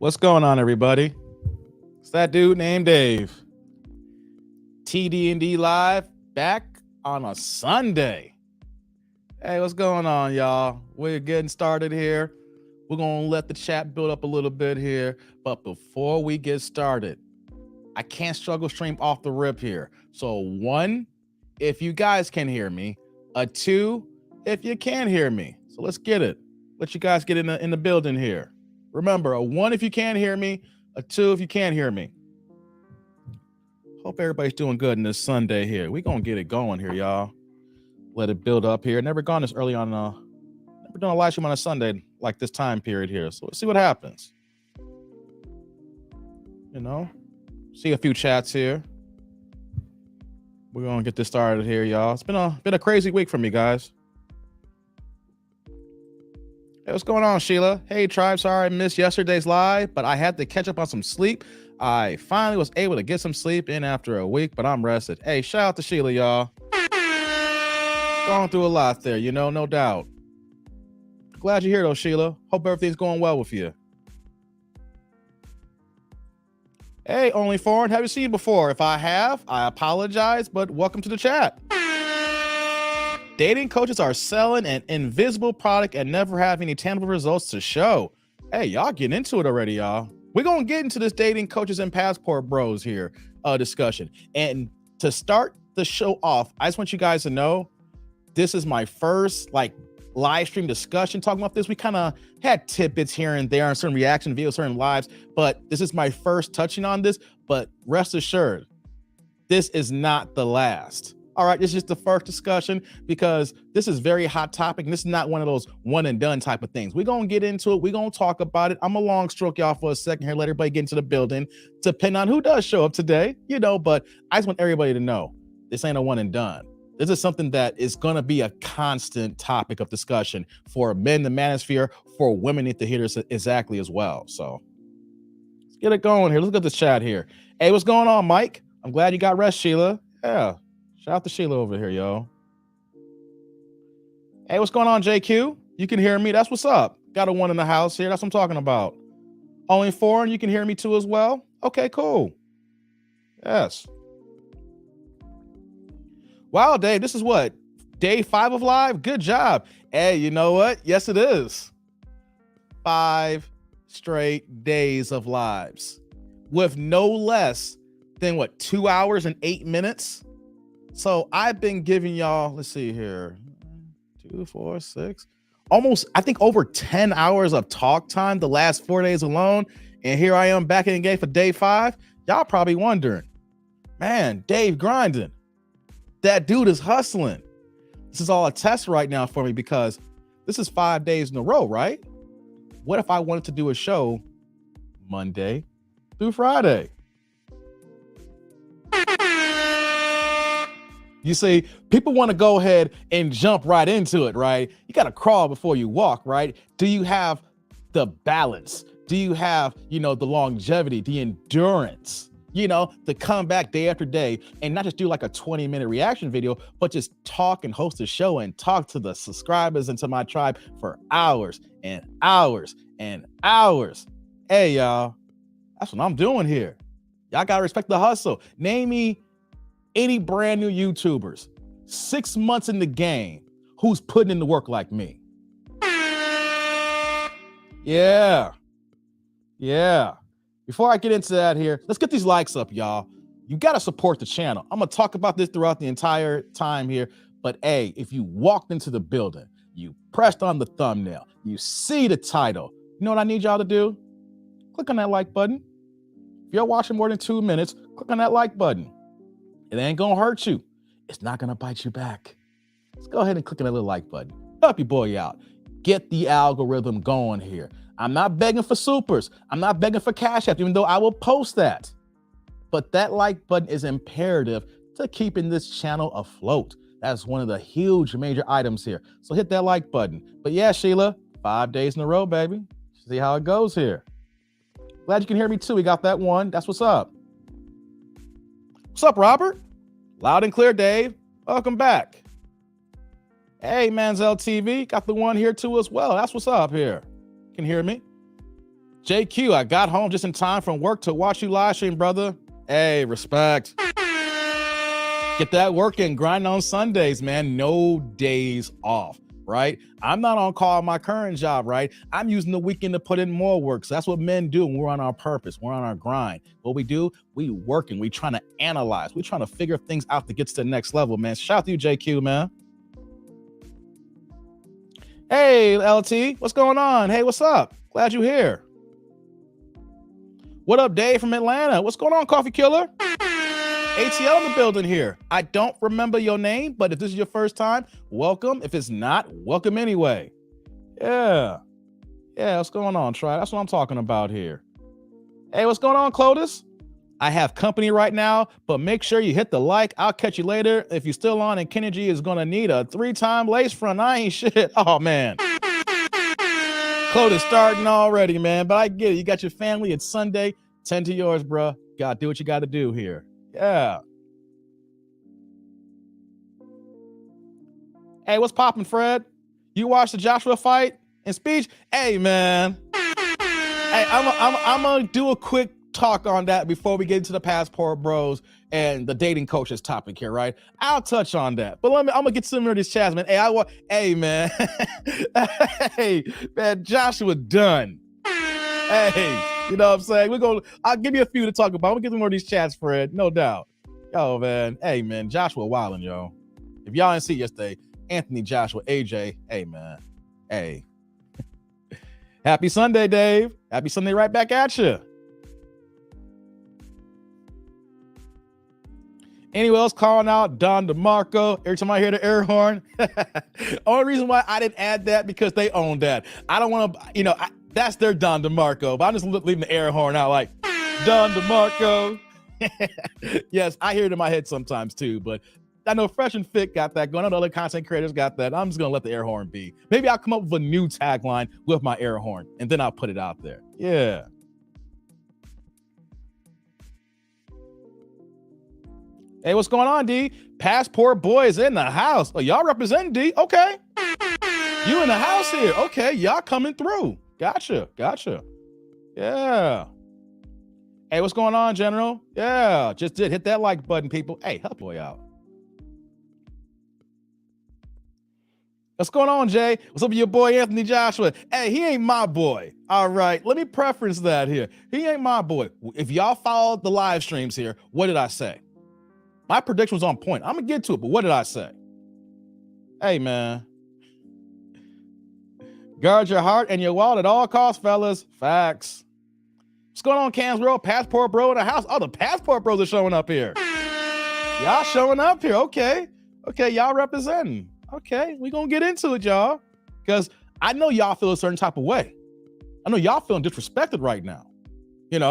What's going on, everybody? It's that dude named Dave. TDND Live back on a Sunday. Hey, what's going on, y'all? We're getting started here. We're going to let the chat build up a little bit here. But before we get started, I can't struggle stream off the rip here. So 1, if you guys can hear me. 2, if you can hear me. So let's get it. Let you guys get in the building here. Remember, 1 if you can't hear me, 2 if you can't hear me. Hope everybody's doing good in this Sunday here. We're going to get it going here, y'all. Let it build up here. Never gone this early on, never done a live stream on a Sunday like this time period here. So let's see what happens. You know, see a few chats here. We're going to get this started here, y'all. It's been a crazy week for me, guys. Hey, what's going on, Sheila? Hey, tribe. Sorry I missed yesterday's live, but I had to catch up on some sleep. I finally was able to get some sleep in after a week, but I'm rested. Hey, shout out to Sheila, y'all. Going through a lot there, you know, no doubt. Glad you're here, though, Sheila. Hope everything's going well with you. Hey, Only Foreign, have you seen you before? If I have, I apologize, but welcome to the chat. Dating coaches are selling an invisible product and never have any tangible results to show. Hey, y'all getting into it already, y'all. We're going to get into this dating coaches and passport bros here discussion. And to start the show off, I just want you guys to know this is my first live stream discussion talking about this. We kind of had tidbits here and there on certain reaction videos, certain lives, but this is my first touching on this. But rest assured, this is not the last. All right, this is just the first discussion because this is very hot topic. And this is not one of those one and done type of things. We're going to get into it. We're going to talk about it. I'm a long stroke y'all for a second here. Let everybody get into the building, depending on who does show up today, you know, but I just want everybody to know this ain't a one and done. This is something that is going to be a constant topic of discussion for men, the manosphere, for women need to hear this exactly as well. So let's get it going here. Let's get this chat here. Hey, what's going on, Mike? I'm glad you got rest, Sheila. Yeah. Shout out to Sheila over here, yo. Hey, what's going on, JQ? You can hear me. That's what's up. Got a 1 in the house here. That's what I'm talking about. Only Foreign, you can hear me too as well? Okay, cool. Yes. Wow, Dave, this is what? Day 5 of live? Good job. Hey, you know what? Yes, it is. 5 straight days of lives with no less than what, 2 hours and 8 minutes? So I've been giving y'all, let's see here, 2, 4, 6, almost, I think over 10 hours of talk time the last 4 days alone. And here I am back in the game for day 5. Y'all probably wondering, man, Dave grinding. That dude is hustling. This is all a test right now for me because this is 5 days in a row, right? What if I wanted to do a show Monday through Friday? You see, people want to go ahead and jump right into it, right? You got to crawl before you walk, right? Do you have the balance? Do you have, the longevity, the endurance, to come back day after day and not just do like a 20-minute reaction video, but just talk and host a show and talk to the subscribers and to my tribe for hours and hours and hours. Hey, y'all, that's what I'm doing here. Y'all got to respect the hustle. Name me any brand new YouTubers 6 months in the game who's putting in the work like me. Yeah. Before I get into that here, let's get these likes up, y'all. You got to support the channel. I'm going to talk about this throughout the entire time here. But hey, if you walked into the building, you pressed on the thumbnail, you see the title, you know what I need y'all to do? Click on that like button. If you're watching more than 2 minutes, click on that like button. It ain't gonna hurt you. It's not gonna bite you back. Let's go ahead and click on that little like button. Help your boy out. Get the algorithm going here. I'm not begging for supers. I'm not begging for Cash App, even though I will post that. But that like button is imperative to keeping this channel afloat. That's one of the huge major items here. So hit that like button. But yeah, Sheila, 5 days in a row, baby. See how it goes here. Glad you can hear me too. We got that 1. That's what's up. What's up, Robert? Loud and clear, Dave. Welcome back. Hey, Manziel TV. Got the 1 here too as well. That's what's up here. Can you hear me? JQ, I got home just in time from work to watch you live stream, brother. Hey, respect. Get that work in, grind on Sundays, man. No days off, right? I'm not on call at my current job, right? I'm using the weekend to put in more work. So that's what men do when we're on our purpose. We're on our grind. What we do, we working. We trying to analyze. We trying to figure things out to get to the next level, man. Shout out to you, JQ, man. Hey, LT, what's going on? Hey, what's up? Glad you're here. What up, Dave from Atlanta? What's going on, Coffee Killer? ATL in the building here. I don't remember your name, but if this is your first time, welcome. If it's not, welcome anyway. Yeah, what's going on, Try? That's what I'm talking about here. Hey, what's going on, Clotis? I have company right now, but make sure you hit the like. I'll catch you later. If you're still on and Kenny G is going to need a 3-time lace front, I ain't shit. Oh, man. Clotis starting already, man, but I get it. You got your family. It's Sunday. Tend to yours, bro. Got to do what you got to do here. Yeah. Hey, what's poppin', Fred? You watched the Joshua fight and speech? Hey, man. Hey, I'm gonna do a quick talk on that before we get into the Passport Bros and the dating coaches topic here, right? I'll touch on that, but I'm gonna get some of these chats, man. Hey, man. Hey, man, Joshua done. Hey. You know what I'm saying? I'll give you a few to talk about. I'm gonna get some more of these chats, Fred, no doubt. Yo, man. Hey, man, Joshua wildin', yo. If y'all didn't see yesterday, Anthony, Joshua, AJ, hey, man. Hey. Happy Sunday, Dave. Happy Sunday right back at you. Anyone else calling out Don DeMarco every time I hear the air horn? Only reason why I didn't add that because they own that. I don't want to, that's their Don DeMarco, but I'm just leaving the air horn out like Don DeMarco. Yes, I hear it in my head sometimes too, but I know Fresh and Fit got that going on. Other content creators got that. I'm just going to let the air horn be. Maybe I'll come up with a new tagline with my air horn and then I'll put it out there. Yeah. Hey, what's going on, D? Passport Boys in the house. Oh, y'all represent D. Okay. You in the house here. Okay, y'all coming through. Gotcha. Yeah. Hey, what's going on, General? Yeah, just did hit that like button, people. Hey, help boy out. What's going on, Jay? What's up with your boy, Anthony Joshua? Hey, he ain't my boy. All right, let me preference that here. He ain't my boy. If y'all followed the live streams here, what did I say? My prediction was on point. I'm going to get to it, but what did I say? Hey, man. Guard your heart and your wallet at all costs, fellas. Facts. What's going on, Cam's World? Passport Bro in the house. Oh, the Passport Bros are showing up here. Y'all showing up here. Okay, y'all representing. Okay, we going to get into it, y'all. Because I know y'all feel a certain type of way. I know y'all feeling disrespected right now. There's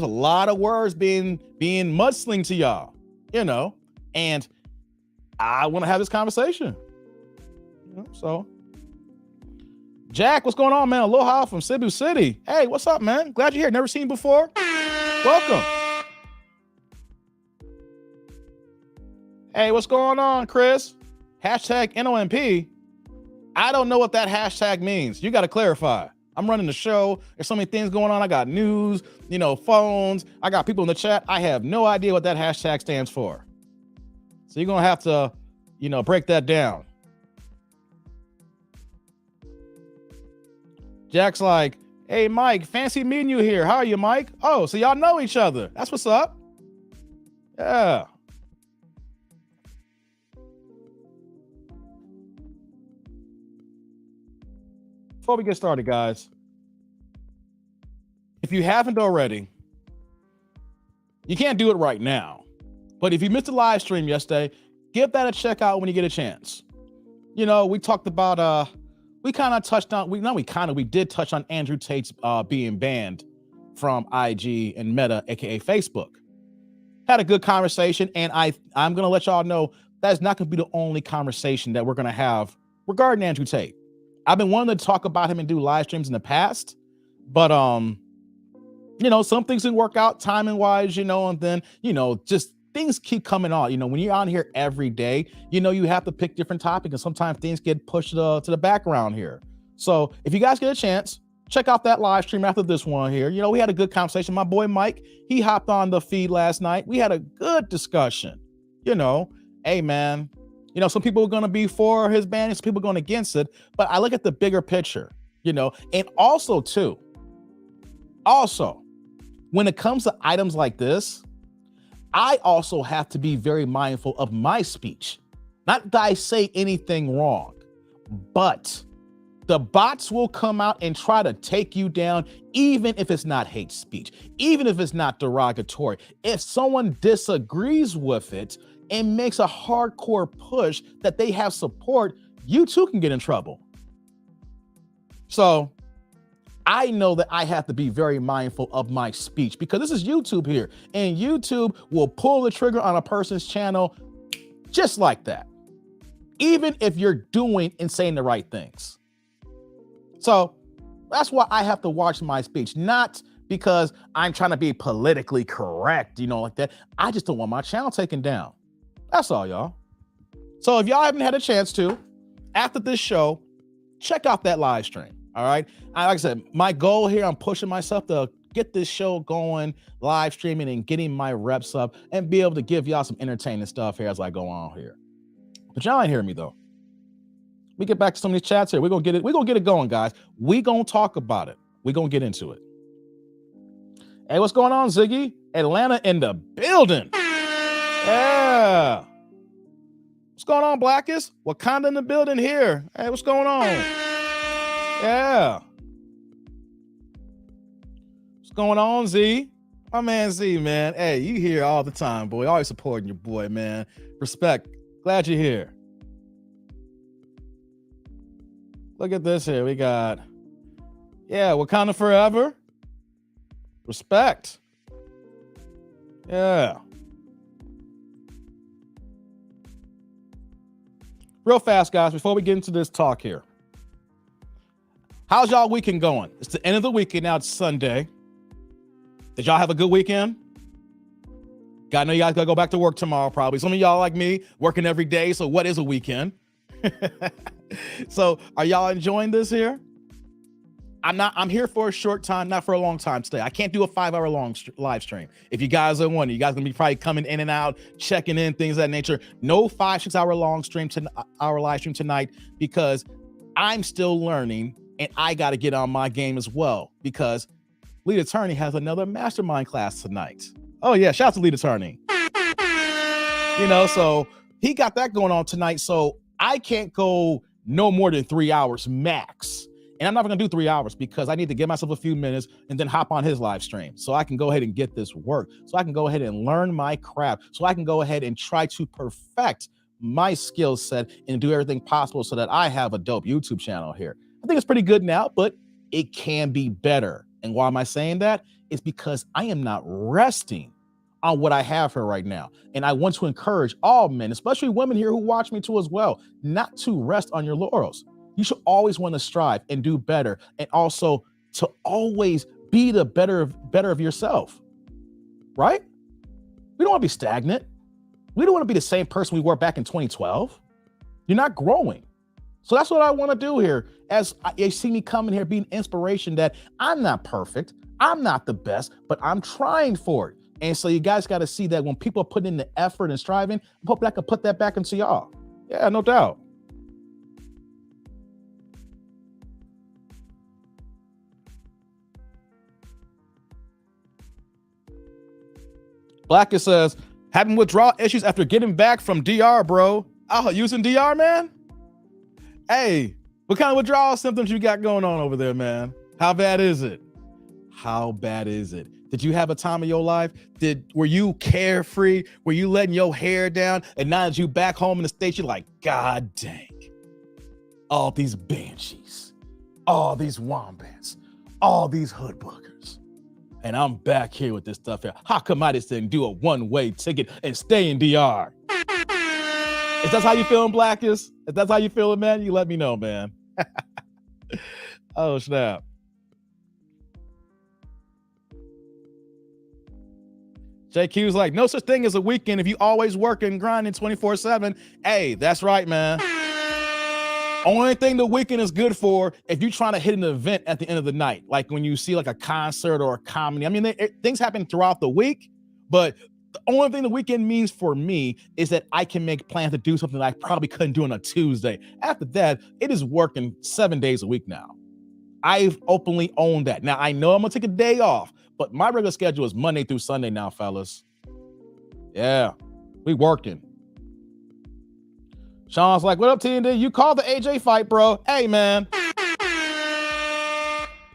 a lot of words being mudslinged to y'all. And I want to have this conversation. So, Jack, what's going on, man? Aloha from Cebu City. Hey, what's up, man? Glad you're here. Never seen you before. Welcome. Hey, what's going on, Chris? Hashtag NOMP. I don't know what that hashtag means. You got to clarify. I'm running the show. There's so many things going on. I got news, phones. I got people in the chat. I have no idea what that hashtag stands for. So you're going to have to, break that down. Jack's like, hey, Mike, fancy meeting you here. How are you, Mike? Oh, so y'all know each other. That's what's up. Yeah. Before we get started, guys, if you haven't already, you can't do it right now. But if you missed the live stream yesterday, give that a check out when you get a chance. We talked about, we did touch on Andrew Tate's being banned from IG and Meta, aka Facebook. Had a good conversation, and I'm gonna let y'all know that's not gonna be the only conversation that we're gonna have regarding Andrew Tate. I've been wanting to talk about him and do live streams in the past, but some things didn't work out timing wise, and then just things keep coming on. When you're on here every day, you have to pick different topics, and sometimes things get pushed to the background here. So if you guys get a chance, check out that live stream after this one here. You know, we had a good conversation. My boy Mike, he hopped on the feed last night. We had a good discussion. You know, hey man, you know, some people are going to be for his ban, some people are going against it. But I look at the bigger picture, you know, and also when it comes to items like this, I also have to be very mindful of my speech. Not that I say anything wrong, but the bots will come out and try to take you down, even if it's not hate speech, even if it's not derogatory. If someone disagrees with it and makes a hardcore push that they have support, you too can get in trouble. So I know that I have to be very mindful of my speech because this is YouTube here, and YouTube will pull the trigger on a person's channel just like that, even if you're doing and saying the right things. So that's why I have to watch my speech, not because I'm trying to be politically correct, you know, like that. I just don't want my channel taken down. That's all, y'all. So if y'all haven't had a chance to, after this show, check out that live stream. All right. Like I said, my goal here, I'm pushing myself to get this show going, live streaming and getting my reps up and be able to give y'all some entertaining stuff here as I go on here. But y'all ain't hearing me though. We get back to some of these chats here. We're gonna get it going, guys. We gonna talk about it. We're gonna get into it. Hey, what's going on, Ziggy? Atlanta in the building. Yeah. What's going on, Blackest? Wakanda in the building here. Hey, what's going on? Yeah. What's going on, Z? My man Z, man. Hey, you here all the time, boy. Always supporting your boy, man. Respect. Glad you're here. Look at this here. We got, Wakanda forever. Respect. Yeah. Real fast, guys, before we get into this talk here. How's y'all weekend going? It's the end of the weekend now. It's Sunday. Did y'all have a good weekend? I know you guys gotta go back to work tomorrow, probably. Some of y'all like me, working every day. So what is a weekend? So are y'all enjoying this here? I'm here for a short time, not for a long time today. I can't do a 5-hour long live stream. If you guys are wondering, you guys gonna be probably coming in and out, checking in, things of that nature. No 5-6 hour long stream hour live stream tonight because I'm still learning and I got to get on my game as well because Lead Attorney has another mastermind class tonight. Oh yeah, shout out to Lead Attorney. You know, so he got that going on tonight. So I can't go no more than 3 hours max. And I'm not gonna do 3 hours because I need to give myself a few minutes and then hop on his live stream so I can go ahead and get this work. So I can go ahead and learn my craft. So I can go ahead and try to perfect my skill set and do everything possible so that I have a dope YouTube channel here. I think it's pretty good now, but it can be better. And why am I saying that? It's because I am not resting on what I have here right now. And I want to encourage all men, especially women here who watch me too as well, not to rest on your laurels. You should always want to strive and do better, and also to always be the better of yourself, right? We don't want to be stagnant. We don't want to be the same person we were back in 2012. You're not growing. So that's what I want to do here. As you see me coming here, being inspiration that I'm not perfect. I'm not the best, but I'm trying for it. And so you guys got to see that when people put in the effort and striving, I hope I can put that back into y'all. Yeah, no doubt. Blackest says, having withdrawal issues after getting back from DR, bro. Oh, using DR, man? Hey, what kind of withdrawal symptoms you got going on over there, man? How bad is it? How bad is it? Did you have a time of your life? Were you carefree? Were you letting your hair down? And now that you back home in the States, you're like, God dang. All these banshees, all these wombats, all these hood boogers. And I'm back here with this stuff here. How come I just didn't do a one-way ticket and stay in DR? Is that how you feeling, Blackest? If that's how you feeling, man, you let me know, man. Oh, snap. JQ's like, no such thing as a weekend if you always working, grinding 24/7. Hey, that's right, man. Only thing the weekend is good for if you're trying to hit an event at the end of the night, like when you see like a concert or a comedy. I mean, things happen throughout the week, but the only thing the weekend means for me is that I can make plans to do something that I probably couldn't do on a Tuesday. After that, it is working 7 days a week now. I've openly owned that. Now, I know I'm going to take a day off, but my regular schedule is Monday through Sunday now, fellas. Yeah, we working. Sean's like, what up, TDND? You called the AJ fight, bro. Hey, man.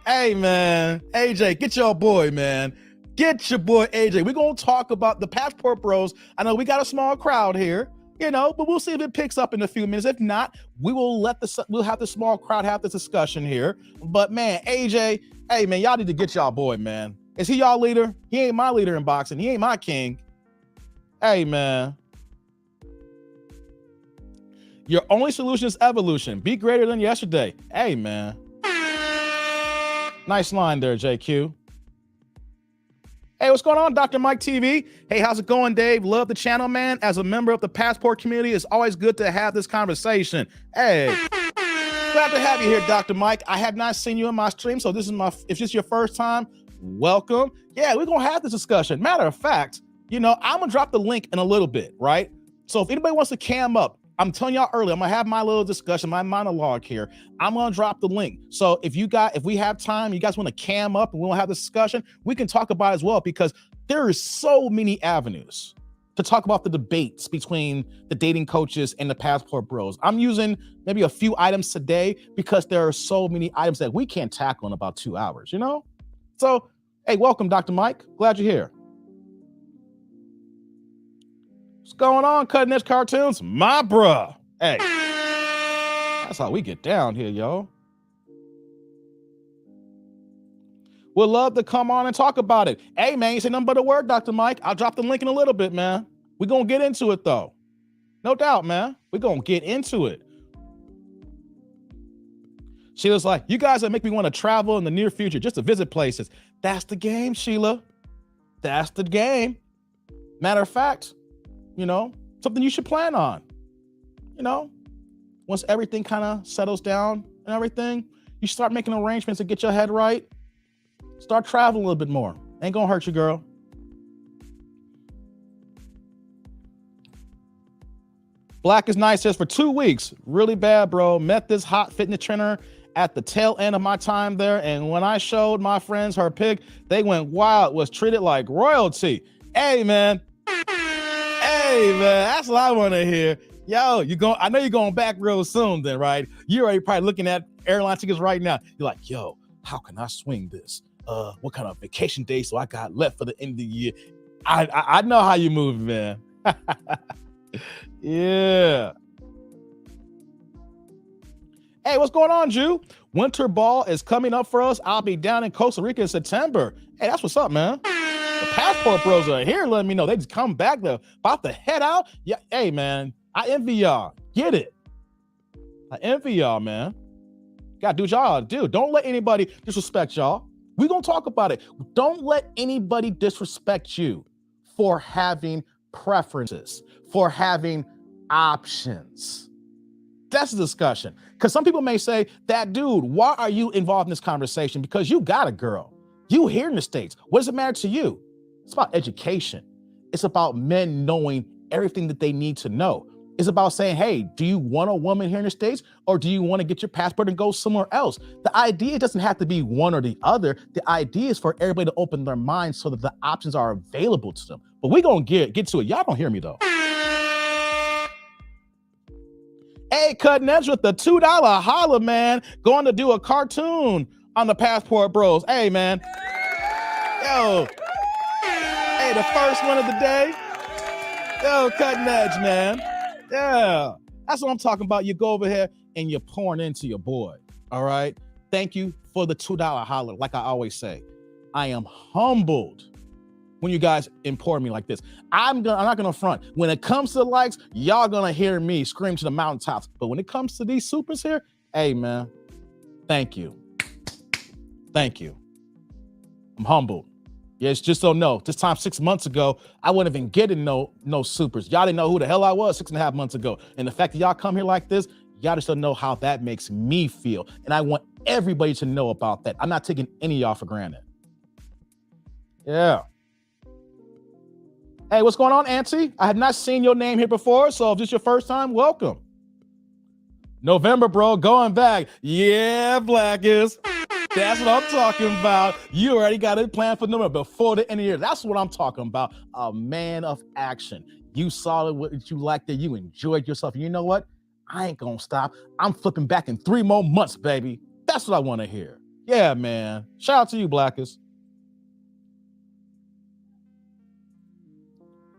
Hey, man. AJ, get your boy, man. Get your boy, AJ. We're going to talk about the Passport Bros. I know we got a small crowd here, but we'll see if it picks up in a few minutes. If not, we'll have the small crowd have this discussion here. But, man, AJ, hey, man, y'all need to get y'all boy, man. Is he y'all leader? He ain't my leader in boxing. He ain't my king. Hey, man. Your only solution is evolution. Be greater than yesterday. Hey, man. Nice line there, JQ. Hey, what's going on, Dr. Mike TV? Hey, how's it going, Dave? Love the channel, man. As a member of the Passport community, it's always good to have this conversation. Hey, glad to have you here, Dr. Mike. I have not seen you in my stream, so if this is your first time, welcome. Yeah, we're going to have this discussion. Matter of fact, I'm going to drop the link in a little bit, right? So if anybody wants to cam up, I'm telling y'all earlier, I'm gonna have my little discussion, my monologue here. I'm gonna drop the link. So if we have time, you guys want to cam up and we'll have this discussion, we can talk about it as well, because there are so many avenues to talk about the debates between the dating coaches and the Passport Bros. I'm using maybe a few items today because there are so many items that we can't tackle in about 2 hours, So, hey, welcome, Dr. Mike. Glad you're here. What's going on, Cutting Edge Cartoons? My bruh. Hey, that's how we get down here, yo. We'd love to come on and talk about it. Hey, man, you say nothing but a word, Dr. Mike. I'll drop the link in a little bit, man. We're going to get into it, though. No doubt, man. We're going to get into it. Sheila's like, you guys that make me want to travel in the near future just to visit places. That's the game, Sheila. That's the game. Matter of fact, something you should plan on. Once everything kind of settles down and everything, you start making arrangements to get your head right. Start traveling a little bit more. Ain't gonna hurt you, girl. Black is Nice says, for 2 weeks, really bad, bro. Met this hot fitness trainer at the tail end of my time there, and when I showed my friends her pic, they went wild, was treated like royalty. Hey, man. Hey, man, that's what I want to hear. Yo, I know you're going back real soon then, right? You're already probably looking at airline tickets right now. You're like, yo, how can I swing this? What kind of vacation days do I got left for the end of the year? I know how you move, man. Yeah. Hey, what's going on, Jew? Winter ball is coming up for us. I'll be down in Costa Rica in September. Hey, that's what's up, man. The Passport Bros are here letting me know they just come back. They're about to head out. Yeah, hey, man, I envy y'all. Get it. I envy y'all, man. Gotta do what y'all do. Don't let anybody disrespect y'all. We're gonna talk about it. Don't let anybody disrespect you for having preferences, for having options. That's a discussion. Because some people may say, that dude, why are you involved in this conversation? Because you got a girl. You here in the States. What does it matter to you? It's about education. It's about men knowing everything that they need to know. It's about saying, hey, do you want a woman here in the States, or do you want to get your passport and go somewhere else? The idea doesn't have to be one or the other. The idea is for everybody to open their minds so that the options are available to them. But we're going to get to it. Y'all don't hear me, though. Hey, Cutting Edge with the $2 holla, man. Going to do a cartoon on the Passport Bros. Hey, man. Yo. Hey, the first one of the day. Yo, Cutting Edge, man. Yeah. That's what I'm talking about. You go over here and you're pouring into your boy. All right. Thank you for the $2 holla. Like I always say, I am humbled when you guys import me like this. I'm not gonna front. When it comes to the likes, y'all gonna hear me scream to the mountaintops. But when it comes to these supers here, hey, man, thank you. Thank you. I'm humbled. Yes, just don't know. This time 6 months ago, I wouldn't even get no supers. Y'all didn't know who the hell I was 6.5 months ago. And the fact that y'all come here like this, Y'all just don't know how that makes me feel. And I want everybody to know about that. I'm not taking any of y'all for granted. Yeah. Hey, what's going on, Auntie? I have not seen your name here before, so if this is your first time, welcome. November, bro, going back. Yeah, Blackest. That's what I'm talking about. You already got it planned for November before the end of the year. That's what I'm talking about. A man of action. You saw what you liked it. You enjoyed yourself. And you know what? I ain't gonna stop. I'm flipping back in 3 more months, baby. That's what I want to hear. Yeah, man. Shout out to you, Blackest.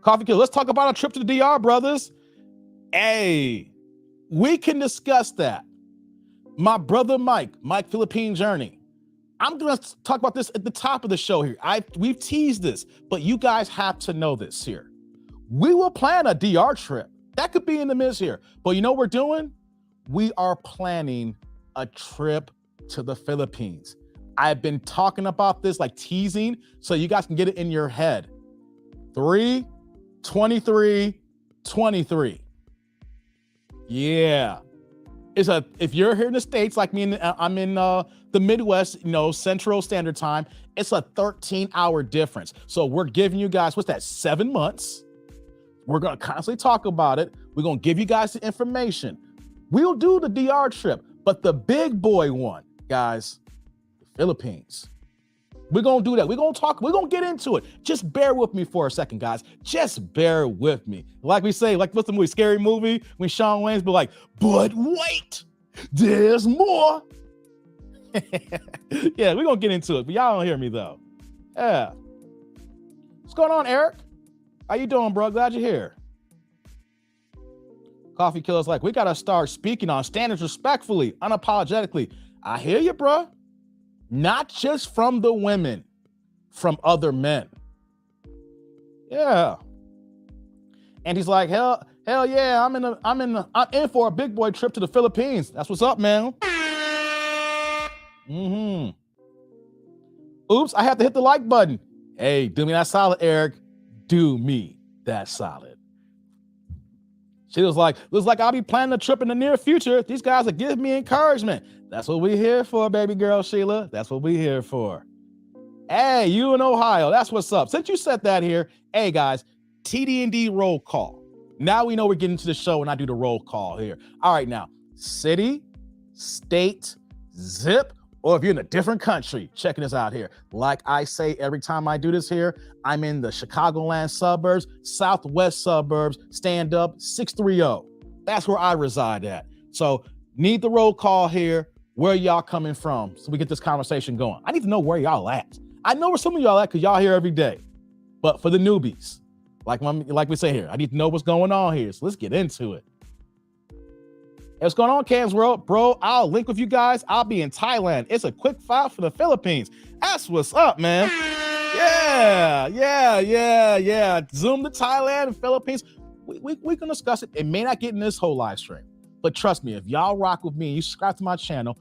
Coffee Kill, let's talk about a trip to the DR, brothers. Hey, we can discuss that. My brother Mike Philippine Journey. I'm going to talk about this at the top of the show here. We've teased this, but you guys have to know this here. We will plan a DR trip. That could be in the midst here. But you know what we're doing? We are planning a trip to the Philippines. I've been talking about this, like teasing, so you guys can get it in your head. 3/23/23. Yeah. If you're here in the States, like me, I'm in the Midwest, Central Standard Time, it's a 13-hour difference. So we're giving you guys, 7 months. We're going to constantly talk about it. We're going to give you guys the information. We'll do the DR trip, but the big boy one, guys, the Philippines. We're going to do that. We're going to talk. We're going to get into it. Just bear with me for a second, guys. Just bear with me. Like we say, like what's the movie, Scary Movie, when Shawn Wayne's be like, but wait, there's more. Yeah, we're going to get into it, but y'all don't hear me though. Yeah. What's going on, Eric? How you doing, bro? Glad you're here. Coffee Killer's like, we got to start speaking on standards respectfully, unapologetically. I hear you, bro. Not just from the women, from other men. Yeah. And he's like, hell yeah, I'm in for a big boy trip to the Philippines. That's what's up, man. Oops, I have to hit the like button. Hey, do me that solid, Eric. Do me that solid. She was like, looks like I'll be planning a trip in the near future. These guys are giving me encouragement. That's what we're here for, baby girl Sheila. That's what we're here for. Hey, you in Ohio. That's what's up. Since you said that here, hey guys, TDND roll call. Now we know we're getting to the show and I do the roll call here. All right, now, city, state, zip, or if you're in a different country, checking this out here. Like I say every time I do this here, I'm in the Chicagoland suburbs, southwest suburbs, stand up 630. That's where I reside at. So need the roll call here. Where y'all coming from so we get this conversation going? I need to know where y'all at. I know where some of y'all at because y'all here every day. But for the newbies, like we say here, I need to know what's going on here. So let's get into it. Hey, what's going on, Cam's World? Bro, I'll link with you guys. I'll be in Thailand. It's a quick file for the Philippines. That's what's up, man. Yeah. Zoom to Thailand and Philippines. We can discuss it. It may not get in this whole live stream. But trust me, if y'all rock with me and you subscribe to my channel,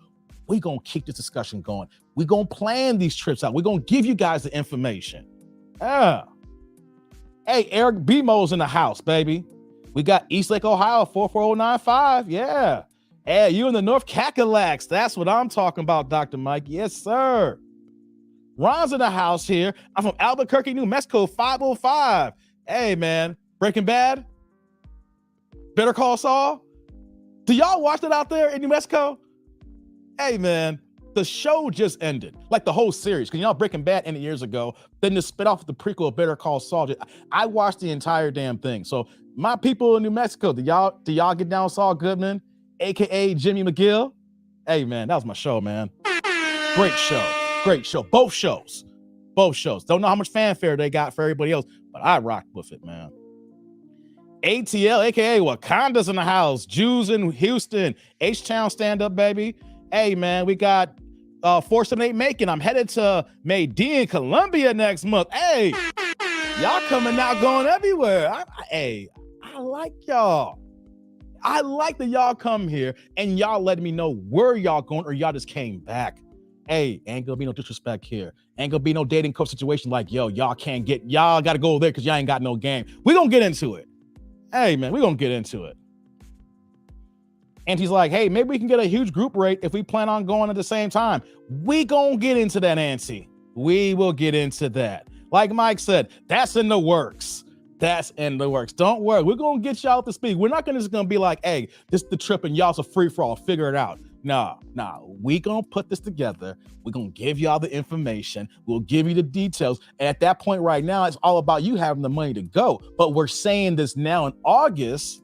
we're going to keep this discussion going. We're going to plan these trips out. We're going to give you guys the information. Yeah. Hey, Eric BMO's in the house, baby. We got Eastlake, Ohio, 44095. Yeah. Hey, you in the North Cackalax. That's what I'm talking about, Dr. Mike. Yes, sir. Ron's in the house here. I'm from Albuquerque, New Mexico, 505. Hey, man. Breaking Bad? Better Call Saul? Do y'all watch that out there in New Mexico? Hey, man, the show just ended. Like the whole series. Because Breaking Bad ended years ago. Then to spit off the prequel of Better Call Saul. I watched the entire damn thing. So my people in New Mexico, do y'all get down with Saul Goodman, a.k.a. Jimmy McGill? Hey, man, that was my show, man. Great show. Both shows. Don't know how much fanfare they got for everybody else, but I rocked with it, man. ATL, aka Wakanda's in the house. Jews in Houston. H-Town stand up, baby. Hey, man, we got 478 Macon. I'm headed to Medellin, Colombia next month. Hey, y'all coming out, going everywhere. I like y'all. I like that y'all come here and y'all letting me know where y'all going or y'all just came back. Hey, ain't gonna be no disrespect here. Ain't gonna be no dating coach situation like, y'all gotta go there because y'all ain't got no game. We gonna get into it. Hey, man, we're going to get into it. And he's like, hey, maybe we can get a huge group rate if we plan on going at the same time. We gonna get into that, Nancy. We will get into that. Like Mike said, that's in the works. That's in the works. Don't worry. We're gonna get y'all up to speed. We're not just gonna be like, hey, this is the trip and y'all's a free for all. Figure it out. Nah. We gonna put this together. We're gonna give y'all the information. We'll give you the details. And at that point right now, it's all about you having the money to go. But we're saying this now in August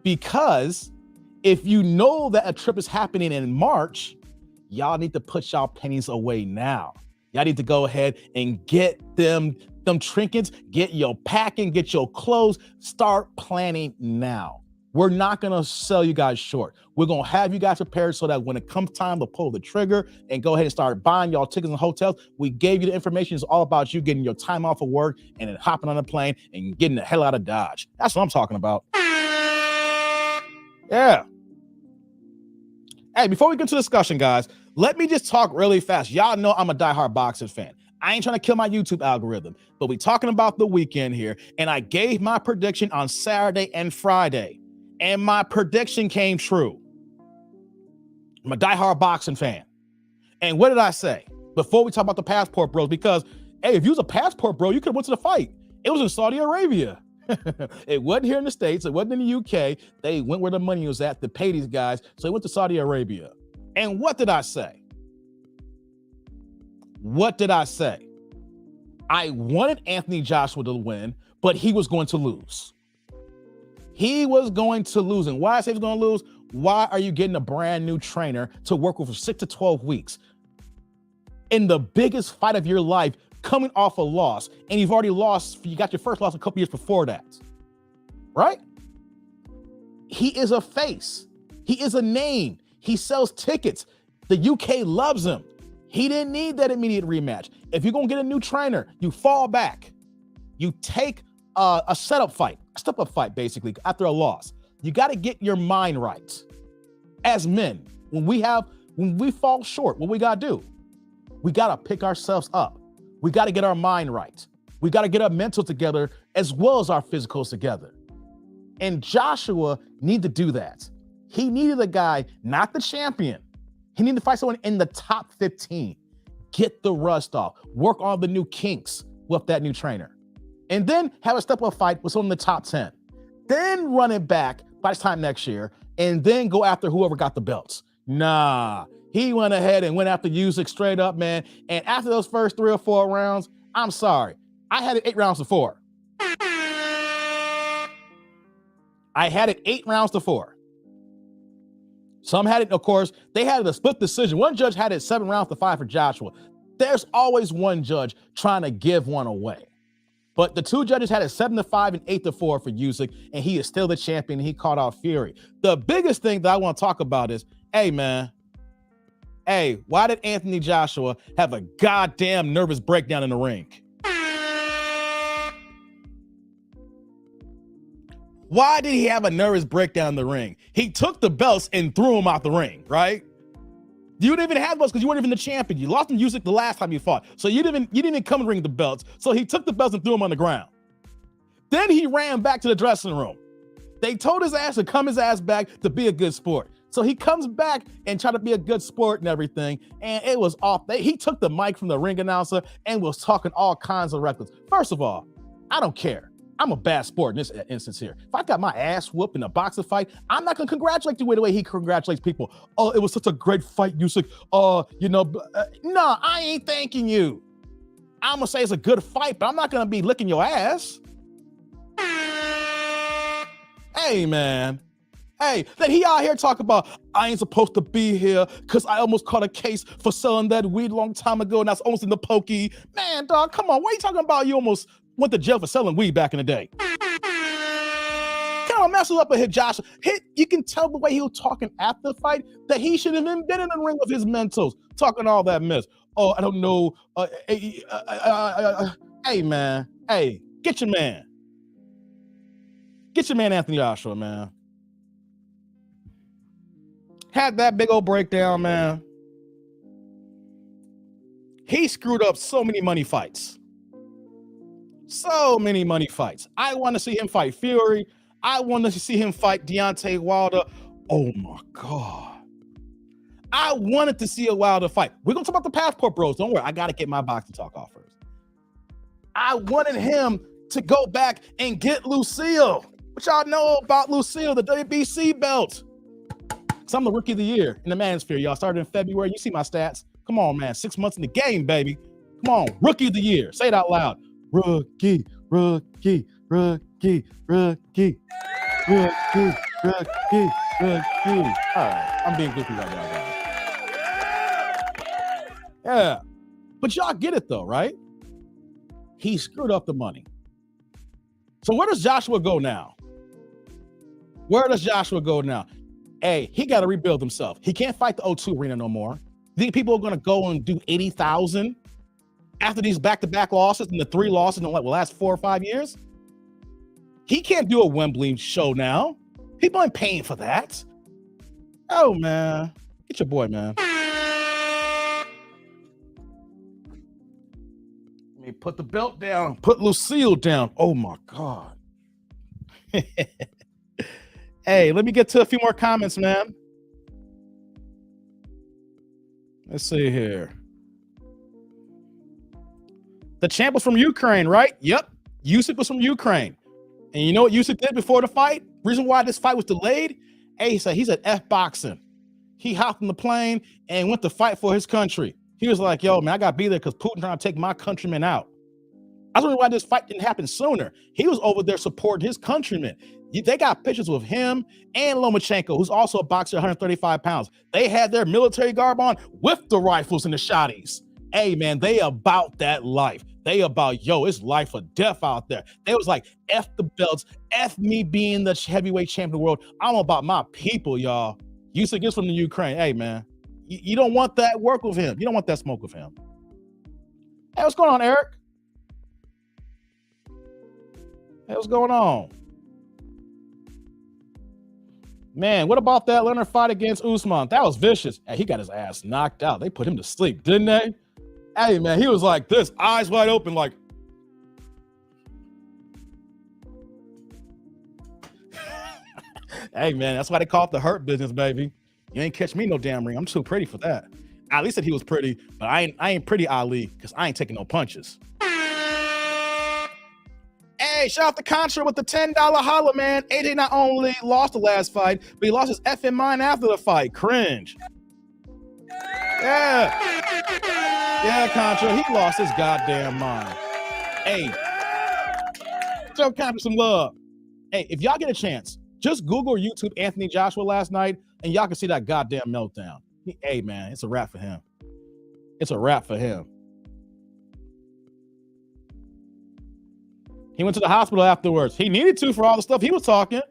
because if you know that a trip is happening in March, y'all need to put y'all pennies away now. Y'all need to go ahead and get them trinkets, get your packing, get your clothes, start planning now. We're not gonna sell you guys short. We're gonna have you guys prepared so that when it comes time to pull the trigger and go ahead and start buying y'all tickets and hotels, we gave you the information. It's all about you getting your time off of work and then hopping on a plane and getting the hell out of Dodge. That's what I'm talking about. Yeah. Hey, before we get to discussion, guys, let me just talk really fast. Y'all know I'm a diehard boxing fan. I ain't trying to kill my YouTube algorithm, but we talking about the weekend here, and I gave my prediction on Saturday and Friday, and my prediction came true. I'm a diehard boxing fan. And what did I say? Before we talk about the passport bros, because, hey, if you was a passport bro, you could have went to the fight. It was in Saudi Arabia. It wasn't here in the States. It wasn't in the UK. They went where the money was at to pay these guys. So they went to Saudi Arabia. And what did I say? What did I say? I wanted Anthony Joshua to win, but he was going to lose. He was going to lose. And why I say he was going to lose? Why are you getting a brand new trainer to work with for 6 to 12 weeks? In the biggest fight of your life, coming off a loss, and you've already lost, you got your first loss a couple years before that, right? He is a face. He is a name. He sells tickets. The UK loves him. He didn't need that immediate rematch. If you're going to get a new trainer, you fall back. You take a setup fight, a step-up fight, basically, after a loss. You got to get your mind right. As men, when we fall short, what we got to do? We got to pick ourselves up. We got to get our mind right. We got to get our mental together as well as our physicals together. And Joshua needed to do that. He needed a guy, not the champion. He needed to fight someone in the top 15. Get the rust off. Work on the new kinks with that new trainer. And then have a step-up fight with someone in the top 10. Then run it back by this time next year and then go after whoever got the belts. Nah. He went ahead and went after Usyk straight up, man. And after those first 3 or 4 rounds, I'm sorry. I had it 8 rounds to 4. I had it 8 rounds to 4. Some had it, of course, they had it a split decision. One judge had it 7 rounds to 5 for Joshua. There's always one judge trying to give one away. But the 2 judges had it 7 to 5 and 8 to 4 for Usyk, and he is still the champion. He caught out Fury. The biggest thing that I want to talk about is, hey, man, hey, why did Anthony Joshua have a goddamn nervous breakdown in the ring? Why did he have a nervous breakdown in the ring? He took the belts and threw them out the ring, right? You didn't even have belts because you weren't even the champion. You lost to Usyk the last time you fought. So you didn't even come and ring the belts. So he took the belts and threw them on the ground. Then he ran back to the dressing room. They told his ass to come his ass back to be a good sport. So he comes back and tried to be a good sport and everything. And it was off. He took the mic from the ring announcer and was talking all kinds of reckless. First of all, I don't care. I'm a bad sport in this instance here. If I got my ass whooped in a boxing fight, I'm not gonna congratulate you the way he congratulates people. Oh, it was such a great fight, Usyk. No, I ain't thanking you. I'm gonna say it's a good fight, but I'm not gonna be licking your ass. Hey, man. Hey, then he out here talking about, I ain't supposed to be here because I almost caught a case for selling that weed a long time ago and that's almost in the pokey. Man, dog, come on. What are you talking about? You almost went to jail for selling weed back in the day. Kind of messes up a hit Joshua. You can tell the way he was talking after the fight that he should have even been in the ring with his mentals, talking all that mess. Oh, I don't know. Hey, man. Hey, get your man. Get your man Anthony Joshua, man. Had that big old breakdown, man. He screwed up so many money fights. So many money fights. I want to see him fight Fury. I want to see him fight Deontay Wilder. Oh my God. I wanted to see a Wilder fight. We're going to talk about the Passport Bros. Don't worry. I got to get my boxing talk off first. I wanted him to go back and get Lucille. What y'all know about Lucille, the WBC belt? Because I'm the rookie of the year in the manosphere, y'all. Started in February. You see my stats. Come on, man. 6 months in the game, baby. Come on. Rookie of the year. Say it out loud. Rookie, rookie, rookie, rookie, rookie, rookie, rookie. All right. I'm being goofy right now, guys. Yeah. But y'all get it, though, right? He screwed up the money. So where does Joshua go now? Where does Joshua go now? Hey, he got to rebuild himself. He can't fight the O2 Arena no more. You think people are going to go and do 80,000 after these back-to-back losses and the 3 losses in the last 4 or 5 years? He can't do a Wembley show now. People ain't paying for that. Oh, man. Get your boy, man. Let me put the belt down. Put Lucille down. Oh, my God. Hey, let me get to a few more comments, man. Let's see here. The champ was from Ukraine, right? Yep. Usyk was from Ukraine. And you know what Usyk did before the fight? Reason why this fight was delayed? Hey, he said he's at F boxing. He hopped on the plane and went to fight for his country. He was like, yo, man, I got to be there because Putin trying to take my countrymen out. I don't know why this fight didn't happen sooner. He was over there supporting his countrymen. They got pictures with him and Lomachenko, who's also a boxer, 135 pounds. They had their military garb on with the rifles and the shotties. Hey, man, they about that life. They about, yo, it's life or death out there. They was like, F the belts, F me being the heavyweight champion of the world. I'm about my people, y'all. Usyk is from the Ukraine. Hey, man, you don't want that work with him. You don't want that smoke with him. Hey, what's going on, Eric? Hey, what's going on? Man, what about that Leonard fight against Usman? That was vicious. Hey, he got his ass knocked out. They put him to sleep, didn't they? Hey, man, he was like this, eyes wide open, like. Hey, man, that's why they call it the hurt business, baby. You ain't catch me no damn ring. I'm too pretty for that. Ali said he was pretty, but I ain't pretty Ali because I ain't taking no punches. Hey, shout out to Contra with the $10 holla, man. AJ not only lost the last fight, but he lost his effing mind after the fight. Cringe. Yeah. Yeah, Contra, he lost his goddamn mind. Hey, show Contra some love. Hey, if y'all get a chance, just Google or YouTube Anthony Joshua last night, and y'all can see that goddamn meltdown. Hey, man, it's a wrap for him. It's a wrap for him. He went to the hospital afterwards. He needed to for all the stuff he was talking.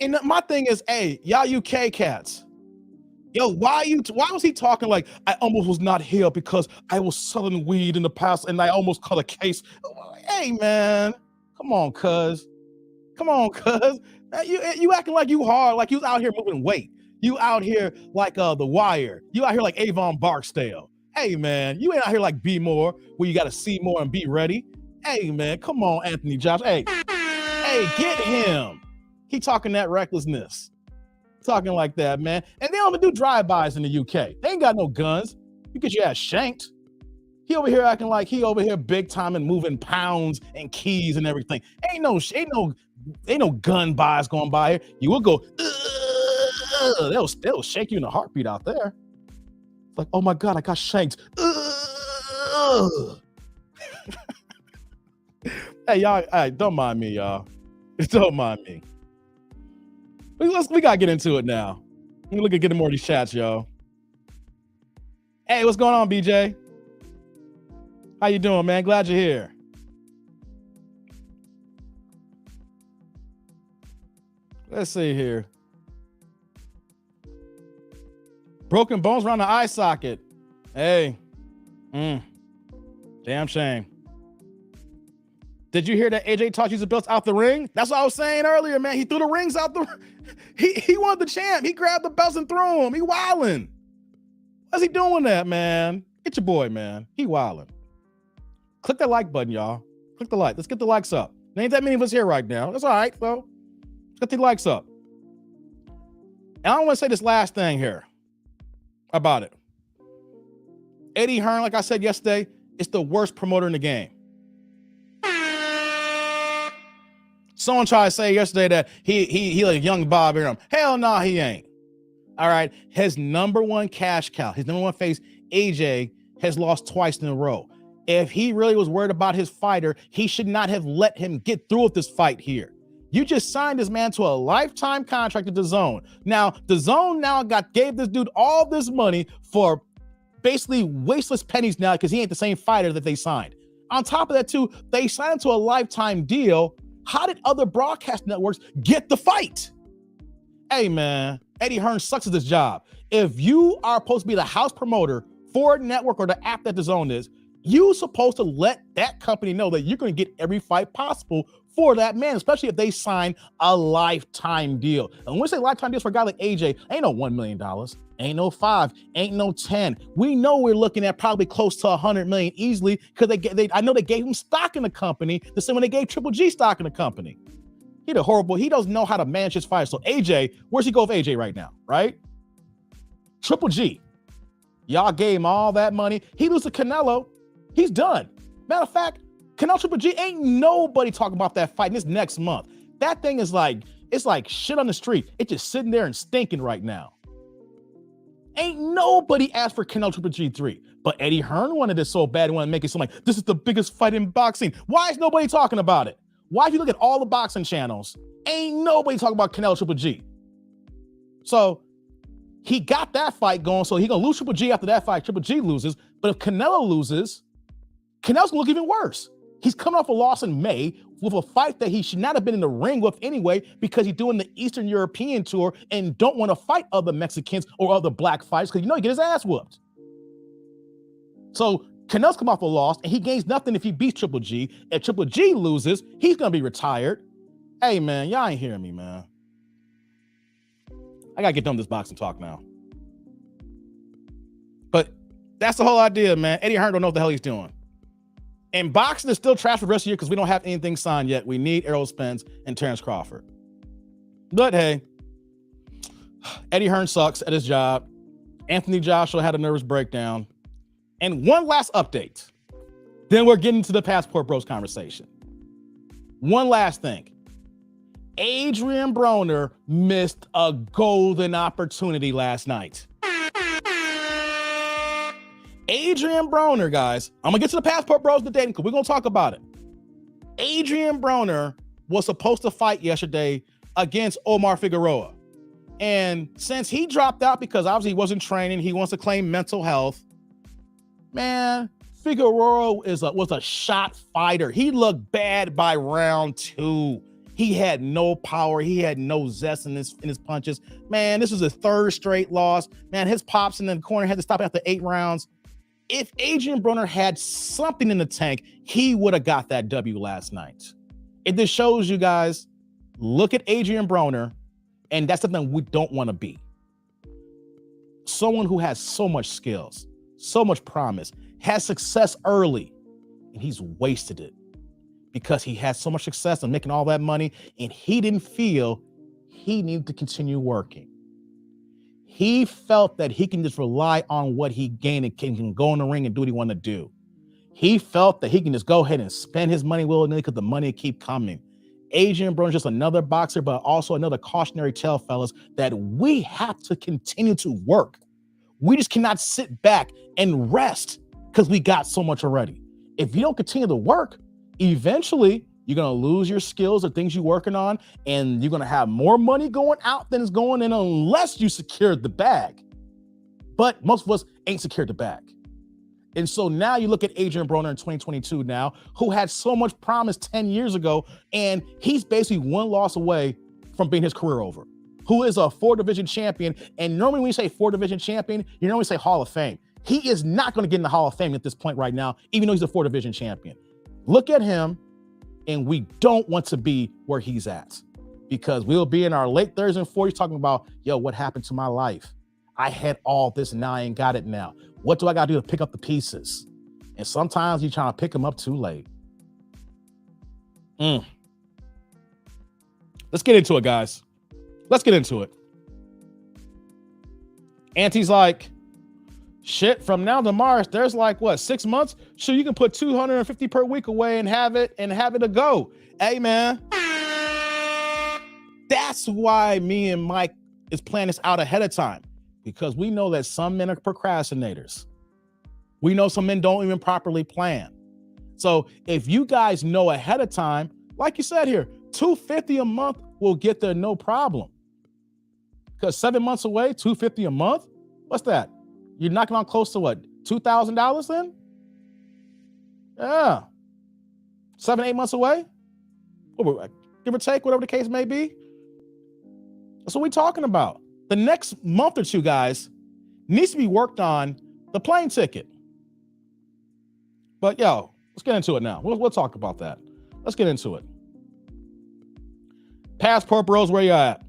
And my thing is, hey, y'all UK cats. Yo, why was he talking like I almost was not here because I was selling weed in the past and I almost caught a case? Hey, man. Come on, cuz. Come on, cuz. You acting like you hard, like you was out here moving weight. You out here like The Wire. You out here like Avon Barksdale. Hey, man, you ain't out here like Be More, where you got to see more and be ready. Hey, man, come on, Anthony Josh. Hey, get him. He talking that recklessness. Talking like that, man. And they don't even do drive-bys in the UK. They ain't got no guns. You get your ass shanked. He over here acting like he over here big time and moving pounds and keys and everything. Ain't no gun buys going by here. You will go, they'll shake you in a heartbeat out there. It's like, oh my God, I got shanked. Hey, y'all, hey, don't mind me, y'all. Don't mind me. We gotta get into it now. Let me look at getting more of these chats, y'all. Hey, what's going on, BJ? How you doing, man? Glad you're here. Let's see here. Broken bones around the eye socket. Hey. Damn shame. Did you hear that AJ taught you the belts out the ring? That's what I was saying earlier, man. He threw the rings out the He wanted the champ. He grabbed the belts and threw them. He wilding. What's he doing that, man? Get your boy, man. He wilding. Click that like button, y'all. Click the like. Let's get the likes up. There ain't that many of us here right now. That's all right, though. Let's get the likes up. And I want to say this last thing here about it. Eddie Hearn, like I said yesterday, is the worst promoter in the game. Someone tried to say yesterday that he like young Bob Arum. Hell no, he ain't. All right. His number one cash cow, his number one face, AJ, has lost twice in a row. If he really was worried about his fighter, he should not have let him get through with this fight here. You just signed this man to a lifetime contract at DAZN. Now, DAZN now gave this dude all this money for basically wasteless pennies now because he ain't the same fighter that they signed. On top of that, too, they signed to a lifetime deal. How did other broadcast networks get the fight? Hey, man, Eddie Hearn sucks at this job. If you are supposed to be the house promoter for a network or the app that DAZN is, you're supposed to let that company know that you're going to get every fight possible for that man, especially if they sign a lifetime deal. And when we say lifetime deals for a guy like AJ, ain't no $1 million, ain't no 5, ain't no 10. We know we're looking at probably close to 100 million easily because I know they gave him stock in the company the same when they gave Triple G stock in the company. He doesn't know how to manage his fight. So AJ, where's he go with AJ right now, right? Triple G, y'all gave him all that money. He loses to Canelo, he's done. Matter of fact, Canelo Triple G, ain't nobody talking about that fight this next month. That thing is it's like shit on the street. It's just sitting there and stinking right now. Ain't nobody asked for Canelo Triple G3, but Eddie Hearn wanted it so bad, he wanted to make it seem like this is the biggest fight in boxing. Why is nobody talking about it? Why, if you look at all the boxing channels, ain't nobody talking about Canelo Triple G? So he got that fight going, so he gonna lose Triple G after that fight. Triple G loses, but if Canelo loses, Canelo's gonna look even worse. He's coming off a loss in May with a fight that he should not have been in the ring with anyway because he's doing the Eastern European tour and don't want to fight other Mexicans or other black fighters because he get his ass whooped. So Canelo's come off a loss and he gains nothing if he beats Triple G. If Triple G loses, he's going to be retired. Hey, man, y'all ain't hearing me, man. I got to get done with this boxing talk now. But that's the whole idea, man. Eddie Hearn don't know what the hell he's doing. And boxing is still trash for the rest of the year because we don't have anything signed yet. We need Errol Spence and Terrence Crawford. But hey, Eddie Hearn sucks at his job. Anthony Joshua had a nervous breakdown. And one last update. Then we're getting to the Passport Bros conversation. One last thing. Adrian Broner missed a golden opportunity last night. Adrian Broner, guys, I'm going to get to the Passport Bros today because we're going to talk about it. Adrian Broner was supposed to fight yesterday against Omar Figueroa. And since he dropped out because obviously he wasn't training, he wants to claim mental health. Man, Figueroa was a shot fighter. He looked bad by round 2. He had no power. He had no zest in his punches. Man, this was his 3rd straight loss. Man, his pops in the corner had to stop after 8 rounds. If Adrian Broner had something in the tank, he would have got that W last night. It just shows you guys, look at Adrian Broner, and that's something we don't want to be. Someone who has so much skills, so much promise, has success early, and he's wasted it because he had so much success and making all that money, and he didn't feel he needed to continue working. He felt that he can just rely on what he gained and can go in the ring and do what he want to do. He felt that he can just go ahead and spend his money willy-nilly because the money keep coming. Adrian Broner is just another boxer, but also another cautionary tale, fellas, that we have to continue to work. We just cannot sit back and rest because we got so much already. If you don't continue to work, eventually you're going to lose your skills or things you're working on, and you're going to have more money going out than is going in unless you secured the bag. But most of us ain't secured the bag. And so now you look at Adrian Broner in 2022 now, who had so much promise 10 years ago, and he's basically one loss away from being his career over, who is a 4-division champion. And normally when you say 4-division champion, you normally say Hall of Fame. He is not going to get in the Hall of Fame at this point right now, even though he's a 4-division champion. Look at him. And we don't want to be where he's at because we'll be in our late 30s and 40s talking about, yo, what happened to my life? I had all this and now I ain't got it now. What do I got to do to pick up the pieces? And sometimes you're trying to pick them up too late. Let's get into it, guys. Let's get into it. Auntie's like, shit, from now to March, there's like what, 6 months? Sure, you can put 250 per week away and have it a go. Hey man, that's why me and Mike is planning this out ahead of time, because we know that some men are procrastinators. We know some men don't even properly plan. So if you guys know ahead of time, like you said here, $250 a month will get there no problem. Because 7 months away, $250 a month, what's that? You're knocking on close to what, $2,000 then? Yeah. 7, 8 months away? Give or take, whatever the case may be. That's what we're talking about. The next month or two, guys, needs to be worked on the plane ticket. But yo, let's get into it now. We'll talk about that. Let's get into it. Passport bros, where you at?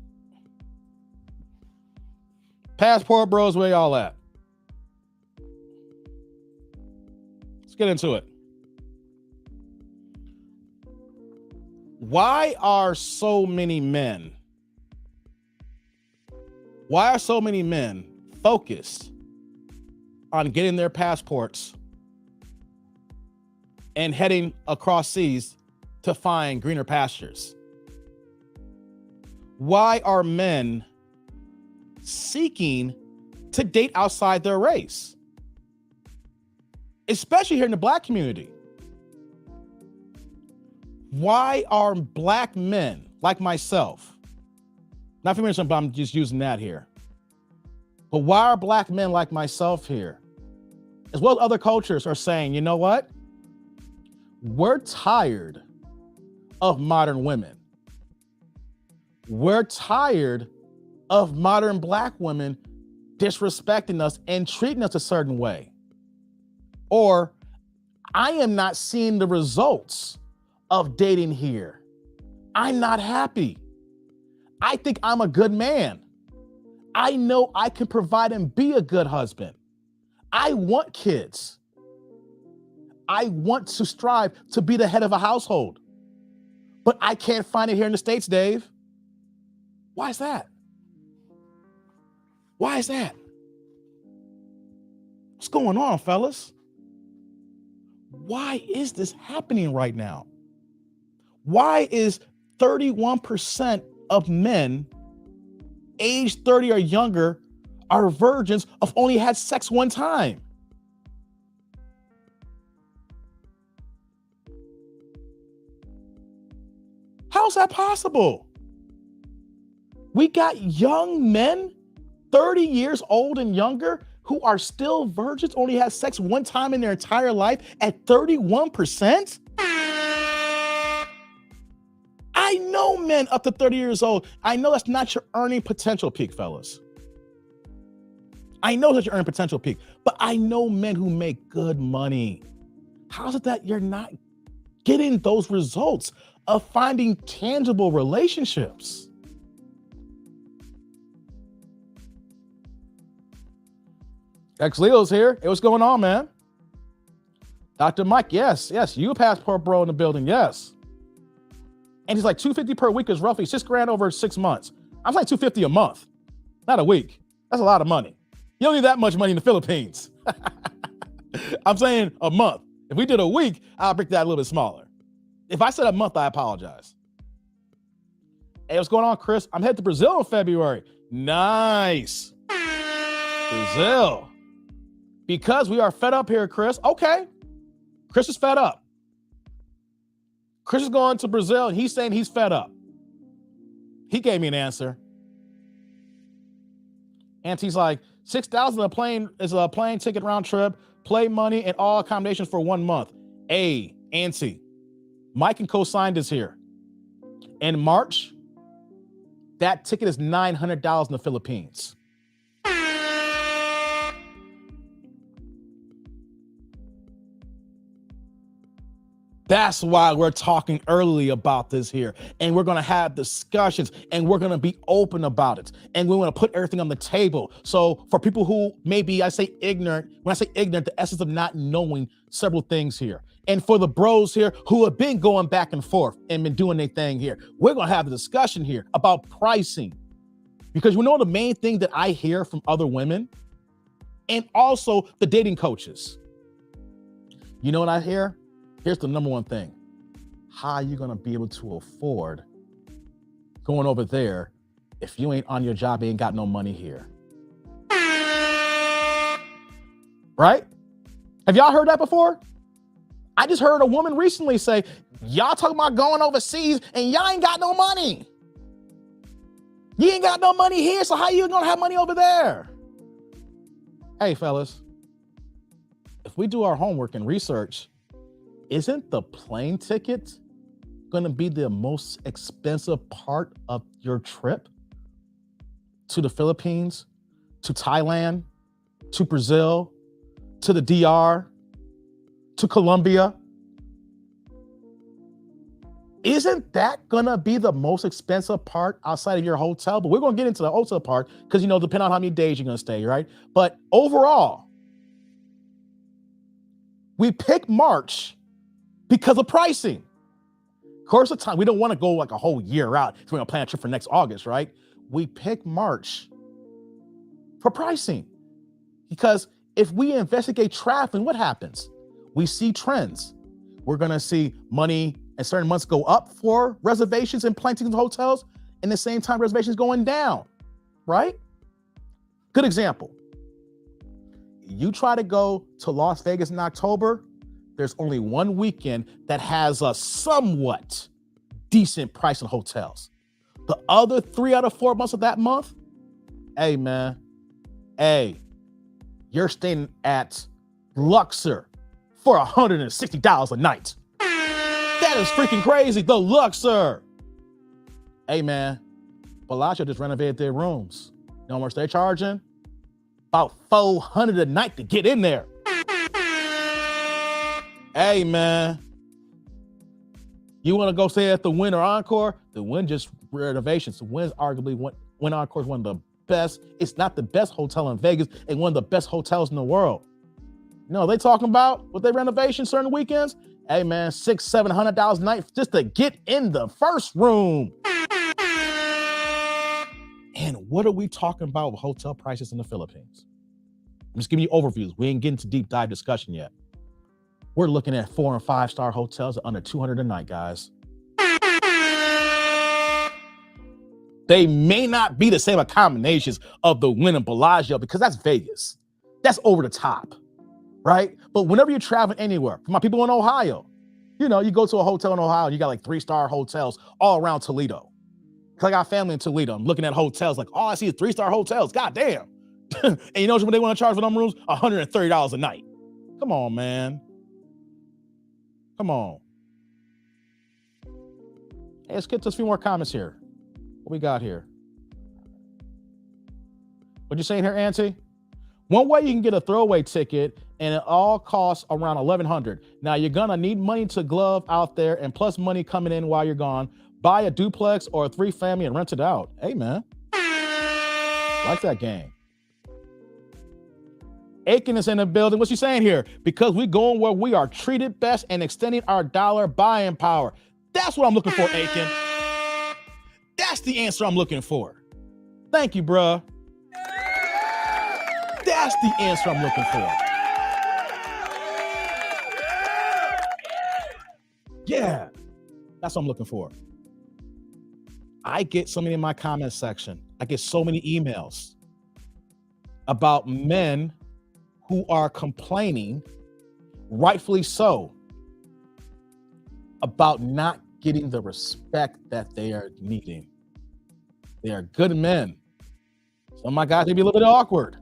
Passport bros, where y'all at? Let's get into it. Why are so many men focused on getting their passports and heading across seas to find greener pastures? Why are men seeking to date outside their race? Especially here in the Black community. Why are Black men like myself, not familiar, but I'm just using that here, but why are Black men like myself here, as well as other cultures, are saying, you know what? We're tired of modern women. We're tired of modern Black women disrespecting us and treating us a certain way. Or I am not seeing the results of dating here. I'm not happy. I think I'm a good man. I know I can provide and be a good husband. I want kids. I want to strive to be the head of a household. But I can't find it here in the States, Dave. Why is that? Why is that? What's going on, fellas? Why is this happening right now? Why is 31% of men age 30 or younger are virgins of only had sex one time? How is that possible? We got young men, 30 years old and younger, who are still virgins, only had sex one time in their entire life at 31%? I know men up to 30 years old. I know that's not your earning potential peak, fellas. I know that's your earning potential peak, but I know men who make good money. How is it that you're not getting those results of finding tangible relationships? X Leo's here. Hey, what's going on, man? Dr. Mike, yes, you a passport bro in the building, yes. And he's like, $250 per week is roughly $6,000 over 6 months. I'm like $250 a month, not a week. That's a lot of money. You don't need that much money in the Philippines. I'm saying a month. If we did a week, I'll break that a little bit smaller. If I said a month, I apologize. Hey, what's going on, Chris? I'm headed to Brazil in February. Nice. Brazil. Because we are fed up here, Chris. Okay. Chris is fed up. Chris is going to Brazil and he's saying he's fed up. He gave me an answer. Auntie's like, $6,000 is a plane ticket round trip, play money, and all accommodations for 1 month. Hey, Auntie, Mike and co-signed this here. In March, that ticket is $900 in the Philippines. That's why we're talking early about this here. And we're going to have discussions and we're going to be open about it. And we want to put everything on the table. So for people who maybe I say ignorant, when I say ignorant, the essence of not knowing several things here. And for the bros here who have been going back and forth and been doing their thing here, we're going to have a discussion here about pricing. Because you know the main thing that I hear from other women and also the dating coaches. You know what I hear? Here's the number one thing. How are you gonna be able to afford going over there if you ain't on your job, ain't got no money here? Right? Have y'all heard that before? I just heard a woman recently say, y'all talking about going overseas and y'all ain't got no money. You ain't got no money here, so how you gonna have money over there? Hey, fellas, if we do our homework and research, isn't the plane ticket gonna be the most expensive part of your trip to the Philippines, to Thailand, to Brazil, to the DR, to Colombia? Isn't that gonna be the most expensive part outside of your hotel? But we're gonna get into the hotel part because, you know, depending on how many days you're gonna stay, right? But overall, we pick March because of pricing. Of course, the time we don't want to go like a whole year out. So we're gonna plan a trip for next August, right? We pick March for pricing because if we investigate traveling, what happens? We see trends. We're gonna see money and certain months go up for reservations and plane tickets and hotels, and the same time reservations going down, right? Good example. You try to go to Las Vegas in October, there's only one weekend that has a somewhat decent price in hotels. The other 3 out of 4 months of that month, hey man, you're staying at Luxor for $160 a night. That is freaking crazy. The Luxor. Hey man, Bellagio just renovated their rooms. You know how much they're charging? About $400 a night to get in there. Hey man, you want to go stay at the Wynn or Encore? The Wynn just renovations. The Wynn's arguably Wynn Encore is one of the best. It's not the best hotel in Vegas, and one of the best hotels in the world. No, they talking about with their renovations certain weekends. Hey man, $600-700 a night just to get in the first room. And what are we talking about with hotel prices in the Philippines? I'm just giving you overviews. We ain't getting to deep dive discussion yet. We're looking at 4- and 5-star hotels at under $200 a night, guys. They may not be the same accommodations of the Wynn and Bellagio because that's Vegas. That's over the top, right? But whenever you're traveling anywhere, for my people in Ohio, you know, you go to a hotel in Ohio, you got like 3-star hotels all around Toledo. Cause I got family in Toledo. I'm looking at hotels like, all I see is 3-star hotels. God damn. And you know what they want to charge for them rooms? $130 a night. Come on, man. Come on. Hey, let's get to a few more comments here. What we got here? What you saying here, Auntie? One way you can get a throwaway ticket and it all costs around $1,100. Now you're gonna need money to glove out there and plus money coming in while you're gone. Buy a duplex or a 3-family and rent it out. Hey man, like that game. Aiken is in the building. What's she saying here? Because we going where we are treated best and extending our dollar buying power. That's what I'm looking for, Aiken. That's the answer I'm looking for. Thank you, bruh. That's the answer I'm looking for. Yeah, that's what I'm looking for. I get so many in my comment section. I get so many emails about men who are complaining, rightfully so, about not getting the respect that they are needing. They are good men. Some of my guys, they be a little bit awkward.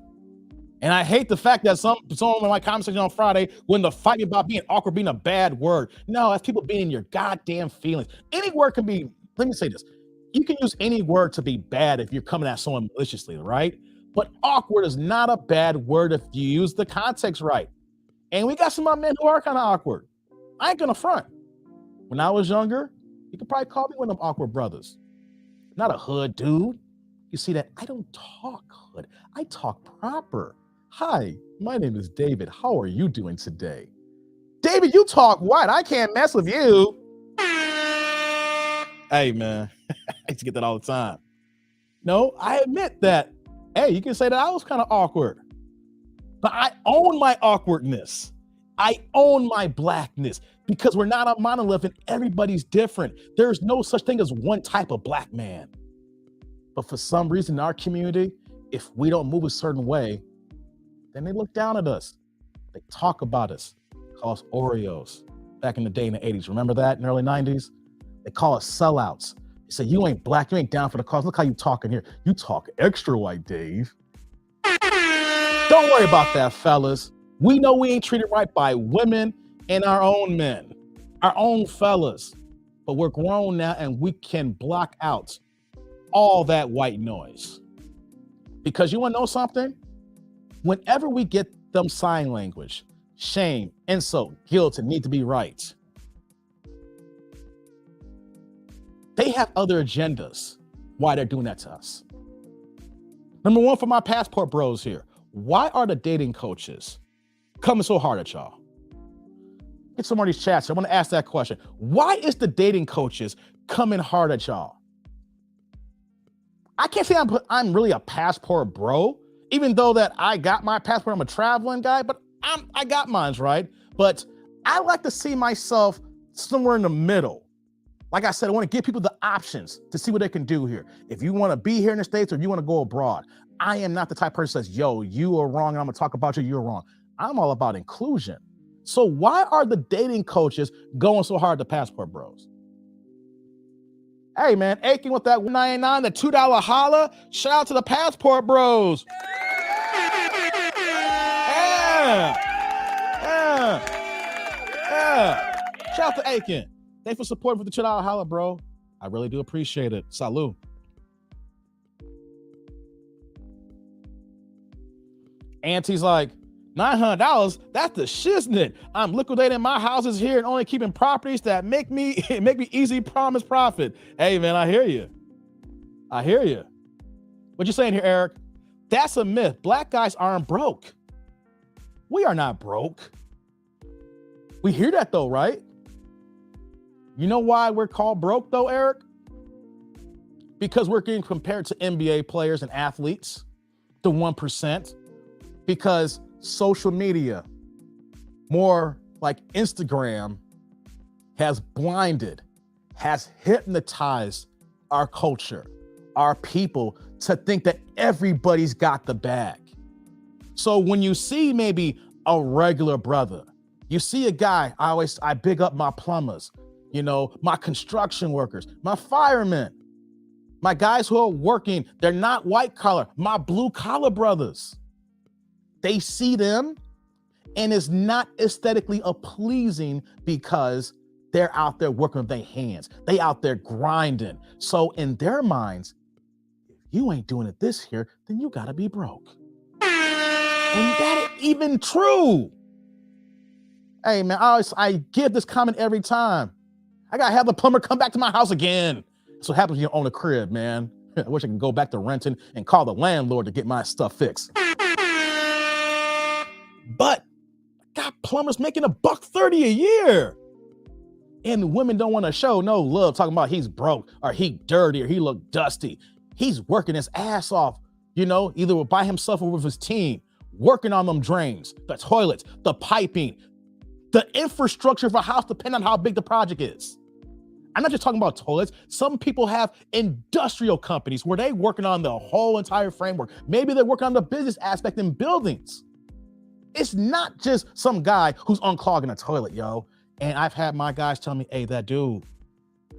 And I hate the fact that some in my comment section on Friday when the fight about being awkward being a bad word. No, that's people being in your goddamn feelings. Any word can be, let me say this. You can use any word to be bad if you're coming at someone maliciously, right? But awkward is not a bad word if you use the context right. And we got some of my men who are kind of awkward. I ain't gonna front. When I was younger, you could probably call me one of them awkward brothers. Not a hood dude. You see that? I don't talk hood. I talk proper. Hi, my name is David. How are you doing today? David, you talk white. I can't mess with you. Hey, man. I used to get that all the time. No, I admit that. Hey, you can say that I was kind of awkward, but I own my awkwardness. I own my blackness because we're not a monolith and everybody's different. There's no such thing as one type of black man. But for some reason in our community, if we don't move a certain way, then they look down at us. They talk about us, call us Oreos. Back in the day in the 80s, remember that in the early 90s? They call us sellouts. They say, you ain't black, you ain't down for the cause. Look how you talking here. You talk extra white, Dave. Don't worry about that, fellas. We know we ain't treated right by women and our own men, our own fellas. But we're grown now and we can block out all that white noise. Because you want to know something? Whenever we get them sign language, shame, insult, guilt, and need to be right, they have other agendas why they're doing that to us. Number one, for my passport bros here, why are the dating coaches coming so hard at y'all? Get some more of these chats. I want to ask that question. Why is the dating coaches coming hard at y'all? I can't say I'm really a passport bro, even though that I got my passport. I'm a traveling guy, but I got mine, right? But I like to see myself somewhere in the middle. Like I said, I want to give people the options to see what they can do here. If you want to be here in the States or you want to go abroad, I am not the type of person that says, yo, you are wrong and I'm going to talk about you, you're wrong. I'm all about inclusion. So why are the dating coaches going so hard to passport bros? Hey, man, Aiken with that $1.99, the $2 holla. Shout out to the passport bros. Yeah. Shout out to Aiken. Thanks for supporting for the $2 holla, bro. I really do appreciate it. Salud. Auntie's like, $900, that's the shiznit. I'm liquidating my houses here and only keeping properties that make me easy promise profit. Hey, man, I hear you. What you saying here, Eric? That's a myth. Black guys aren't broke. We are not broke. We hear that though, right? You know why we're called broke though, Eric? Because we're getting compared to NBA players and athletes, the 1%, because social media, more like Instagram, has blinded, has hypnotized our culture, our people to think that everybody's got the bag. So when you see maybe a regular brother, you see a guy, I big up my plumbers, you know, my construction workers, my firemen, my guys who are working, they're not white collar, my blue collar brothers. They see them and it's not aesthetically pleasing because they're out there working with their hands. They out there grinding. So in their minds, if you ain't doing it this year, then you gotta be broke. And that ain't even true. Hey man, I give this comment every time. I gotta have the plumber come back to my house again. That's what happens when you own a crib, man. I wish I could go back to renting and call the landlord to get my stuff fixed. But I got plumbers making $130 a year. And women don't want to show no love, talking about he's broke or he dirty or he look dusty. He's working his ass off, you know, either by himself or with his team, working on them drains, the toilets, the piping, the infrastructure of a house, depending on how big the project is. I'm not just talking about toilets. Some people have industrial companies where they're working on the whole entire framework. Maybe they're working on the business aspect in buildings. It's not just some guy who's unclogging a toilet, yo. And I've had my guys tell me, hey, that dude,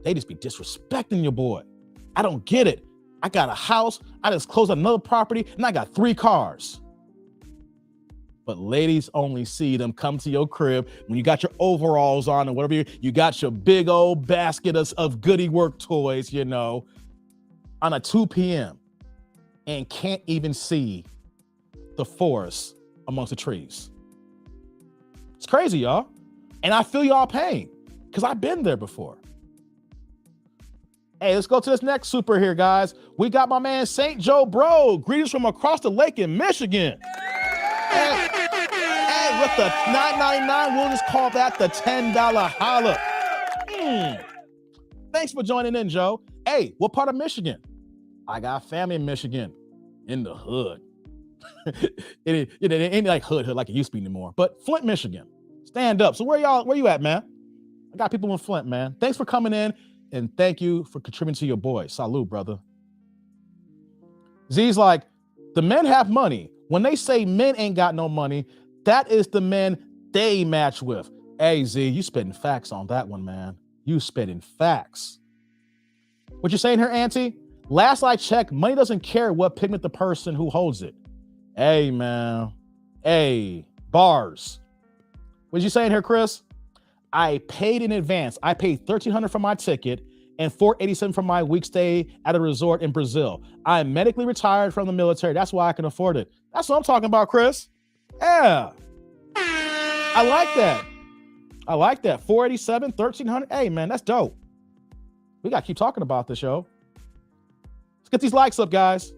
they just be disrespecting your boy. I don't get it. I got a house, I just closed another property, and I got 3 cars. But ladies only see them come to your crib when you got your overalls on and whatever, you got your big old basket of goodie work toys, you know, on a 2 p.m. and can't even see the forest amongst the trees. It's crazy, y'all. And I feel y'all pain because I've been there before. Hey, let's go to this next super here, guys. We got my man St. Joe Bro. Greetings from across the lake in Michigan. Hey, with the $9.99, we'll just call that the $10 holla. Thanks for joining in, Joe. Hey, what part of Michigan? I got family in Michigan, in the hood. it ain't like hood like it used to be anymore, but Flint, Michigan. Stand up. So where you at, man? I got people in Flint, man. Thanks for coming in, and thank you for contributing to your boy. Salute, brother. Z's like, the men have money. When they say men ain't got no money, that is the men they match with. Hey, Z, you spitting facts on that one, man. You spitting facts. What you saying here, Auntie? Last I checked, money doesn't care what pigment the person who holds it. Hey, man. Hey, bars. What you saying here, Chris? I paid in advance. I paid $1,300 for my ticket and $487 for my week stay at a resort in Brazil. I'm medically retired from the military. That's why I can afford it. That's what I'm talking about, Chris. Yeah. I like that. I like that. $487, $1,300. Hey, man, that's dope. We got to keep talking about this, yo. Let's get these likes up, guys.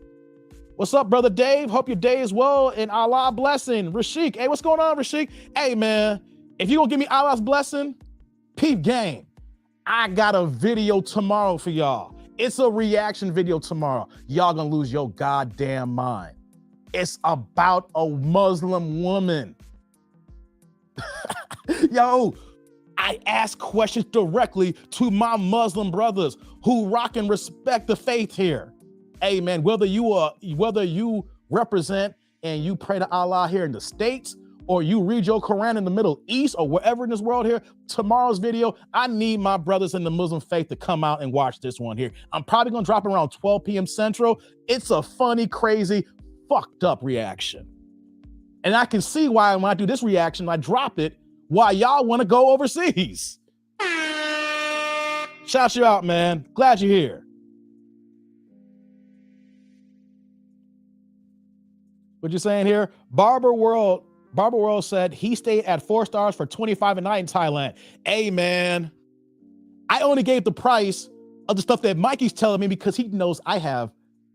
What's up, brother Dave? Hope your day is well and Allah blessing. Rashik, hey, what's going on, Rashik? Hey, man, if you're going to give me Allah's blessing, peep game. I got a video tomorrow for y'all. It's a reaction video tomorrow. Y'all going to lose your goddamn mind. It's about a Muslim woman. Yo, I ask questions directly to my Muslim brothers who rock and respect the faith here. Hey, man, whether you represent and you pray to Allah here in the States, or you read your Quran in the Middle East, or wherever in this world here, tomorrow's video, I need my brothers in the Muslim faith to come out and watch this one here. I'm probably going to drop it around 12 p.m. Central. It's a funny, crazy, fucked up reaction. And I can see why when I do this reaction, I drop it, why y'all want to go overseas. Shout you out, man. Glad you're here. What you saying here? Barber World said he stayed at 4 stars for $25 a night in Thailand. Hey, man, I only gave the price of the stuff that Mikey's telling me because he knows I have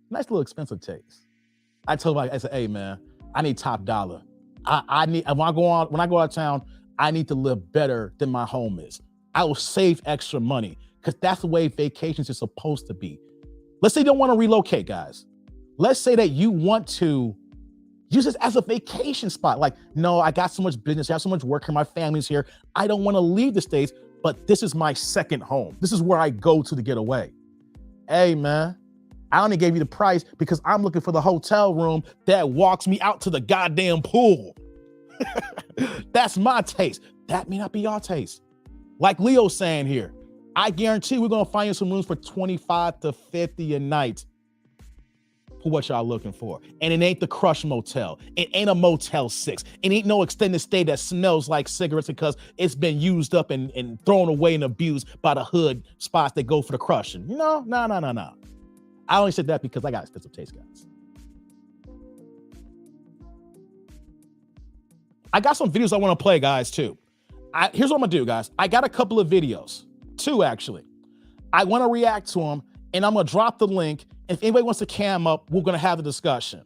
nice little expensive taste. I told Mike, I said, hey, man, I need top dollar. I need, when I go out of town, I need to live better than my home is. I will save extra money because that's the way vacations are supposed to be. Let's say you don't want to relocate, guys. Let's say that you want to use this as a vacation spot. Like, no, I got so much business, I have so much work here, my family's here. I don't want to leave the States, but this is my second home. This is where I go to get away. Hey, man, I only gave you the price because I'm looking for the hotel room that walks me out to the goddamn pool. That's my taste. That may not be your taste. Like Leo's saying here, I guarantee we're going to find you some rooms for $25 to $50 a night for what y'all looking for. And it ain't the Crush Motel. It ain't a Motel 6. It ain't no extended stay that smells like cigarettes because it's been used up and thrown away and abused by the hood spots that go for the crushing. No. I only said that because I got expensive taste, guys. I got some videos I want to play, guys, too. Here's what I'm going to do, guys. I got a couple of videos. 2, actually. I want to react to them, and I'm going to drop the link. If anybody wants to cam up, we're going to have the discussion.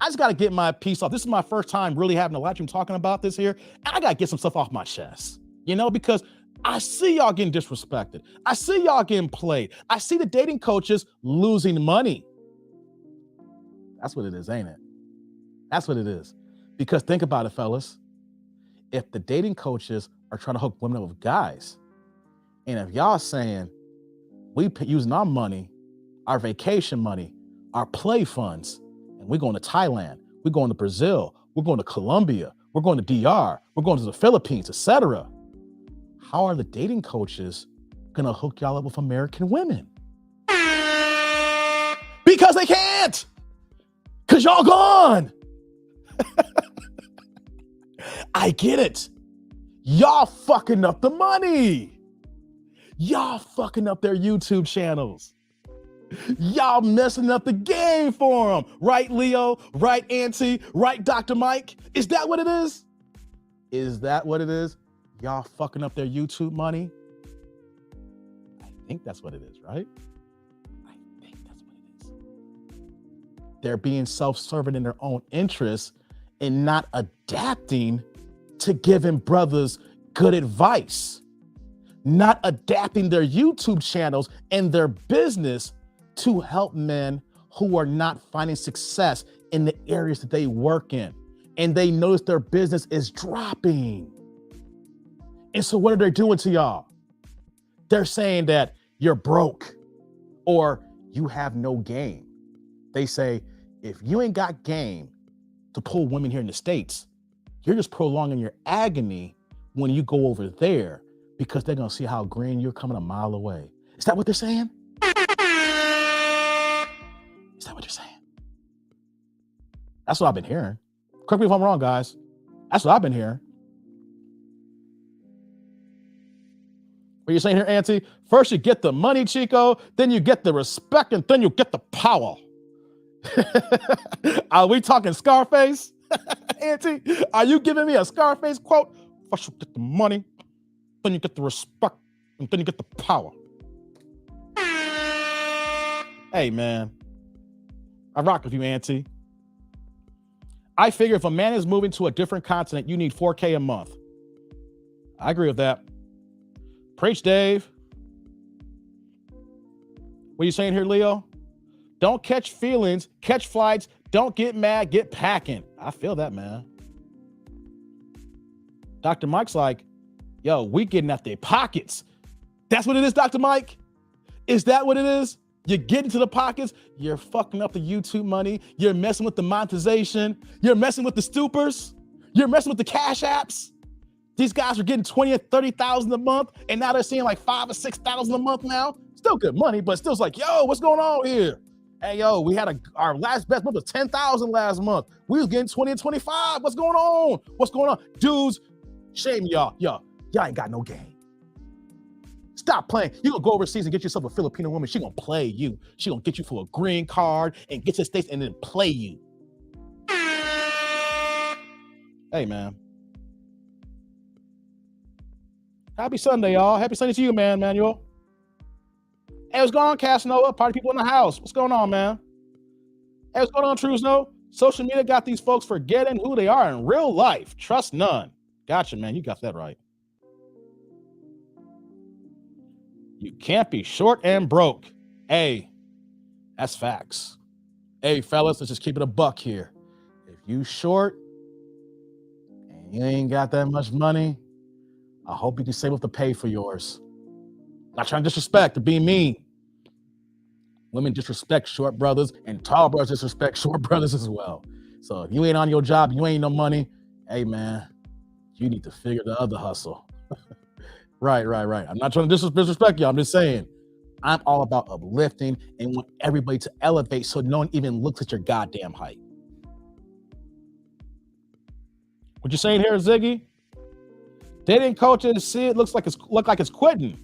I just got to get my piece off. This is my first time really having a live stream talking about this here. And I got to get some stuff off my chest, because I see y'all getting disrespected. I see y'all getting played. I see the dating coaches losing money. That's what it is, ain't it? That's what it is. Because think about it, fellas. If the dating coaches are trying to hook women up with guys, and if y'all saying we using our money, our vacation money, our play funds, and we're going to Thailand, we're going to Brazil, we're going to Colombia, we're going to DR, we're going to the Philippines, etc. How are the dating coaches gonna hook y'all up with American women? Because they can't. Because y'all gone. I get it. Y'all fucking up the money. Y'all fucking up their YouTube channels. Y'all messing up the game for them. Right, Leo? Right, Auntie? Right, Dr. Mike? Is that what it is? Is that what it is? Y'all fucking up their YouTube money? I think that's what it is, right? I think that's what it is. They're being self-serving in their own interests and not adapting to giving brothers good advice. Not adapting their YouTube channels and their business to help men who are not finding success in the areas that they work in, and they notice their business is dropping. And so what are they doing to y'all? They're saying that you're broke or you have no game. They say, if you ain't got game to pull women here in the States, you're just prolonging your agony when you go over there because they're going to see how green you're coming a mile away. Is that what they're saying? Is that what you're saying? That's what I've been hearing. Correct me if I'm wrong, guys. That's what I've been hearing. What are you saying here, Auntie? First you get the money, Chico, then you get the respect, and then you get the power. Are we talking Scarface? Auntie, are you giving me a Scarface quote? First you get the money, then you get the respect, and then you get the power. Hey, man. I rock with you, Auntie. I figure if a man is moving to a different continent, you need $4K a month. I agree with that. Preach, Dave. What are you saying here, Leo? Don't catch feelings, catch flights. Don't get mad, get packing. I feel that, man. Dr. Mike's like, yo, we getting at their pockets. That's what it is, Dr. Mike? Is that what it is? You're getting to the pockets. You're fucking up the YouTube money. You're messing with the monetization. You're messing with the stoopers. You're messing with the cash apps. These guys are getting 20 or 30,000 a month, and now they're seeing like 5 or 6,000 a month now. Still good money, but still it's like, yo, what's going on here? Hey, yo, we had our last best month was 10,000 last month. We was getting 20 and 25. What's going on? What's going on? Dudes, shame y'all. Y'all ain't got no game. Stop playing. You gonna go overseas and get yourself a Filipino woman. She gonna play you. She gonna get you for a green card and get to the States and then play you. Hey, man. Happy Sunday, y'all. Happy Sunday to you, man, Manuel. Hey, what's going on, Casanova? Party people in the house. What's going on, man? Hey, what's going on, Trusno? Social media got these folks forgetting who they are in real life. Trust none. Gotcha, man. You got that right. You can't be short and broke. Hey, that's facts. Hey, fellas, let's just keep it a buck here. If you short and you ain't got that much money, I hope you can save up to pay for yours. Not trying to disrespect or be mean. Women disrespect short brothers, and tall brothers disrespect short brothers as well. So if you ain't on your job, you ain't no money, hey, man, you need to figure the other hustle. Right. I'm not trying to disrespect you. I'm just saying, I'm all about uplifting and want everybody to elevate so no one even looks at your goddamn height. What you saying here, Ziggy? Dating coaches see it look like it's quitting.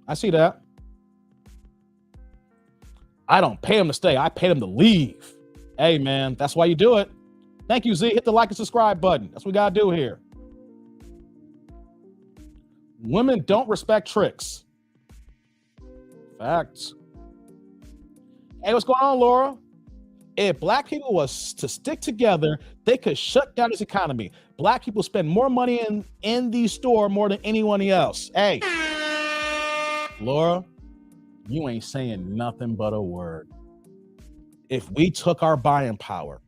I see that. I don't pay them to stay. I pay them to leave. Hey, man, that's why you do it. Thank you, Z. Hit the like and subscribe button. That's what we got to do here. Women don't respect tricks. Facts. Hey, what's going on, Laura? If black people was to stick together, they could shut down this economy. Black people spend more money in the store more than anyone else. Hey, Laura, you ain't saying nothing but a word. If we took our buying power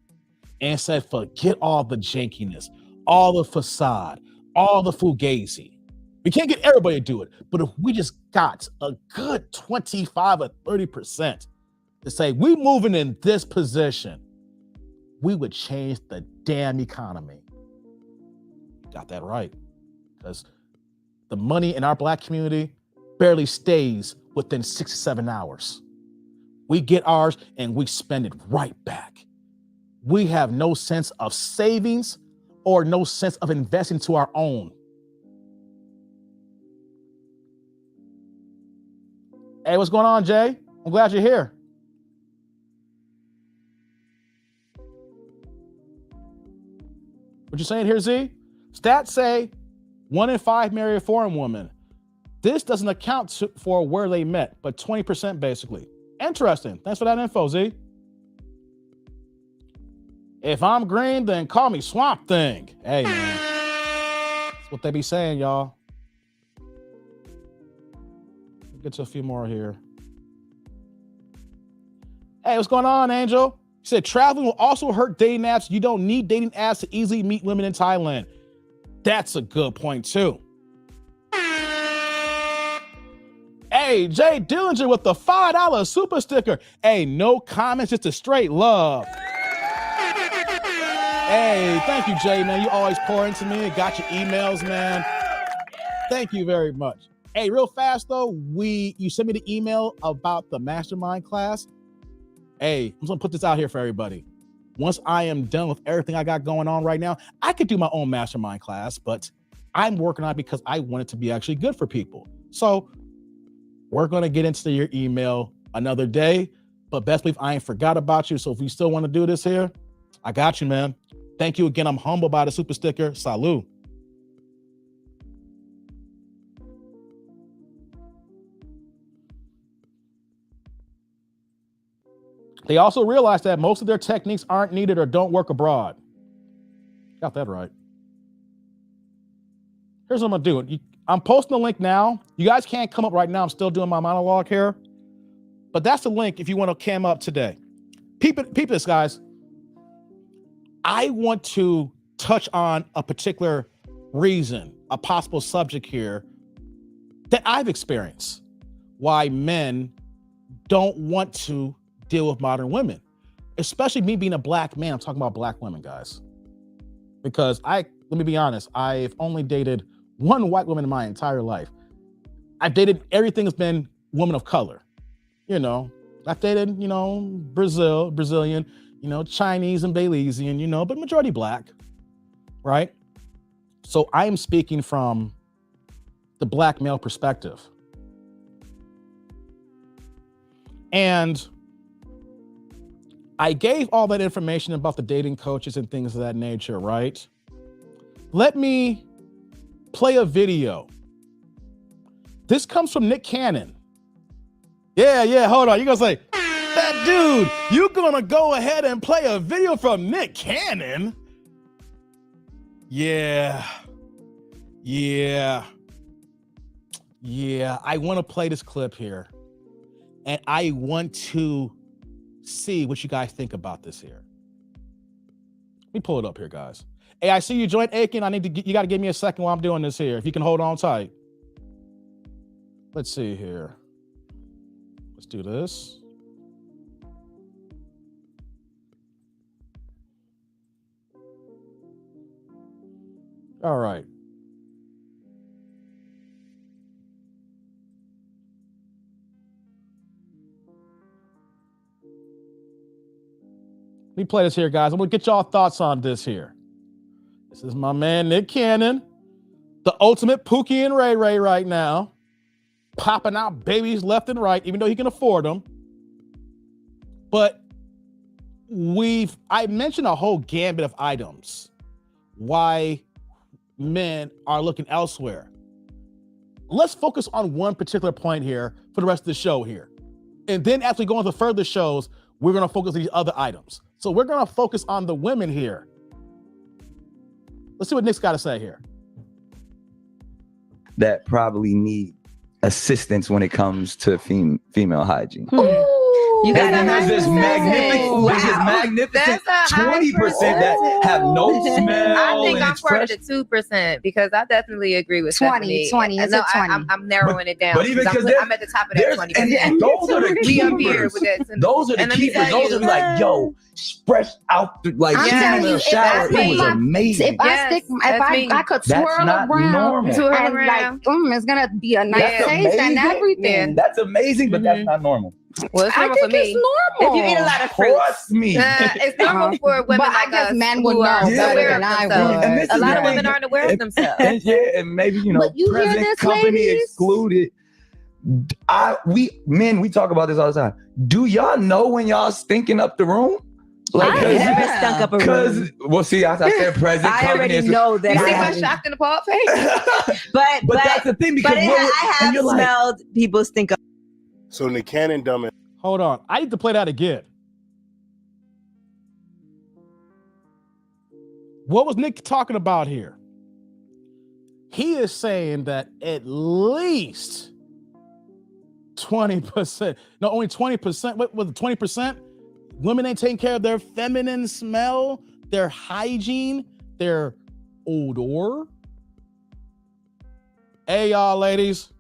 and said, forget all the jankiness, all the facade, all the fugazi. We can't get everybody to do it, but if we just got a good 25 or 30% to say, we moving in this position, we would change the damn economy. Got that right. Because the money in our black community barely stays within 6 to 7 hours. We get ours and we spend it right back. We have no sense of savings or no sense of investing to our own. Hey, what's going on, Jay? I'm glad you're here. What you saying here, Z? Stats say 1 in 5 marry a foreign woman. This doesn't account for where they met, but 20% basically. Interesting. Thanks for that info, Z. If I'm green, then call me Swamp Thing. Hey, man. That's what they be saying, y'all. Get to a few more here. Hey, what's going on, Angel? He said, traveling will also hurt dating apps. You don't need dating apps to easily meet women in Thailand. That's a good point, too. Hey, Jay Dillinger with the $5 super sticker. Hey, no comments, just a straight love. Hey, thank you, Jay, man. You always pour into me. Got your emails, man. Thank you very much. Hey, real fast, though, you sent me the email about the mastermind class. Hey, I'm just going to put this out here for everybody. Once I am done with everything I got going on right now, I could do my own mastermind class, but I'm working on it because I want it to be actually good for people. So we're going to get into your email another day, but best believe I ain't forgot about you. So if you still want to do this here, I got you, man. Thank you again. I'm humbled by the super sticker. Salud. They also realize that most of their techniques aren't needed or don't work abroad. Got that right. Here's what I'm going to do. I'm posting the link now. You guys can't come up right now. I'm still doing my monologue here. But that's the link if you want to cam up today. Peep this, guys. I want to touch on a particular reason, a possible subject here that I've experienced. Why men don't want to deal with modern women, especially me being a black man. I'm talking about black women, guys, because let me be honest, I've only dated one white woman in my entire life. I've dated everything that's been women of color. I've dated, Brazilian, Chinese and Belizean, but majority black, right? So I am speaking from the black male perspective. And I gave all that information about the dating coaches and things of that nature, right? Let me play a video. This comes from Nick Cannon. Yeah, hold on. You're going to say, that dude, you're going to go ahead and play a video from Nick Cannon? Yeah, I want to play this clip here. And I want to see what you guys think about this here. Let me pull it up here, guys. Hey, I see you joined, Aiken. You got to give me a second while I'm doing this here. If you can hold on tight. Let's see here. Let's do this. All right. Let me play this here, guys. I'm going to get y'all thoughts on this here. This is my man, Nick Cannon, the ultimate Pookie and Ray Ray right now, popping out babies left and right, even though he can afford them. But I mentioned a whole gambit of items why men are looking elsewhere. Let's focus on one particular point here for the rest of the show here. And then as we go into further shows, we're going to focus on these other items. So we're going to focus on the women here. Let's see what Nick's got to say here. That probably need assistance when it comes to female hygiene. You got there's this magnificent 20% that have no smell. I think I'm part of the 2% because I definitely agree with 20. It's a 20. I'm narrowing it down. But even because I'm at the top of that 20%. And those are the we up here with that. Those are the keepers. Those are like, yo, fresh out the shower. It was amazing. If I could swirl around, it's gonna be a nice taste and everything. That's amazing, but that's not normal. Well, it's normal for me. It's normal. If you eat a lot of fruit, trust me. It's normal for women like us men would who are know aware better of than I themselves. A lot of women aren't aware of themselves. And maybe present company excluded. We talk about this all the time. Do y'all know when y'all stinking up the room? Like, I never stunk up a room. Well, see, I said present. I already know that. You see my shocked in the paw face? but that's the thing because I have smelled people stink up. So Nick Cannon dumb it. Hold on. I need to play that again. What was Nick talking about here? He is saying that at least 20%, no, only 20%, what was it, 20% women ain't taking care of their feminine smell, their hygiene, their odor. Hey, y'all ladies.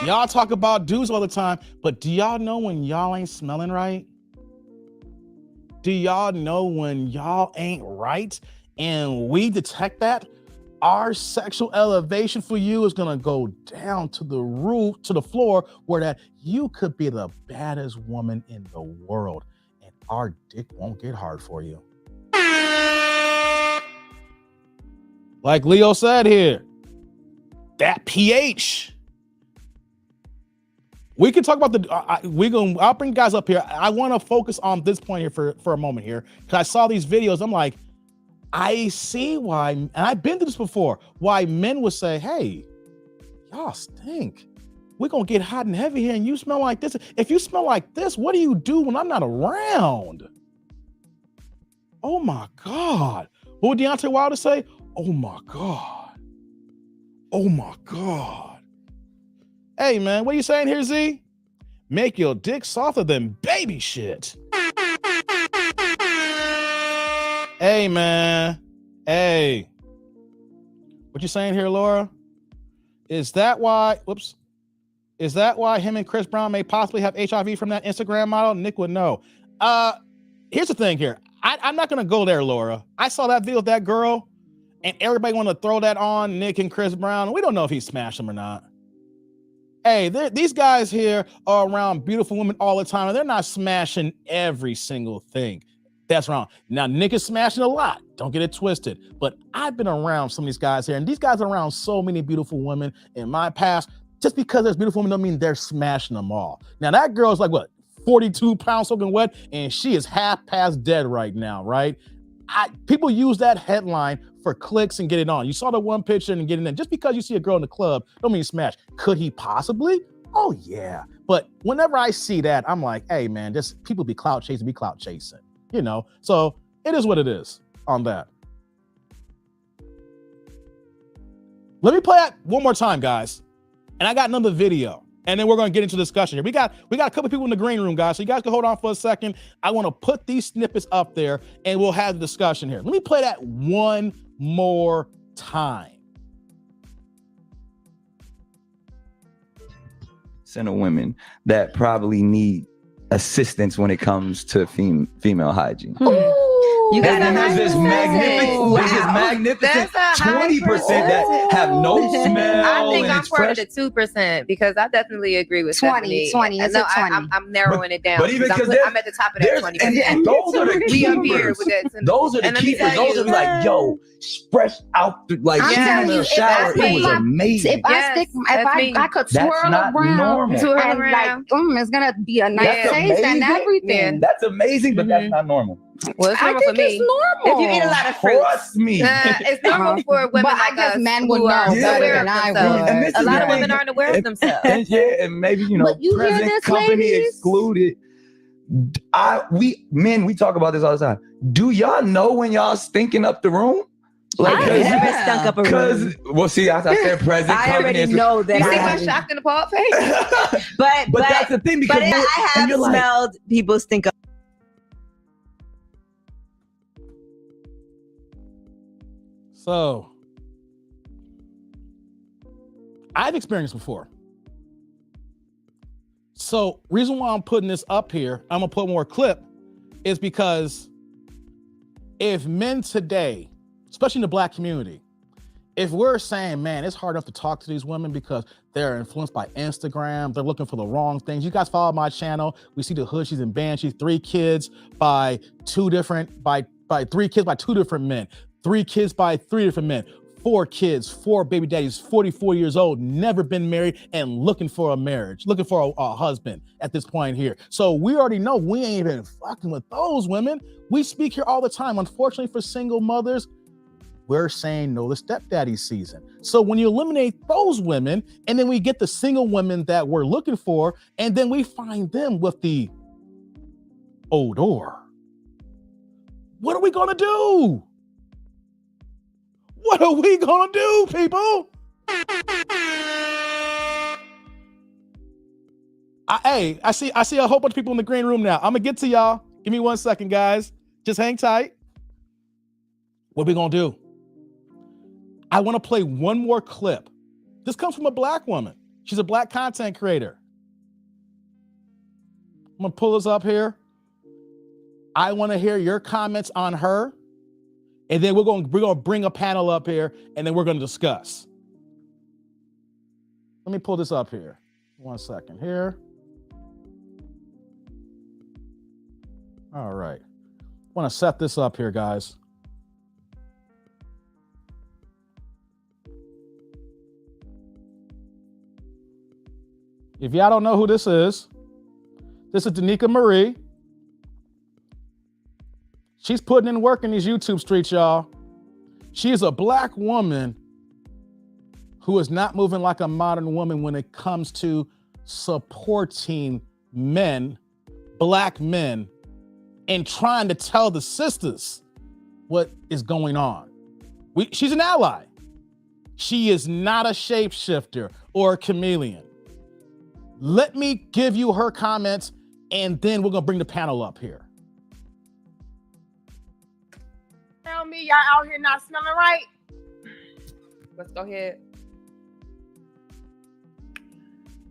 Y'all talk about dudes all the time, but do y'all know when y'all ain't smelling right? Do y'all know when y'all ain't right? And we detect that? Our sexual elevation for you is gonna go down to the roof, to the floor, where that you could be the baddest woman in the world, and our dick won't get hard for you. Like Leo said here, that pH. We can talk about I'll bring guys up here. I want to focus on this point here for a moment here, because I saw these videos. I'm like, I see why, and I've been through this before, why men would say, hey, y'all stink. We're going to get hot and heavy here, and you smell like this. If you smell like this, what do you do when I'm not around? Oh, my God. What would Deontay Wilder say? Oh, my God. Oh, my God. Hey, man, what are you saying here, Z? Make your dick softer than baby shit. Hey, man. Hey. What you saying here, Laura? Is that why him and Chris Brown may possibly have HIV from that Instagram model? Nick would know. Here's the thing here. I'm not going to go there, Laura. I saw that video of that girl, and everybody want to throw that on Nick and Chris Brown. We don't know if he smashed them or not. Hey, these guys here are around beautiful women all the time, and they're not smashing every single thing. That's wrong. Now, Nick is smashing a lot. Don't get it twisted. But I've been around some of these guys here, and these guys are around so many beautiful women in my past. Just because there's beautiful women don't mean they're smashing them all. Now, that girl's like, what, 42 pounds soaking wet, and she is half past dead right now, right? People use that headline for clicks and get it on. You saw the one picture and get it in. Just because you see a girl in the club, don't mean you smash. Could he possibly? Oh, yeah. But whenever I see that, I'm like, hey, man, just people be clout chasing. You know, so it is what it is on that. Let me play that one more time, guys. And I got another video, and then we're going to get into discussion here. We got a couple people in the green room, guys. So you guys can hold on for a second. I want to put these snippets up there, and we'll have the discussion here. Let me play that one more time. Percent of women that probably need assistance when it comes to female hygiene. You got this magnificent 20% that have no smell. I think I'm part of the 2% because I definitely agree with 20. I'm narrowing it down. But even because I'm at the top of that 20%. And those are the we up here keepers. with that. Those are the keepers. Those are like, yo, fresh out the shower. It was amazing. If I could swirl around and like, it's gonna be a nice taste and everything. That's amazing, but that's not normal. Well, it's normal for me. It's normal. If you eat a lot of fruit. Trust me. It's normal for women but like I guess us men would who are know aware better of than I themselves. would. A lot of women aren't aware of themselves. And maybe, present company excluded. We talk about this all the time. Do y'all know when y'all stinking up the room? Like, I never stunk up a room. Well, see, I said present. I already know that. You see my shocked and appalled face? but that's the thing, because I have smelled people stink up. So, I've experienced before. So, reason why I'm putting this up here, I'm gonna put more clip, is because if men today, especially in the Black community, if we're saying, man, it's hard enough to talk to these women because they're influenced by Instagram, they're looking for the wrong things. You guys follow my channel. We see the Hooshies and Banshees, 3 kids by 2 different men, 3 kids by 3 different men, 4 kids, 4 baby daddies, 44 years old, never been married and looking for a marriage, looking for a husband at this point here. So we already know we ain't even fucking with those women. We speak here all the time. Unfortunately for single mothers, we're saying no to stepdaddy season. So when you eliminate those women, and then we get the single women that we're looking for, and then we find them with the odor, what are we gonna do? What are we gonna do, people? I see a whole bunch of people in the green room now. I'm gonna get to y'all. Give me 1 second, guys. Just hang tight. What we gonna do? I want to play one more clip. This comes from a Black woman. She's a Black content creator. I'm gonna pull this up here. I want to hear your comments on her, and then we're gonna bring a panel up here, and then we're gonna discuss. Let me pull this up here. 1 second here. All right. I want to set this up here, guys. If y'all don't know who this is Danica Marie. She's putting in work in these YouTube streets, y'all. She is a Black woman who is not moving like a modern woman when it comes to supporting men, Black men, and trying to tell the sisters what is going on. She's an ally. She is not a shapeshifter or a chameleon. Let me give you her comments, and then we're gonna bring the panel up here. Tell me y'all out here not smelling right. Let's go ahead.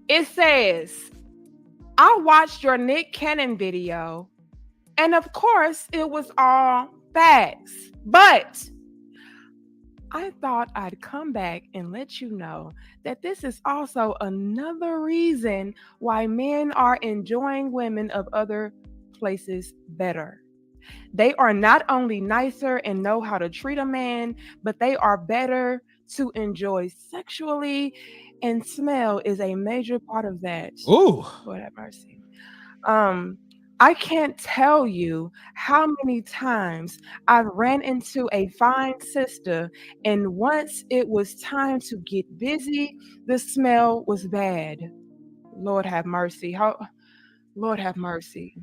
It says, I watched your Nick Cannon video, and of course it was all facts, but I thought I'd come back and let you know that this is also another reason why men are enjoying women of other places better. They are not only nicer and know how to treat a man, but they are better to enjoy sexually, and smell is a major part of that. Ooh. Lord have mercy. I can't tell you how many times I ran into a fine sister, and once it was time to get busy, the smell was bad. Lord have mercy. Lord have mercy.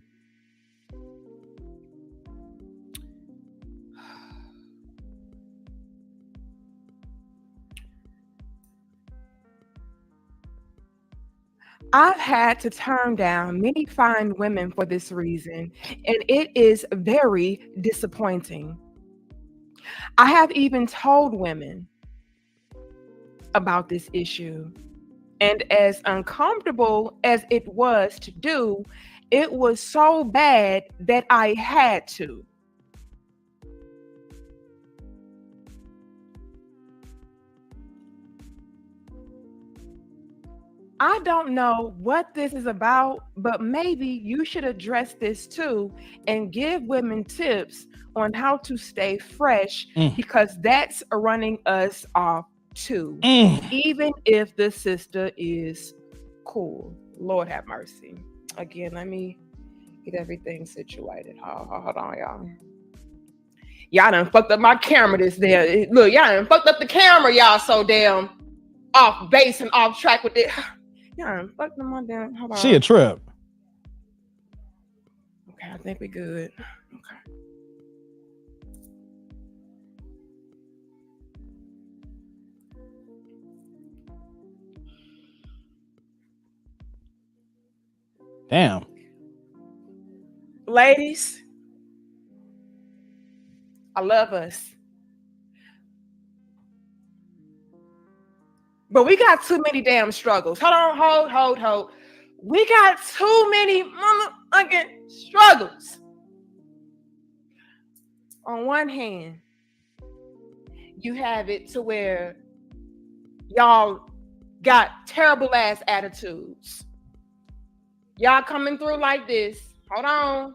I've had to turn down many fine women for this reason, and it is very disappointing. I have even told women about this issue, and as uncomfortable as it was to do, it was so bad that I had to. I don't know what this is about, but maybe you should address this too and give women tips on how to stay fresh, because that's running us off too, even if the sister is cool. Lord have mercy. Again, let me get everything situated. Hold on, y'all. Y'all done fucked up my camera this day. Look, y'all done fucked up the camera, y'all, so damn off base and off track with it. Yeah, fuck them on down. Hold on. She a trip. Okay, I think we good. Okay. Damn. Ladies, I love us. But we got too many damn struggles. Hold. We got too many motherfucking struggles. On one hand, you have it to where y'all got terrible ass attitudes. Y'all coming through like this. Hold on.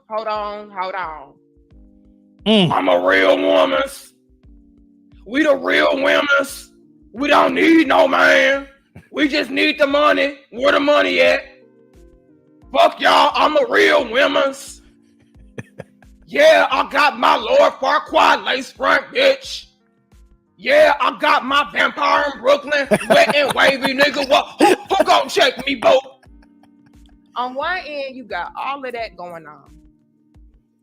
I'm a real woman. We the real women. We don't need no man. We just need the money. Where the money at? Fuck y'all. I'm a real women's. Yeah, I got my Lord Farquaad lace front, bitch. Yeah, I got my vampire in Brooklyn, wet and wavy, nigga. Who gon' check me, bro? On one end, you got all of that going on.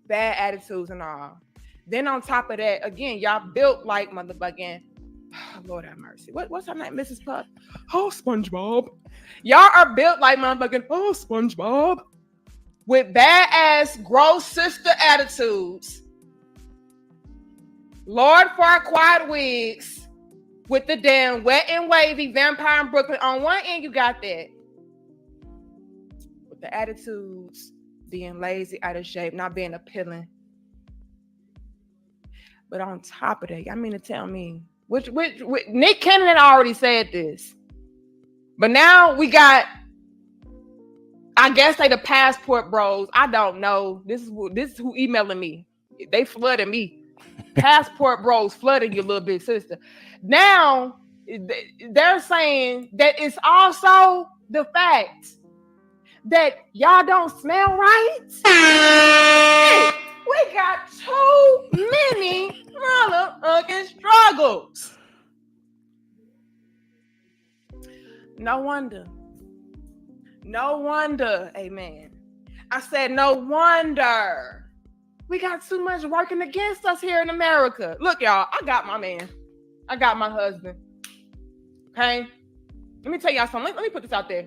Bad attitudes and all. Then on top of that, again, y'all built like motherfucking Lord have mercy. What's her name? Mrs. Puff. Oh, SpongeBob. Y'all are built like motherfucking SpongeBob. With badass, gross sister attitudes. Lord Farquaad wigs. With the damn wet and wavy vampire in Brooklyn. On one end, you got that. With the attitudes, being lazy, out of shape, not being appealing. But on top of that, y'all mean to tell me, which Nick Cannon already said this. But now we got, I guess they the passport bros. I don't know. This is who emailing me. They flooded me. Passport bros flooded your little big sister. Now they're saying that it's also the fact that y'all don't smell right. Hey, we got too many motherfucking struggles. No wonder. Amen. I said no wonder. We got too much working against us here in America. Look, y'all, I got my man. I got my husband. Okay? Let me tell y'all something. Let me put this out there.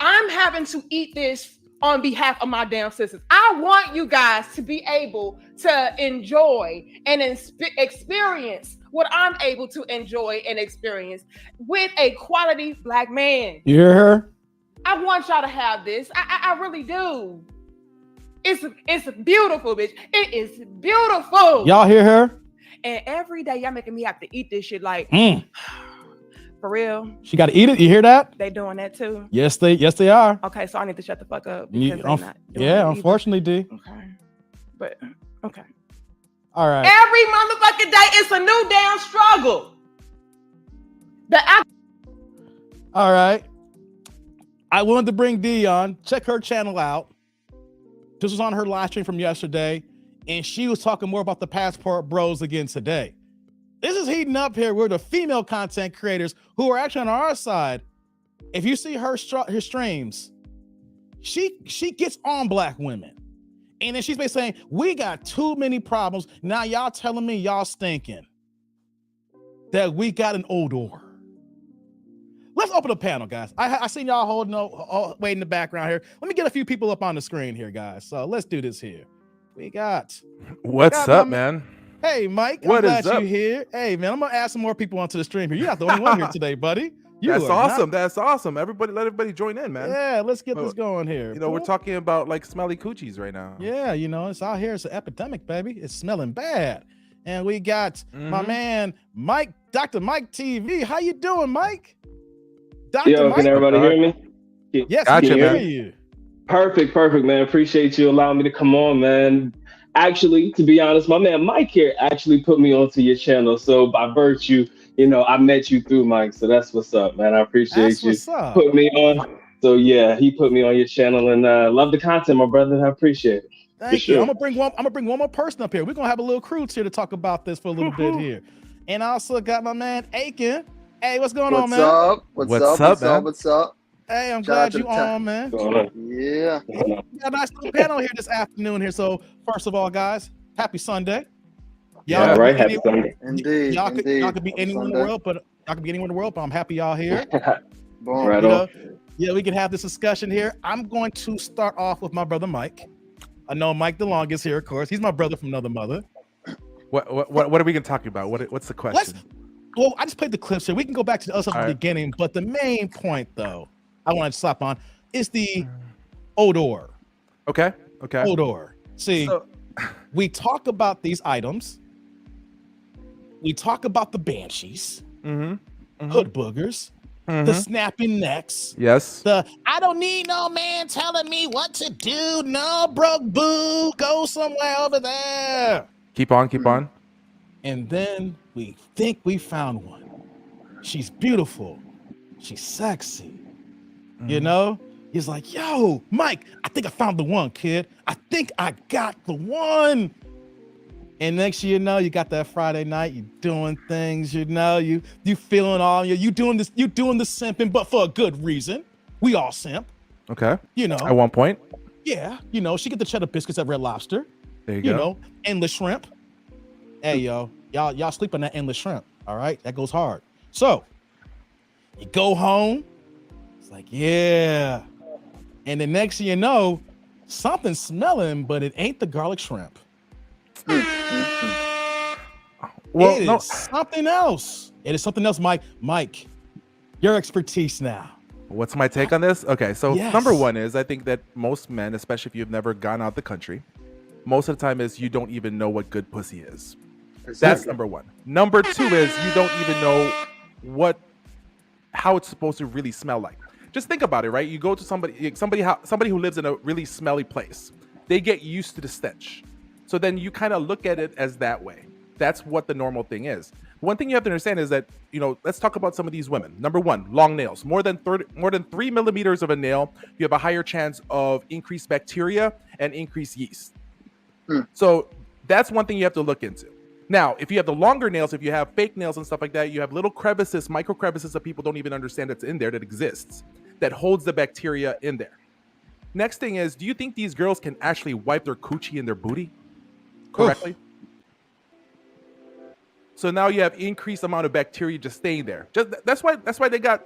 I'm having to eat this on behalf of my damn sisters. I want you guys to be able to enjoy and experience what I'm able to enjoy and experience with a quality Black man. You hear her? I want y'all to have this. I really do. It's beautiful, bitch. It is beautiful. Y'all hear her? And every day y'all making me have to eat this shit like for real. She got to eat it. You hear that? They doing that too. Yes, they are. Okay, so I need to shut the fuck up because they're not doing yeah, it unfortunately, D. Okay. But okay. All right. Every motherfucking day it's a new damn struggle. All right. I wanted to bring D on. Check her channel out. This was on her live stream from yesterday, and she was talking more about the passport bros again today. This is heating up here. We're the female content creators who are actually on our side. If you see her streams, she gets on Black women. And then she's basically saying, we got too many problems. Now y'all telling me y'all stinking. That we got an odor. Let's open the panel, guys. I seen y'all wait in the background here. Let me get a few people up on the screen here, guys. So let's do this here. What's up, man? Hey, Mike. I'm glad you're here. Hey, man, I'm going to add some more people onto the stream here. You're not the only one here today, buddy. That's awesome. That's awesome. Let everybody join in, man. Yeah, let's get this going here. You know, we're talking about like smelly coochies right now. Yeah, you know, it's out here. It's an epidemic, baby. It's smelling bad. And we got my man, Mike, Dr. Mike TV. How you doing, Mike? Dr. Mike? Can everybody hear me? Yes, I can hear you. Perfect, man. Appreciate you allowing me to come on, man. Actually, to be honest, my man Mike here actually put me onto your channel. So by virtue, you know, I met you through Mike. So that's what's up, man. I appreciate you putting me on. So yeah, he put me on your channel and love the content, my brother. I appreciate it. Thank you. I'm gonna bring one more person up here. We're gonna have a little crew here to talk about this for a little bit here. And I also got my man Aiken. Hey, what's going on, man? What's up? Hey, I'm glad you on, man. Yeah. We got a nice little panel here this afternoon here. So first of all, guys, happy Sunday. Yeah, right. Happy Sunday. Indeed. Y'all could be anywhere in the world, but I'm happy y'all here. Boom. Right on. Yeah, we can have this discussion here. I'm going to start off with my brother Mike. I know Mike the longest here, of course. He's my brother from another mother. What are we gonna talk about? What's the question? Well, I just played the clips here. We can go back to the other stuff at the beginning, but the main point, though, I want to slap on is the odor. Okay. Odor. See, we talk about these items. We talk about the banshees, hood boogers, the snapping necks. Yes. I don't need no man telling me what to do. No, broke boo, go somewhere over there. Keep on. And then we think we found one. She's beautiful. She's sexy. You know? He's like, yo, Mike, I think I found the one, kid. I think I got the one. And next thing you know, you got that Friday night, you doing things, you know, you feeling all, you doing the simping, but for a good reason. We all simp. Okay. You know. At one point. Yeah. You know, she get the cheddar biscuits at Red Lobster. There you go. You know, endless shrimp. Hey, yo, y'all sleep on that endless shrimp. All right, that goes hard. So you go home. It's like, yeah. And the next thing you know, something's smelling, but it ain't the garlic shrimp. Well, it is something else. It is something else, Mike. Mike, your expertise now. What's my take on this? Okay, so Yes. number one is I think that most men, especially if you've never gone out the country, most of the time is you don't even know what good pussy is. Exactly. That's number one. Number two is you don't even know how it's supposed to really smell like. Just think about it, right? You go to somebody who lives in a really smelly place. They get used to the stench. So then you kind of look at it as that way. That's what the normal thing is. One thing you have to understand is that, let's talk about some of these women. Number one, long nails. More than 3 millimeters of a nail, you have a higher chance of increased bacteria and increased yeast. So that's one thing you have to look into. Now, if you have the longer nails, if you have fake nails and stuff like that, you have little crevices, micro crevices that people don't even understand that's in there, that exists, that holds the bacteria in there. Next thing is, do you think these girls can actually wipe their coochie and their booty correctly? Oof. So now you have increased amount of bacteria just staying there. That's why they got,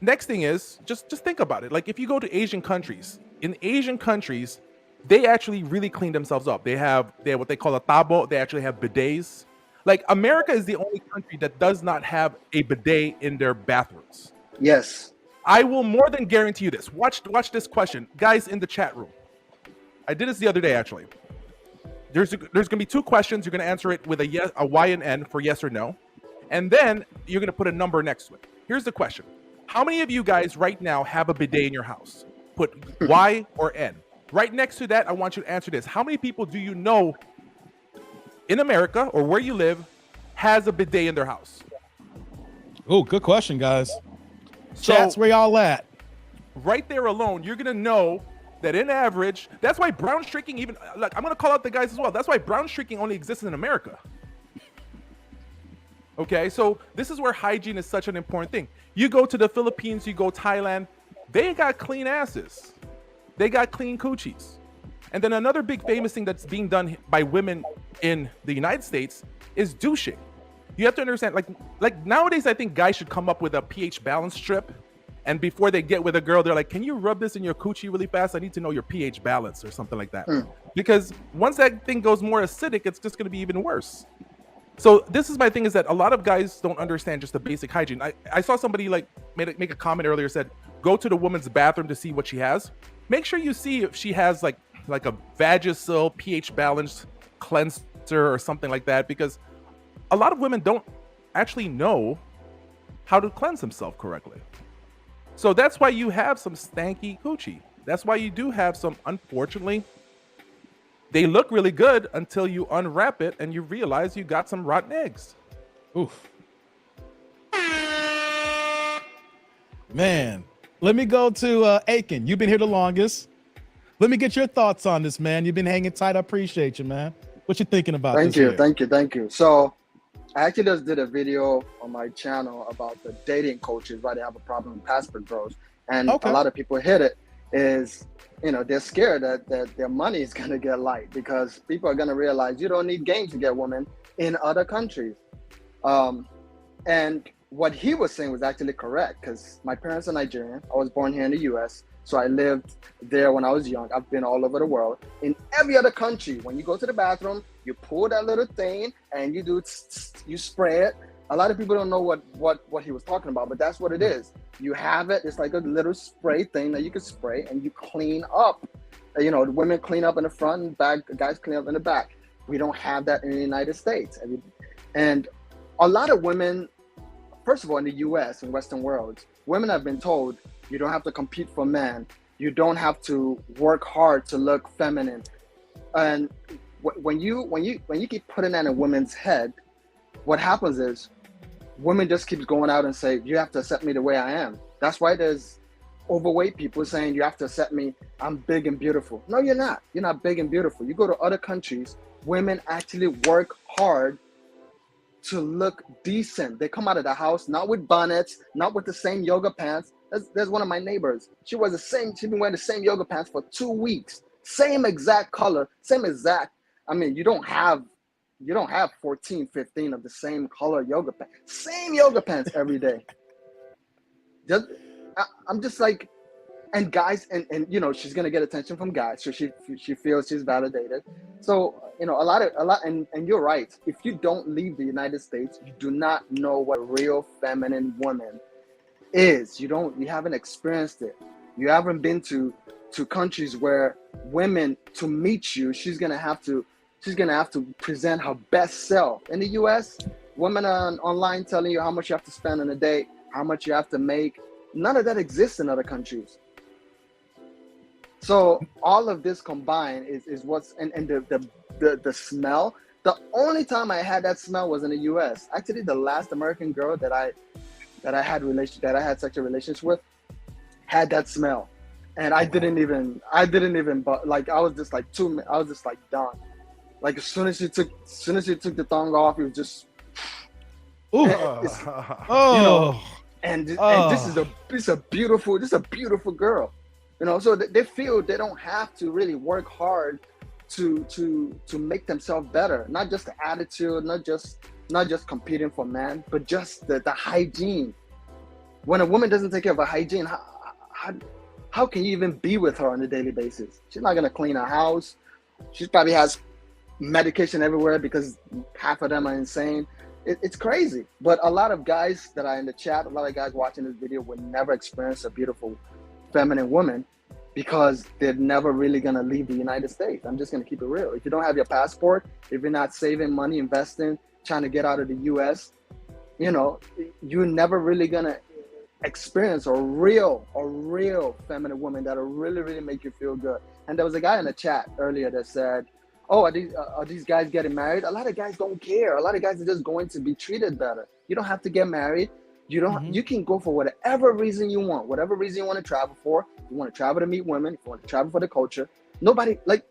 next thing is, just think about it. Like if you go to Asian countries, in Asian countries, they actually really clean themselves up. They have what they call a tabo. They actually have bidets. Like America is the only country that does not have a bidet in their bathrooms. Yes. I will more than guarantee you this. Watch this question. Guys in the chat room. I did this the other day, actually. There's going to be 2 questions. You're going to answer it with a Y and N for yes or no. And then you're going to put a number next to it. Here's the question. How many of you guys right now have a bidet in your house? Put Y or N. Right next to that, I want you to answer this. How many people do you know in America or where you live has a bidet in their house? Oh, good question, guys. Chats, where y'all at? Right there alone, you're going to know that in average, that's why brown streaking even, like I'm going to call out the guys as well. That's why brown streaking only exists in America. Okay, so this is where hygiene is such an important thing. You go to the Philippines, you go Thailand, they got clean asses. They got clean coochies. And then another big famous thing that's being done by women in the United States is douching. You have to understand, like nowadays, I think guys should come up with a pH balance strip. And before they get with a girl, they're like, can you rub this in your coochie really fast? I need to know your pH balance or something like that. Because once that thing goes more acidic, it's just going to be even worse. So this is my thing, is that a lot of guys don't understand just the basic hygiene. I saw somebody make a comment earlier, said, go to the woman's bathroom to see what she has. Make sure you see if she has like a Vagisil pH balanced cleanser or something like that, because a lot of women don't actually know how to cleanse themselves correctly. So that's why you have some stanky coochie. That's why you do have some, unfortunately, they look really good until you unwrap it and you realize you got some rotten eggs. Oof. Man, let me go to Aiken. You've been here the longest. Let me get your thoughts on this, man. You've been hanging tight. I appreciate you, man. What you thinking about this? Thank you. So I actually just did a video on my channel about the dating coaches, why they have a problem with passport bros. And a lot of people hit it is, they're scared that their money is going to get light, because people are going to realize you don't need games to get women in other countries. And what he was saying was actually correct, because my parents are Nigerian. I was born here in the US. So I lived there when I was young. I've been all over the world. In every other country, when you go to the bathroom, you pull that little thing and you spray it. A lot of people don't know what he was talking about, but that's what it is. You have it. It's like a little spray thing that you can spray and you clean up. The women clean up in the front and back, guys clean up in the back. We don't have that in the United States. And a lot of women, first of all, in the US and Western world, women have been told, you don't have to compete for men. You don't have to work hard to look feminine. And when you keep putting that in a woman's head, what happens is women just keep going out and say, you have to accept me the way I am. That's why there's overweight people saying, you have to accept me. I'm big and beautiful. No, you're not. You're not big and beautiful. You go to other countries, women actually work hard to look decent. They come out of the house, not with bonnets, not with the same yoga pants. There's one of my neighbors. She's been wearing the same yoga pants for 2 weeks. Same exact color, same exact. I mean, you don't have You don't have 14, 15 of the same color yoga pants. Same yoga pants every day. I'm just like, and guys, and you know, she's gonna get attention from guys, so she feels she's validated. So you know, a lot, and you're right. If you don't leave the United States, you do not know what a real feminine woman is. You haven't experienced it. You haven't been to countries where women, to meet you, she's gonna have to present her best self. In the US, women are online telling you how much you have to spend on a date, how much you have to make. None of that exists in other countries. So all of this combined is what's, and the smell. The only time I had that smell was in the US. Actually, the last American girl that I had sexual relations with had that smell. And I didn't even, but like, I was just like done. Like as soon as she took the thong off, it was just, you know, and this is a beautiful girl, you know. So they feel they don't have to really work hard to make themselves better. Not just the attitude, not just competing for men, but just the hygiene. When a woman doesn't take care of her hygiene, how can you even be with her on a daily basis? She's not gonna clean her house. She probably has medication everywhere because half of them are insane. It's crazy. But a lot of guys that are in the chat, a lot of guys watching this video would never experience a beautiful feminine woman because they're never really gonna leave the United States. I'm just gonna keep it real. If you don't have your passport, if you're not saving money, investing, trying to get out of the US, you know, you're never really gonna experience a real feminine woman that'll really make you feel good. And there was a guy in the chat earlier that said, oh, are these guys getting married? A lot of guys don't care. A lot of guys are just going to be treated better. You don't have to get married. You can go for whatever reason you want, whatever reason you want to travel for. You want to travel to meet women, if you want to travel for the culture. Nobody, like,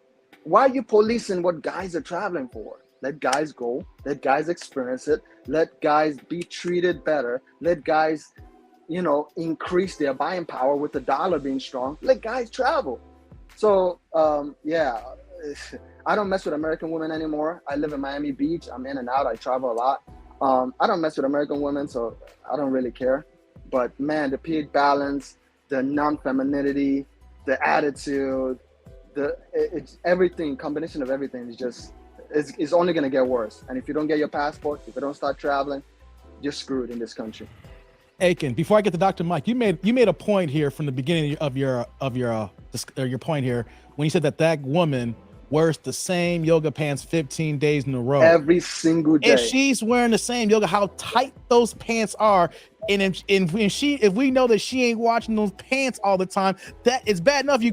why are you policing what guys are traveling for? Let guys go, let guys experience it, let guys be treated better, let guys, you know, increase their buying power with the dollar being strong, let guys travel. So, yeah, I don't mess with American women anymore. I live in Miami Beach. I'm in and out. I travel a lot. I don't mess with American women, so I don't really care. But man, the pH balance, the non-femininity, the attitude, it's everything, combination of everything is just, it's only gonna get worse. And if you don't get your passport, if you don't start traveling, you're screwed in this country. Aiken, before I get to Dr. Mike, you made a point here from the beginning of your point here when you said that woman wears the same yoga pants 15 days in a row. Every single day. If she's wearing the same yoga, how tight those pants are, and if we know that she ain't watching those pants all the time, that is bad enough. She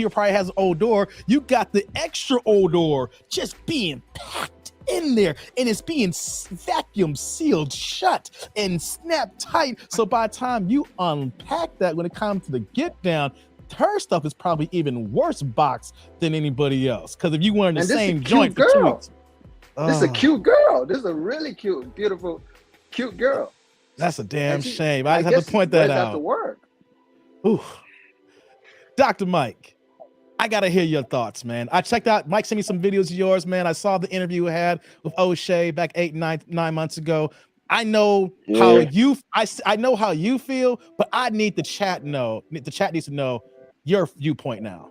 probably has an odor. You got the extra odor just being packed in there, and it's being vacuum sealed shut and snapped tight. So by the time you unpack that, when it comes to the get down, her stuff is probably even worse boxed than anybody else. Because if you wearing the same joint for 2 weeks, this is a cute girl. This is a really cute, beautiful, cute girl. That's a damn shame. I just have to point that out. To work. Ooh. Dr. Mike, I gotta hear your thoughts, man. I checked out. Mike sent me some videos of yours, man. I saw the interview we had with O'Shea back 9 months ago. I know how you. I know how you feel, but I need the chat know. The chat needs to know your viewpoint now.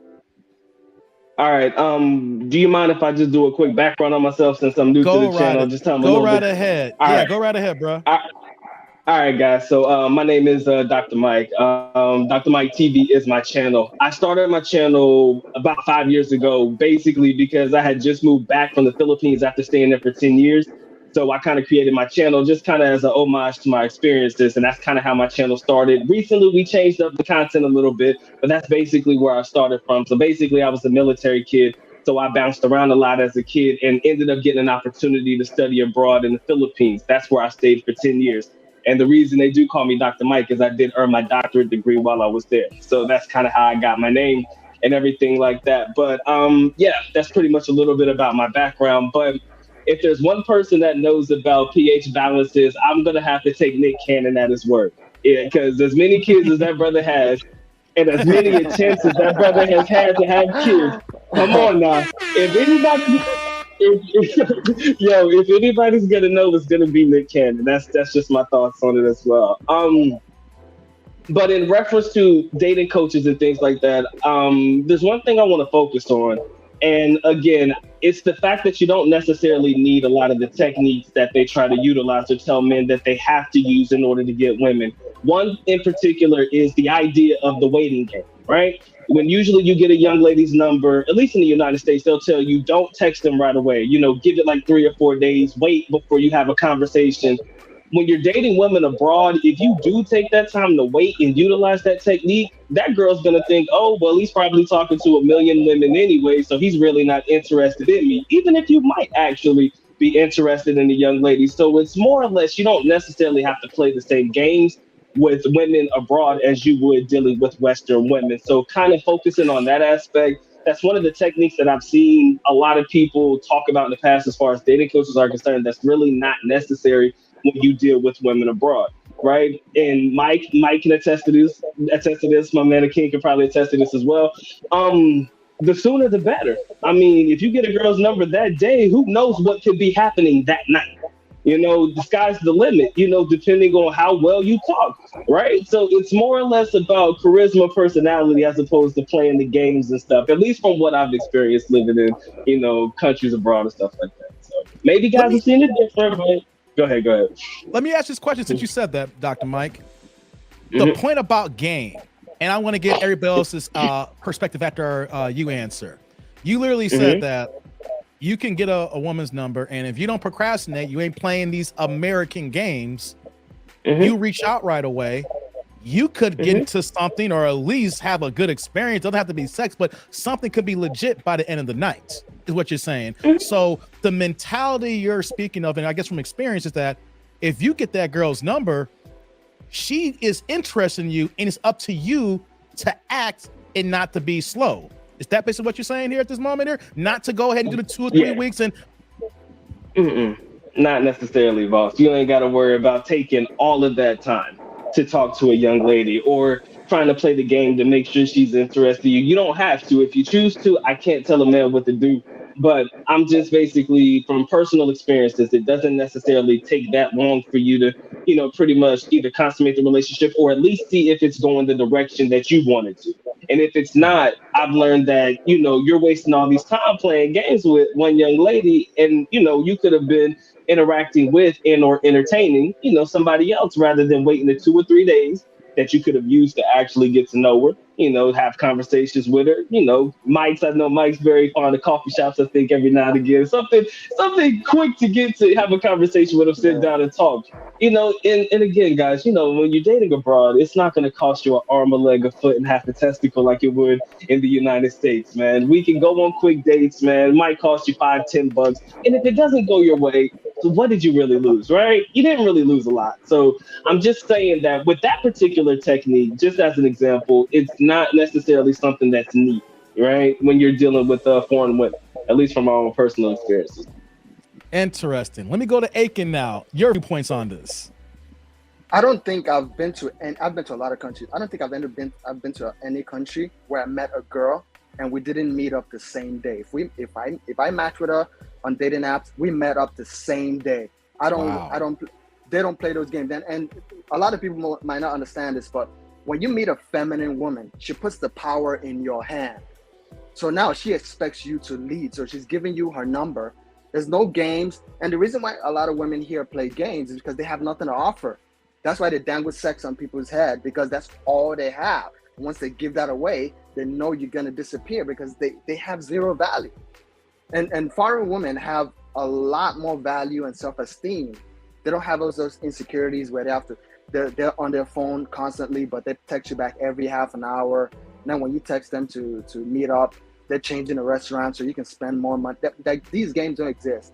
All right. Do you mind if I just do a quick background on myself since I'm new to the channel? Just tell me. Go right ahead. Go right ahead, bro. All right, guys. So my name is Dr. Mike. Dr. Mike TV is my channel. I started my channel about 5 years ago, basically because I had just moved back from the Philippines after staying there for 10 years. So I kind of created my channel just kind of as an homage to my experiences. And that's kind of how my channel started. Recently, we changed up the content a little bit, but that's basically where I started from. So basically, I was a military kid. So I bounced around a lot as a kid and ended up getting an opportunity to study abroad in the Philippines. That's where I stayed for 10 years. And the reason they do call me Dr. Mike is I did earn my doctorate degree while I was there. So that's kind of how I got my name and everything like that. But yeah, that's pretty much a little bit about my background. But if there's one person that knows about pH balances, I'm going to have to take Nick Cannon at his word. Yeah, because as many kids as that brother has, and as many chances that brother has had to have kids, come on now. If If anybody's gonna know, it's gonna be Nick Cannon. That's just my thoughts on it as well. But in reference to dating coaches and things like that, there's one thing I want to focus on. And again, it's the fact that you don't necessarily need a lot of the techniques that they try to utilize or tell men that they have to use in order to get women. One in particular is the idea of the waiting game, right? When usually you get a young lady's number, at least in the United States, they'll tell you don't text them right away. Give it like 3 or 4 days, wait before you have a conversation. When you're dating women abroad, if you do take that time to wait and utilize that technique, that girl's going to think, oh, well, he's probably talking to 1 million women anyway, so he's really not interested in me, even if you might actually be interested in the young lady. So it's more or less, you don't necessarily have to play the same games with women abroad as you would dealing with Western women. So kind of focusing on that aspect, that's one of the techniques that I've seen a lot of people talk about in the past as far as dating coaches are concerned. That's really not necessary when you deal with women abroad, right? And Mike can attest to this. My man Akeem can probably attest to this as well. The sooner the better. I mean, if you get a girl's number that day, who knows what could be happening that night? The sky's the limit, depending on how well you talk, right? So it's more or less about charisma, personality, as opposed to playing the games and stuff, at least from what I've experienced living in, countries abroad and stuff like that. So maybe guys have seen it different, but Go ahead. Let me ask this question since you said that, Dr. Mike. The point about game, and I want to get everybody else's perspective after you answer. You literally said that you can get a woman's number, and if you don't procrastinate, you ain't playing these American games, you reach out right away, you could get into something or at least have a good experience. It doesn't have to be sex, but something could be legit by the end of the night, is what you're saying. So the mentality you're speaking of, and I guess from experience, is that if you get that girl's number, she is interested in you, and it's up to you to act and not to be slow. Is that basically what you're saying here at this moment here? Not to go ahead and do the 2 or 3 weeks and... Not necessarily, boss. You ain't got to worry about taking all of that time to talk to a young lady or trying to play the game to make sure she's interested in you. You don't have to. If you choose to, I can't tell a man what to do. But I'm just basically, from personal experiences, it doesn't necessarily take that long for you to, pretty much either consummate the relationship or at least see if it's going the direction that you wanted to. And if it's not, I've learned that, you're wasting all these time playing games with one young lady, and, you could have been interacting with and or entertaining, somebody else rather than waiting the 2 or 3 days that you could have used to actually get to know her, have conversations with her. I know Mike's very fond of coffee shops, I think, every now and again. Something quick to get to have a conversation with him, sit down and talk. And again, guys, when you're dating abroad, it's not going to cost you an arm, a leg, a foot, and half a testicle like it would in the United States, man. We can go on quick dates, man. It might cost you $5-10. And if it doesn't go your way, so what did you really lose, right? You didn't really lose a lot. So I'm just saying that with that particular technique, just as an example, it's not necessarily something that's neat, right? When you're dealing with foreign women, at least from our own personal experiences. Interesting. Let me go to Aiken now. Your viewpoints on this. I don't think I've been to a lot of countries. I don't think I've been to any country where I met a girl and we didn't meet up the same day. If I match with her on dating apps, we met up the same day. They don't play those games. And a lot of people might not understand this, but when you meet a feminine woman, she puts the power in your hand. So now she expects you to lead. So she's giving you her number. There's no games. And the reason why a lot of women here play games is because they have nothing to offer. That's why they dangle sex on people's head, because that's all they have. Once they give that away, they know you're going to disappear because they have zero value. And foreign women have a lot more value and self-esteem. They don't have those insecurities where they're on their phone constantly, but they text you back every half an hour. And then when you text them to meet up, they're changing the restaurant so you can spend more money. These games don't exist.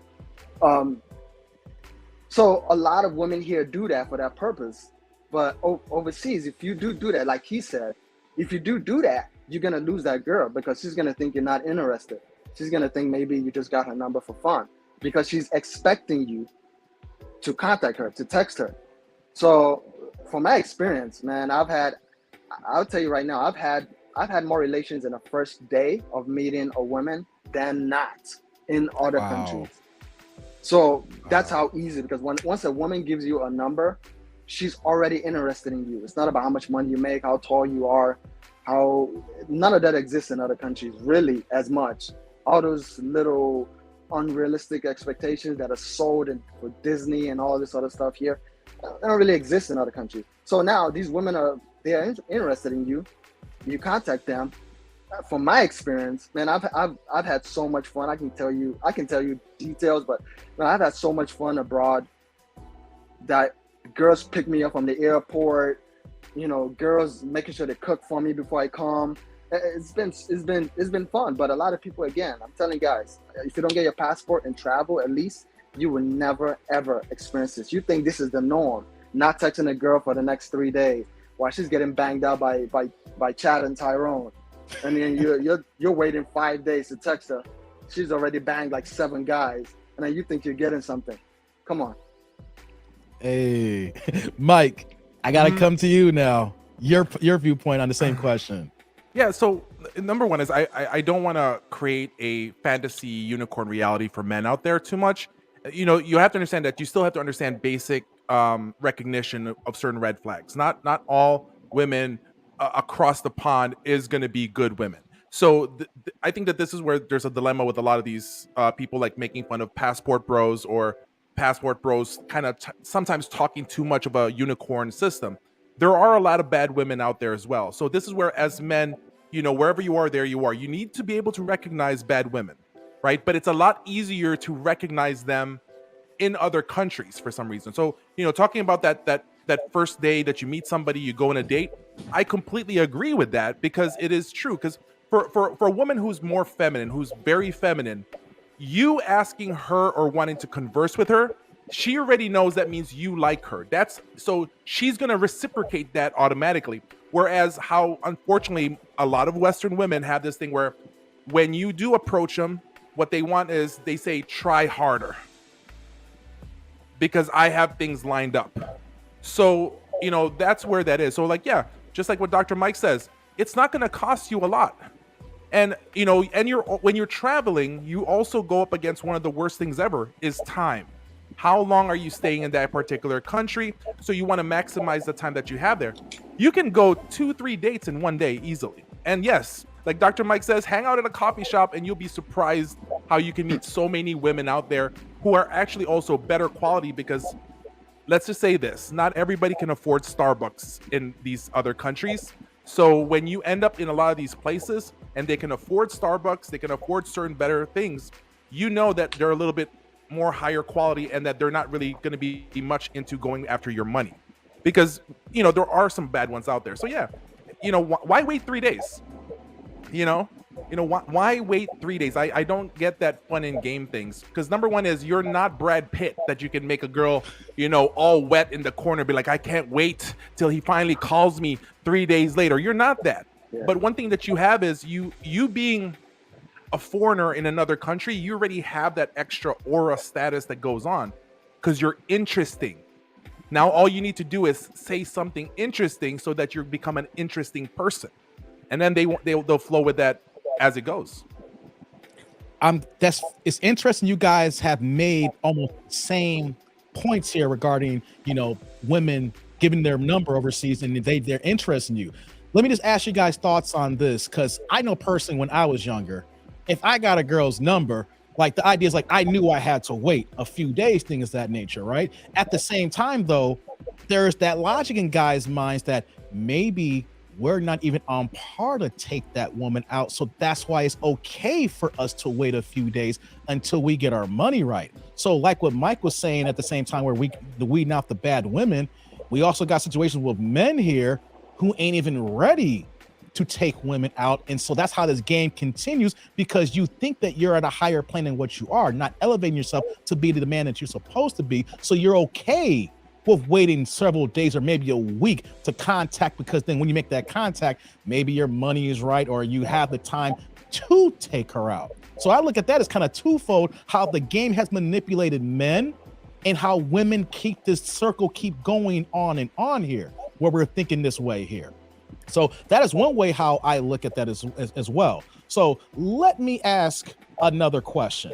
So a lot of women here do that for that purpose. But overseas, if you do that, like he said, if you do that, you're going to lose that girl because she's going to think you're not interested. She's going to think maybe you just got her number for fun because she's expecting you to contact her, to text her. So from my experience, man, I'll tell you right now, I've had more relations in the first day of meeting a woman than not in other countries. So that's how easy, because once a woman gives you a number, she's already interested in you. It's not about how much money you make, how tall you are, none of that exists in other countries really as much. All those little unrealistic expectations that are sold for Disney and all this other stuff here, they don't really exist in other countries. So now these women they're interested in you. You contact them. From my experience, man, I've had so much fun. I can tell you details, but man, I've had so much fun abroad that girls pick me up from the airport, girls making sure they cook for me before I come. It's been fun. But a lot of people, again, I'm telling guys, if you don't get your passport and travel, at least you will never ever experience this. You think this is the norm, not touching a girl for the next 3 days while she's getting banged out by Chad and Tyrone. And then you're waiting 5 days to touch her. She's already banged like 7 guys, and then you think you're getting something. Come on. Hey, Mike, I gotta come to you now. Your viewpoint on the same question. Yeah. So number one is I don't want to create a fantasy unicorn reality for men out there too much. You have to understand that you still have to understand basic recognition of certain red flags. Not all women across the pond is going to be good women. So I think that this is where there's a dilemma with a lot of these people, like making fun of passport bros, or passport bros kind of sometimes talking too much of a unicorn system. There are a lot of bad women out there as well. So this is where, as men, wherever you are, there you are. You need to be able to recognize bad women, right? But it's a lot easier to recognize them in other countries for some reason. So, talking about that first day that you meet somebody, you go on a date, I completely agree with that, because it is true. Because for a woman who's more feminine, who's very feminine, you asking her or wanting to converse with her, she already knows that means you like her. So she's going to reciprocate that automatically. Whereas how, unfortunately, a lot of Western women have this thing where when you do approach them, what they want is, they say, try harder, because I have things lined up. So, that's where that is. So just like what Dr. Mike says, it's not going to cost you a lot. And, when you're traveling, you also go up against one of the worst things ever, is time. How long are you staying in that particular country? So you want to maximize the time that you have there. You can go 2-3 dates in one day easily. And yes, like Dr. Mike says, hang out at a coffee shop and you'll be surprised how you can meet so many women out there who are actually also better quality, because let's just say this, not everybody can afford Starbucks in these other countries. So when you end up in a lot of these places and they can afford Starbucks, they can afford certain better things, that they're a little bit more higher quality, and that they're not really going to be much into going after your money, because there are some bad ones out there. So why wait 3 days? Why wait 3 days? I don't get that fun and game things, because number one is, you're not Brad Pitt that you can make a girl all wet in the corner, be like, I can't wait till he finally calls me 3 days later. You're not that. Yeah. But one thing that you have is you being a foreigner in another country, you already have that extra aura status that goes on, because you're interesting. Now all you need to do is say something interesting so that you become an interesting person, and then they'll flow with that as it goes. It's interesting. You guys have made almost the same points here regarding women giving their number overseas and they're interested in you. Let me just ask you guys thoughts on this, because I know personally, when I was younger, if I got a girl's number, like, the idea is like, I knew I had to wait a few days, things of that nature, right? At the same time, though, there's that logic in guys' minds that maybe we're not even on par to take that woman out. So that's why it's okay for us to wait a few days until we get our money right. So like what Mike was saying, at the same time, where the weeding out the bad women, we also got situations with men here who ain't even ready to take women out. And so that's how this game continues, because you think that you're at a higher plane than what you are, not elevating yourself to be the man that you're supposed to be. So you're okay with waiting several days or maybe a week to contact, because then when you make that contact, maybe your money is right or you have the time to take her out. So I look at that as kind of twofold, how the game has manipulated men and how women keep this circle keep going on and on here, where we're thinking this way here. So that is one way how I look at that as well. So let me ask another question.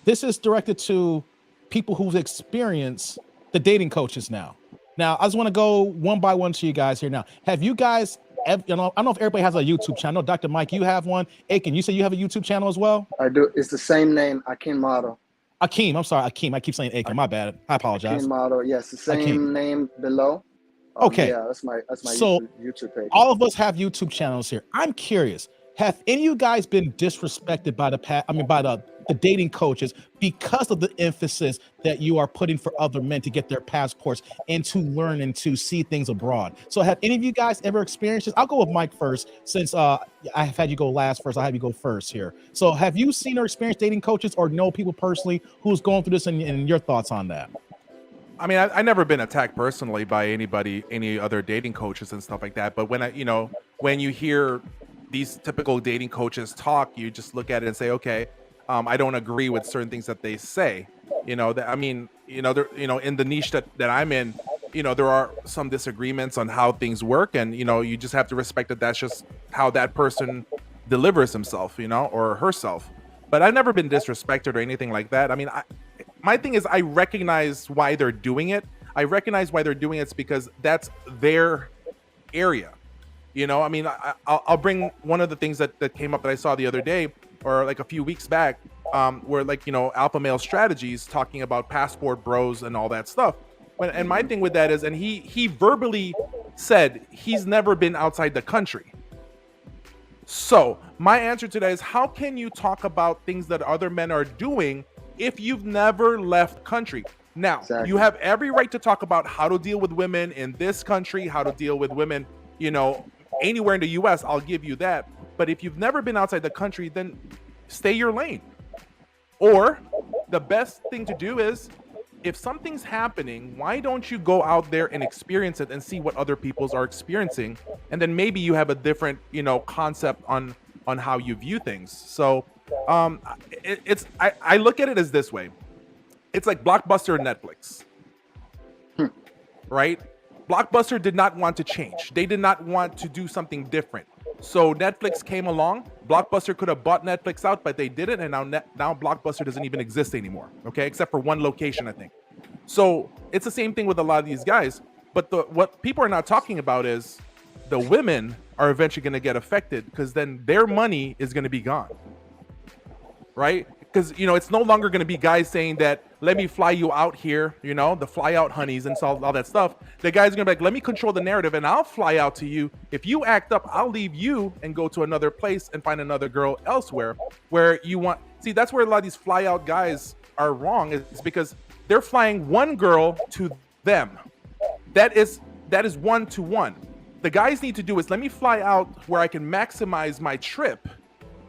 this is directed to people who've experienced the dating coaches now. Now, I just want to go one by one to you guys here now. Have you guys, I don't know if everybody has a YouTube channel. I know Dr. Mike, you have one. Aiken, you say you have a YouTube channel as well? I do. It's the same name, Akeem Model. Akeem, I'm sorry, Akeem. I keep saying Aiken. My bad. I apologize. Akeem Model, yes, the same Akeem. name below. Okay. Yeah, that's my so YouTube page. All of us have YouTube channels here. I'm curious, have any of you guys been disrespected by the dating coaches because of the emphasis that you are putting for other men to get their passports and to learn and to see things abroad? So have any of you guys ever experienced this? I'll go with Mike first, since I have had you go last first. I'll have you go first here. So have you seen or experienced dating coaches or know people personally who's going through this, and your thoughts on that? I mean, I never been attacked personally by anybody, any other dating coaches and stuff like that. But when you hear these typical dating coaches talk, you just look at it and say, okay, I don't agree with certain things that they say. In the niche that I'm in, there are some disagreements on how things work, and you just have to respect that that's just how that person delivers himself, or herself. But I've never been disrespected or anything like that. I mean, my thing is, I recognize why they're doing it. I recognize why they're doing it because that's their area. I mean, I'll bring one of the things that came up that I saw the other day, or like a few weeks back, where alpha male strategies talking about passport bros and all that stuff. And my thing with that is, and he verbally said he's never been outside the country. So my answer to that is, how can you talk about things that other men are doing if you've never left country? Now, exactly. You have every right to talk about how to deal with women in this country, how to deal with women, anywhere in the US, I'll give you that. But if you've never been outside the country, then stay your lane. Or the best thing to do is, if something's happening, why don't you go out there and experience it and see what other people's are experiencing? And then maybe you have a different, concept on how you view things. So I look at it as this way. It's like Blockbuster and Netflix, right? Blockbuster did not want to change. They did not want to do something different. So Netflix came along. Blockbuster could have bought Netflix out, but they didn't. And now Blockbuster doesn't even exist anymore. Okay, except for one location, I think. So it's the same thing with a lot of these guys. But what people are not talking about is the women are eventually going to get affected, because then their money is going to be gone, right? Because it's no longer going to be guys saying that, let me fly you out here, the fly out honeys and all that stuff. The guys are going to be like, let me control the narrative and I'll fly out to you. If you act up, I'll leave you and go to another place and find another girl elsewhere where you want. See, that's where a lot of these fly out guys are wrong. It's because they're flying one girl to them. That is 1-to-1. The guys need to do is, let me fly out where I can maximize my trip.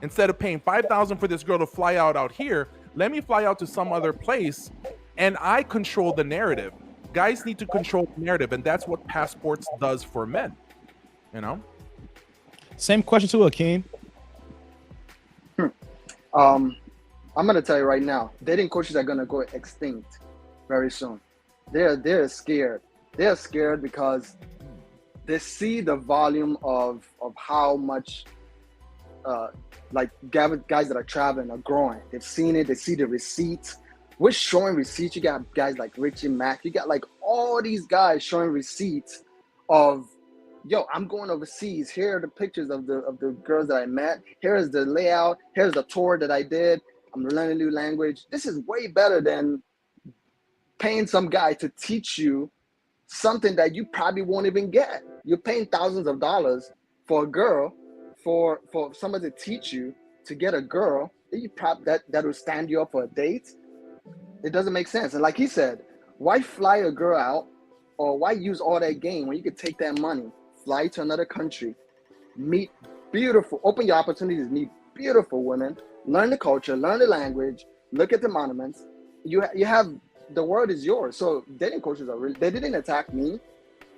Instead of paying $5,000 for this girl to fly out here, let me fly out to some other place and I control the narrative. Guys need to control the narrative, and that's what passports does for men. Same question to Akeem. I'm gonna tell you right now, dating coaches are gonna go extinct very soon. They're scared. They're scared because they see the volume of how much guys that are traveling are growing. They've seen it. They see the receipts. We're showing receipts. You got guys like Richie Mack. You got like all these guys showing receipts of, yo, I'm going overseas. Here are the pictures of the girls that I met. Here is the layout. Here's the tour that I did. I'm learning a new language. This is way better than paying some guy to teach you something that you probably won't even get. You're paying thousands of dollars for a girl, for somebody to teach you to get a girl that will stand you up for a date. It doesn't make sense. And like he said, why fly a girl out, or why use all that game when you could take that money, fly to another country, meet beautiful, open your opportunities, meet beautiful women, learn the culture, learn the language, look at the monuments. You have, the world is yours. So dating coaches are really, they didn't attack me,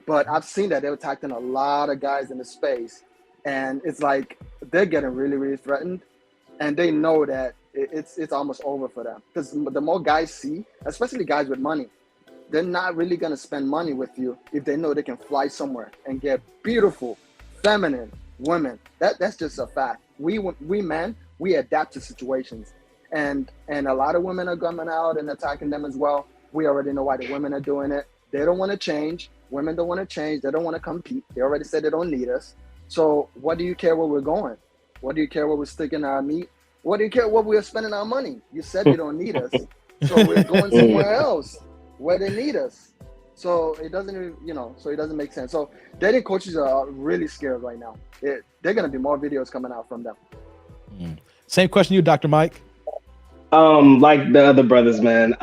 but I've seen that they're attacking a lot of guys in the space. And it's like they're getting really, really threatened, and they know that it's almost over for them. Because the more guys see, especially guys with money, they're not really gonna spend money with you if they know they can fly somewhere and get beautiful, feminine women. That's just a fact. We men, we adapt to situations, and a lot of women are coming out and attacking them as well. We already know why the women are doing it. They don't want to change. Women don't want to change. They don't want to compete. They already said they don't need us. So what do you care where we're going? What do you care where we're sticking our meat? What do you care where we're spending our money? You said you don't need us. So we're going somewhere else where they need us. So it doesn't, so it doesn't make sense. So dating coaches are really scared right now. They're going to be more videos coming out from them. Same question to you, Dr. Mike. Like the other brothers, man.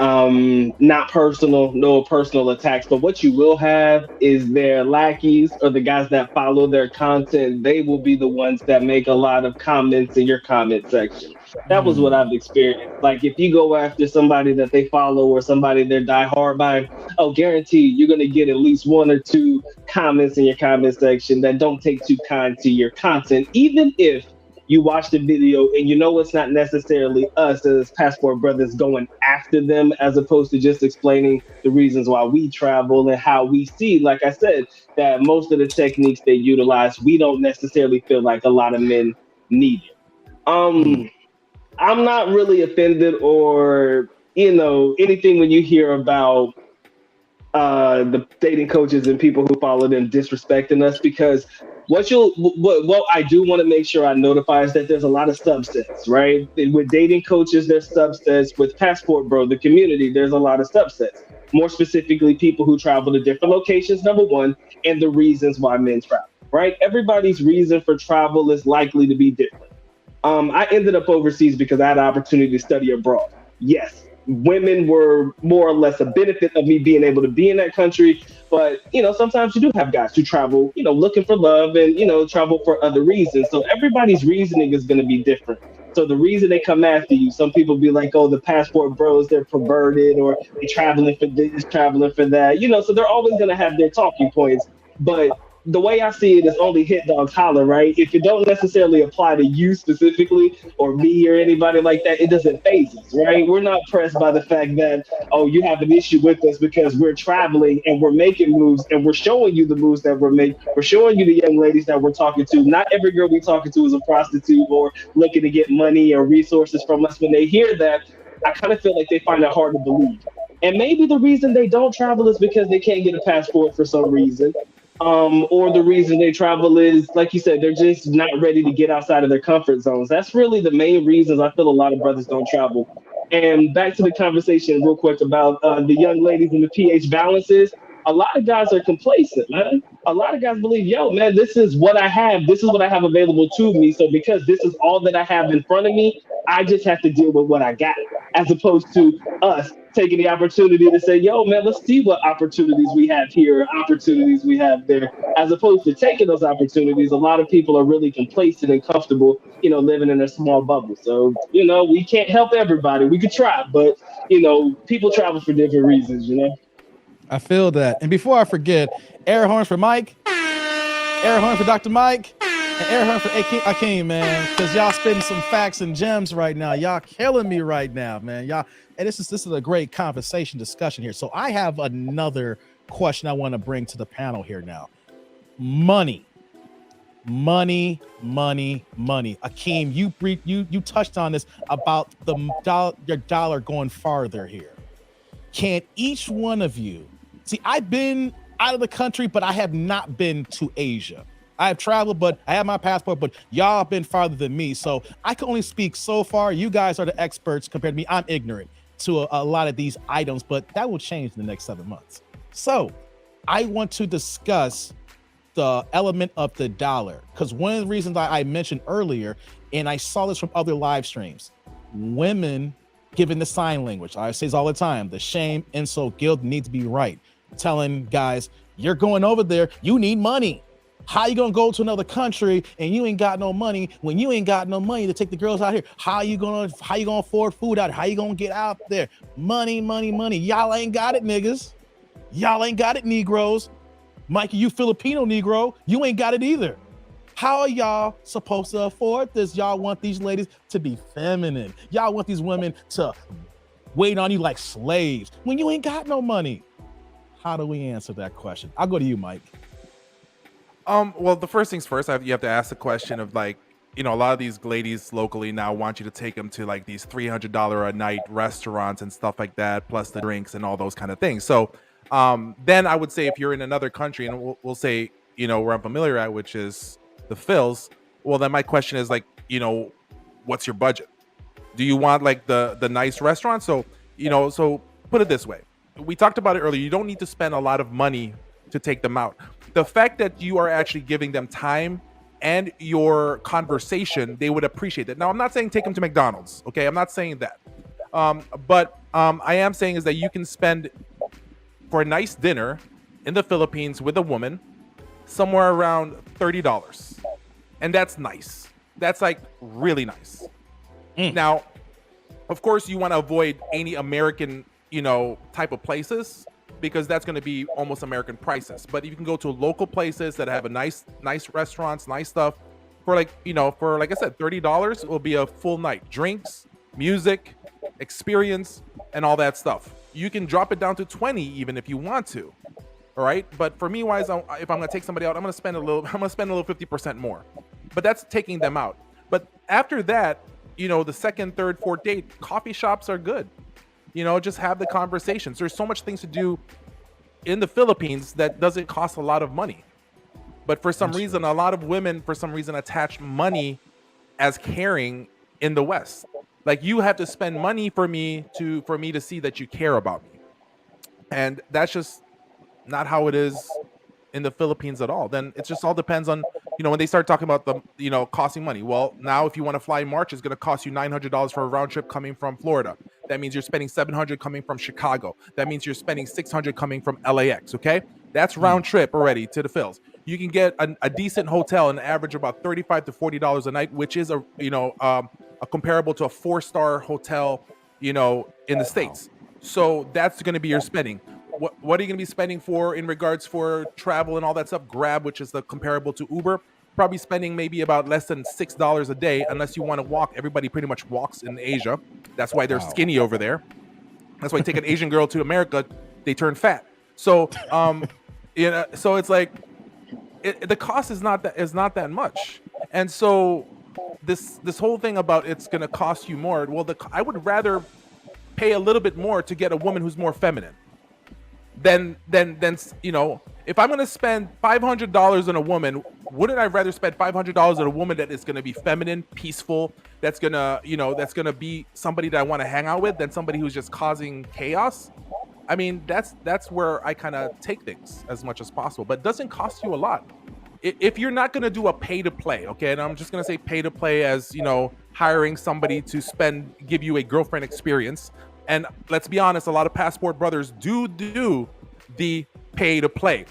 Not personal, no personal attacks, but what you will have is their lackeys or the guys that follow their content. They will be the ones that make a lot of comments in your comment section. That was what I've experienced. Like if you go after somebody that they follow or somebody they're die hard by, guarantee you're going to get at least 1 or 2 comments in your comment section that don't take too kind to your content, even if you watch the video and you know it's not necessarily us as Passport Brothers going after them, as opposed to just explaining the reasons why we travel and how we see, like I said, that most of the techniques they utilize, we don't necessarily feel like a lot of men need it. I'm not really offended or, anything when you hear about the dating coaches and people who follow them disrespecting us, because what I do want to make sure I notify is that there's a lot of subsets, right? With dating coaches, there's subsets. With Passport Bro, the community, there's a lot of subsets. More specifically, people who travel to different locations, number one, and the reasons why men travel, right? Everybody's reason for travel is likely to be different. I ended up overseas because I had an opportunity to study abroad. Yes, women were more or less a benefit of me being able to be in that country. But, sometimes you do have guys who travel, looking for love and, travel for other reasons. So everybody's reasoning is going to be different. So the reason they come after you, some people be like, oh, the Passport Bros, they're perverted, or they traveling for this, traveling for that, so they're always going to have their talking points. But the way I see it is only hit dogs holler, right? If it don't necessarily apply to you specifically or me or anybody like that, it doesn't faze us, right? We're not pressed by the fact that, oh, you have an issue with us because we're traveling and we're making moves and we're showing you the moves that we're making. We're showing you the young ladies that we're talking to. Not every girl we're talking to is a prostitute or looking to get money or resources from us. When they hear that, I kind of feel like they find it hard to believe. And maybe the reason they don't travel is because they can't get a passport for some reason. Or the reason they travel is, like you said, they're just not ready to get outside of their comfort zones. That's really the main reasons I feel a lot of brothers don't travel. And back to the conversation real quick about the young ladies and the pH balances. A lot of guys are complacent, man. A lot of guys believe, yo, man, this is what I have. This is what I have available to me. So because this is all that I have in front of me, I just have to deal with what I got, as opposed to us taking the opportunity to say, yo, man, let's see what opportunities we have here, opportunities we have there, as opposed to taking those opportunities. A lot of people are really complacent and comfortable, living in a small bubble. So, we can't help everybody. We could try, but, people travel for different reasons, I feel that. And before I forget, air horns for Mike, air horns for Dr. Mike, and air horns for Akeem, man, because y'all spitting some facts and gems right now. Y'all killing me right now, man. Y'all, and this is a great conversation discussion here. So I have another question I want to bring to the panel here now. Money. Akeem, you touched on this about your dollar going farther here. Can each one of you see? I've been out of the country, but I have not been to Asia. I have traveled, but I have my passport, but y'all have been farther than me. So I can only speak so far. You guys are the experts compared to me. I'm ignorant to a lot of these items, but that will change in the next 7 months. So I want to discuss the element of the dollar, because one of the reasons I mentioned earlier, and I saw this from other live streams, women given the sign language. I say this all the time, the shame, insult, guilt need to be right. Telling guys, you're going over there, you need money. How you gonna go to another country and you ain't got no money when you ain't got no money to take the girls out here? How you gonna afford food out here? How you gonna get out there? Money. Y'all ain't got it, niggas. Y'all ain't got it, Negroes. Mikey, you Filipino Negro, you ain't got it either. How are y'all supposed to afford this? Y'all want these ladies to be feminine. Y'all want these women to wait on you like slaves when you ain't got no money. How do we answer that question? I'll go to you, Mike. Well, the first things first, you have to ask the question of, like, a lot of these ladies locally now want you to take them to like these $300 a night restaurants and stuff like that, plus the drinks and all those kind of things. So then I would say if you're in another country, and we'll say, where I'm familiar at, which is the Phils, well, then my question is like, what's your budget? Do you want like the nice restaurant? So, so put it this way. We talked about it earlier. You don't need to spend a lot of money to take them out. The fact that you are actually giving them time and your conversation, they would appreciate that. Now, I'm not saying take them to McDonald's, okay? I'm not saying that. But I am saying is that you can spend for a nice dinner in the Philippines with a woman somewhere around $30. And that's nice. That's like really nice. Now, of course, you want to avoid any American, type of places, because that's going to be almost American prices. But you can go to local places that have a nice restaurants, nice stuff for like, for like I said, $30 will be a full night. Drinks, music, experience, and all that stuff. You can drop it down to 20 even if you want to. All right. But for me, wise, if I'm going to take somebody out, I'm going to spend a little 50% more. But that's taking them out. But after that, the second, third, fourth date, coffee shops are good. Just have the conversations. There's so much things to do in the Philippines that doesn't cost a lot of money. But for some reason, a lot of women, attach money as caring in the West. Like, you have to spend money for me to see that you care about me. And that's just not how it is in the Philippines at all. Then it just all depends on, when they start talking about the, costing money. Well, now if you want to fly in March, it's going to cost you $900 for a round trip coming from Florida. That means you're spending $700 coming from Chicago. That means you're spending $600 coming from LAX. Okay. That's round trip already to the Phils. You can get a decent hotel and average about $35 to $40 a night, which is a comparable to a 4-star hotel, in the States. So that's going to be your spending. What are you going to be spending for in regards for travel and all that stuff? Grab, which is the comparable to Uber, probably spending maybe about less than $6 a day, unless you want to walk. Everybody pretty much walks in Asia. That's why they're skinny over there. That's why you take an Asian girl to America, they turn fat. So, so it's like the cost is not that much. And so this whole thing about it's going to cost you more. Well, I would rather pay a little bit more to get a woman who's more feminine. Then if I'm going to spend $500 on a woman, wouldn't I rather spend $500 on a woman that is going to be feminine, peaceful, that's going to be somebody that I want to hang out with, than somebody who's just causing chaos? I mean, that's where I kind of take things as much as possible, but it doesn't cost you a lot. If you're not going to do a pay to play, okay, and I'm just going to say pay to play as, hiring somebody to give you a girlfriend experience. And let's be honest, a lot of passport brothers do the pay to play.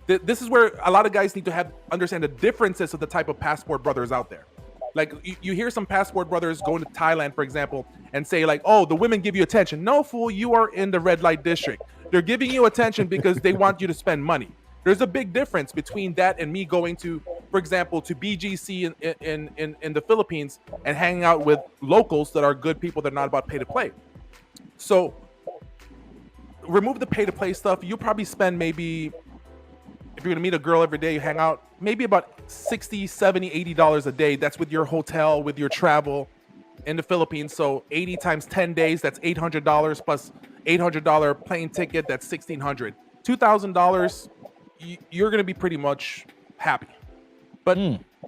This is where a lot of guys need to understand the differences of the type of passport brothers out there. Like, you hear some passport brothers going to Thailand, for example, and say like, oh, the women give you attention. No, fool, you are in the red light district. They're giving you attention because they want you to spend money. There's a big difference between that and me going to, for example, to BGC in the Philippines and hanging out with locals that are good people that are not about pay to play. So remove the pay to play stuff. You'll probably spend maybe, if you're going to meet a girl every day, you hang out, maybe about $60, $70, $80 a day. That's with your hotel, with your travel in the Philippines. So 80 times 10 days, that's $800 plus $800 plane ticket. That's $1,600. $2,000, you're going to be pretty much happy. But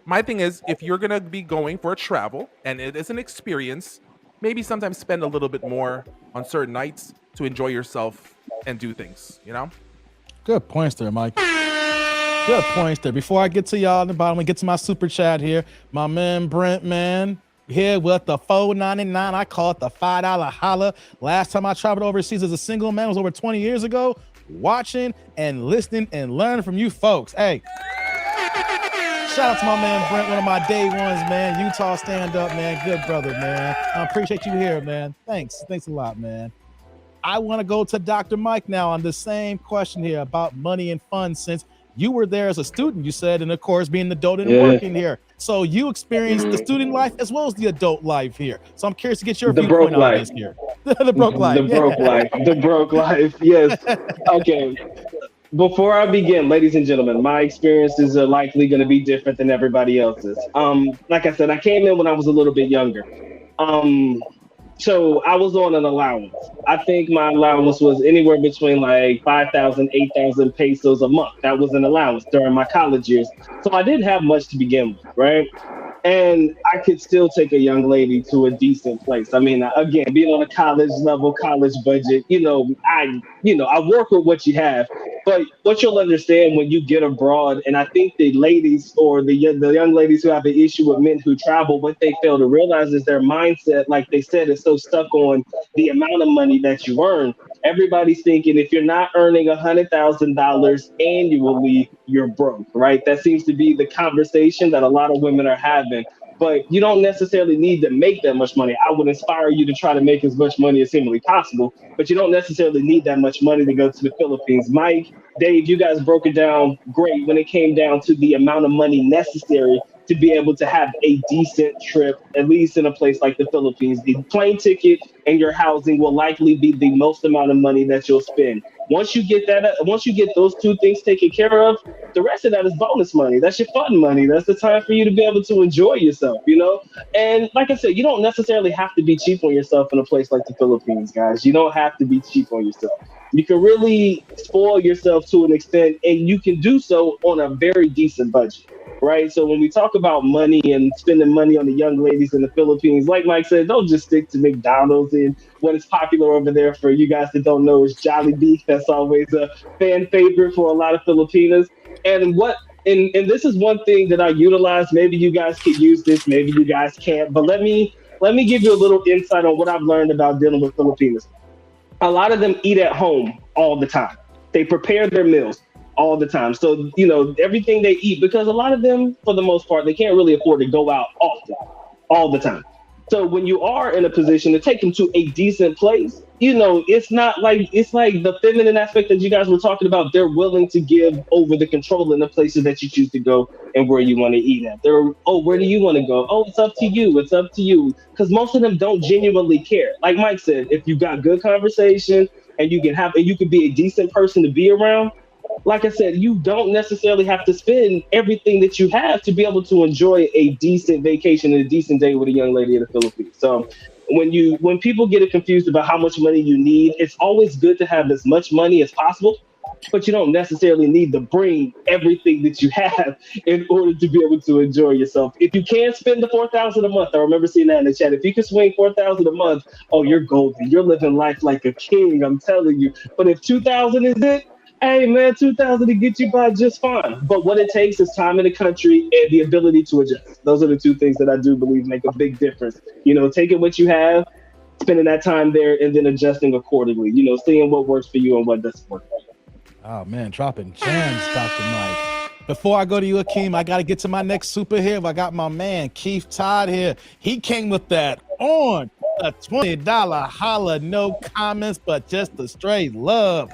my thing is, if you're going to be going for a travel and it is an experience, maybe sometimes spend a little bit more on certain nights to enjoy yourself and do things, Good points there, Mike. Good points there. Before I get to y'all in the bottom, I get to my super chat here. My man Brent, man, here with the $4.99. I call it the $5 holla. Last time I traveled overseas as a single man was over 20 years ago. Watching and listening and learning from you folks. Hey, shout out to my man Brent, one of my day ones, man. Utah stand up, man. Good brother, man. I appreciate you here, man. Thanks a lot, man. I want to go to Dr. Mike now on the same question here about money and fun, since you were there as a student, you said, and of course being the adult and working here. So you experienced the student life as well as the adult life here. So I'm curious to get your viewpoint on this here. The broke life. The broke life. The broke life. Yes. Okay. Before I begin, ladies and gentlemen, my experiences are likely going to be different than everybody else's. Like I said, I came in when I was a little bit younger. So I was on an allowance. I think my allowance was anywhere between like 5,000, 8,000 pesos a month. That was an allowance during my college years. So I didn't have much to begin with, right? And I could still take a young lady to a decent place. I mean, again, being on a college level, college budget, I work with what you have. But what you'll understand when you get abroad, and I think the ladies or the young ladies who have an issue with men who travel, what they fail to realize is their mindset, like they said, is so stuck on the amount of money that you earn. Everybody's thinking if you're not earning $100,000 annually, you're broke, right? That seems to be the conversation that a lot of women are having. But you don't necessarily need to make that much money. I would inspire you to try to make as much money as humanly possible, but you don't necessarily need that much money to go to the Philippines. Mike, Dave, you guys broke it down great when it came down to the amount of money necessary to be able to have a decent trip, at least in a place like the Philippines. The plane ticket and your housing will likely be the most amount of money that you'll spend. Once you get those two things taken care of, the rest of that is bonus money. That's your fun money. That's the time for you to be able to enjoy yourself, And like I said, you don't necessarily have to be cheap on yourself in a place like the Philippines, guys. You don't have to be cheap on yourself. You can really spoil yourself to an extent, and you can do so on a very decent budget, right? So when we talk about money and spending money on the young ladies in the Philippines, like Mike said, don't just stick to McDonald's and what is popular over there for you guys that don't know is Jollibee. That's always a fan favorite for a lot of Filipinas. And this is one thing that I utilize. Maybe you guys could use this, maybe you guys can't, but let me give you a little insight on what I've learned about dealing with Filipinos. A lot of them eat at home all the time. They prepare their meals all the time. So, everything they eat, because a lot of them, for the most part, they can't really afford to go out often, all the time. So when you are in a position to take them to a decent place, it's like the feminine aspect that you guys were talking about. They're willing to give over the control in the places that you choose to go and where you want to eat at. Where do you want to go? Oh, it's up to you. It's up to you. Because most of them don't genuinely care. Like Mike said, if you've got good conversation and you can be a decent person to be around, like I said, you don't necessarily have to spend everything that you have to be able to enjoy a decent vacation and a decent day with a young lady in the Philippines. So when people get it confused about how much money you need, it's always good to have as much money as possible, but you don't necessarily need to bring everything that you have in order to be able to enjoy yourself. If you can spend the $4,000 a month, I remember seeing that in the chat. If you can swing $4,000 a month, oh, you're golden. You're living life like a king, I'm telling you. But if $2,000 is it, hey man, $2,000 to get you by just fine. But what it takes is time in the country and the ability to adjust. Those are the two things that I do believe make a big difference. Taking what you have, spending that time there, and then adjusting accordingly. Seeing what works for you and what doesn't work for you. Oh man, dropping gems, Dr. Mike. Before I go to you, Akeem, I got to get to my next superhero. I got my man, Keith Todd here. He came with that on a $20 holla, no comments, but just the straight love.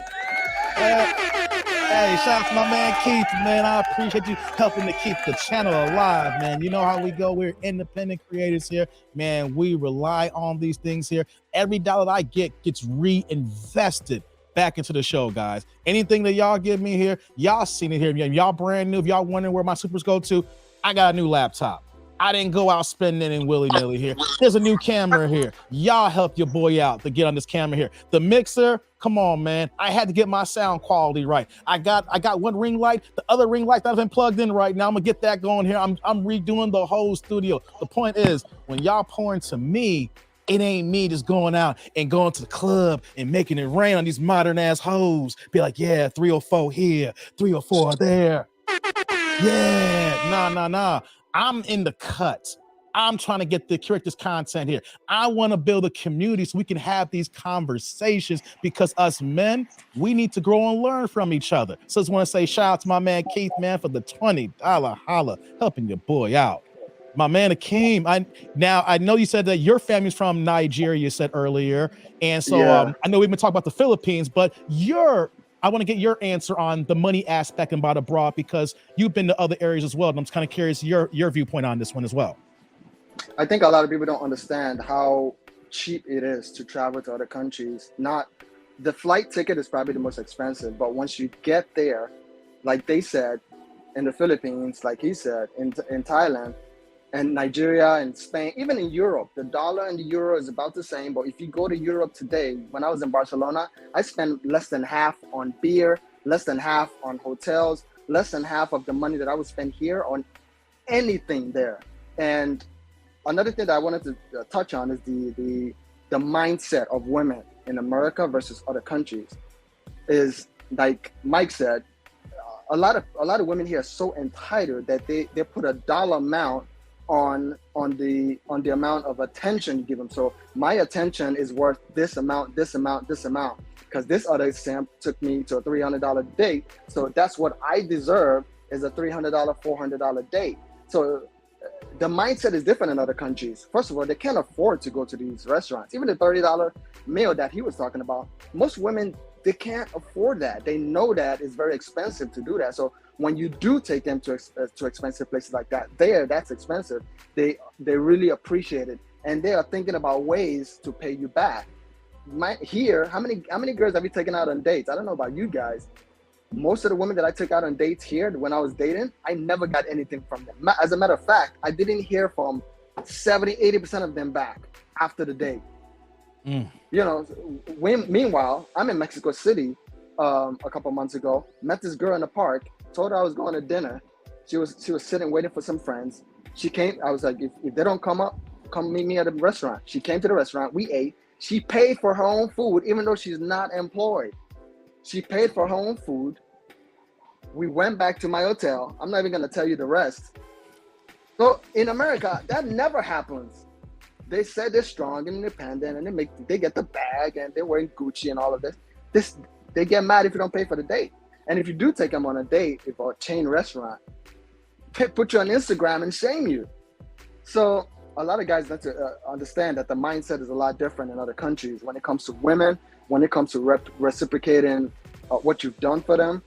Hey, shout out to my man Keith, man. I appreciate you helping to keep the channel alive, man. You know how we go. We're independent creators here, man. We rely on these things here. Every dollar that I get gets reinvested back into the show, guys. Anything that y'all give me here, y'all seen it here. Y'all brand new. If y'all wondering where my supers go to, I got a new laptop. I didn't go out spending it willy-nilly here. There's a new camera here. Y'all help your boy out to get on this camera here. The mixer, come on, man. I had to get my sound quality right. I got one ring light. The other ring light that I've been plugged in right now, I'm gonna get that going here. I'm redoing the whole studio. The point is, when y'all pour into me, it ain't me just going out and going to the club and making it rain on these modern ass hoes. Be like, yeah, 304 here, 304 there. Yeah, nah. I'm in the cut. I'm trying to curate this content here. I want to build a community so we can have these conversations, because us men, we need to grow and learn from each other. So I just want to say shout out to my man Keith, man, for the $20 holla, helping your boy out. My man Akeem, I know you said that your family's from Nigeria, you said earlier. And so yeah. I know we've been talking about the Philippines, but I want to get your answer on the money aspect about abroad, because you've been to other areas as well. And I'm just kind of curious your viewpoint on this one as well. I think a lot of people don't understand how cheap it is to travel to other countries, not the flight ticket is probably the most expensive, but once you get there, like they said, in the Philippines, like he said, in Thailand, and Nigeria and Spain, even in Europe, the dollar and the euro is about the same. But if you go to Europe today, when I was in Barcelona, I spent less than half on beer, less than half on hotels, less than half of the money that I would spend here on anything there. And another thing that I wanted to touch on is the mindset of women in America versus other countries. Is like Mike said, a lot of women here are so entitled that they put a dollar amount on the amount of attention you give them. So my attention is worth this amount, because this other simp took me to a $300 date. So that's what I deserve, is a $300, $400 date. So the mindset is different in other countries. First of all, they can't afford to go to these restaurants. Even the $30 meal that he was talking about, most women, they can't afford that. They know that it's very expensive to do that. So when you do take them to expensive places like that, that's expensive. They really appreciate it, and they are thinking about ways to pay you back. Here, how many girls have you taken out on dates? I don't know about you guys. Most of the women that I took out on dates here when I was dating, I never got anything from them. As a matter of fact, I didn't hear from 70-80% of them back after the date. You know, meanwhile, I'm in Mexico City a couple months ago, met this girl in the park, told her I was going to dinner. She was sitting waiting for some friends. She came, I was like, if they don't come up, come meet me at the restaurant. She came to the restaurant, we ate. She paid for her own food, even though she's not employed. She paid for her own food. We went back to my hotel. I'm not even gonna tell you the rest. So in America, that never happens. They say they're strong and independent, and they get the bag, and they're wearing Gucci and all of this. They get mad if you don't pay for the date. And if you do take them on a date, if a chain restaurant, put you on Instagram and shame you. So a lot of guys need to understand that the mindset is a lot different in other countries when it comes to women, when it comes to reciprocating what you've done for them.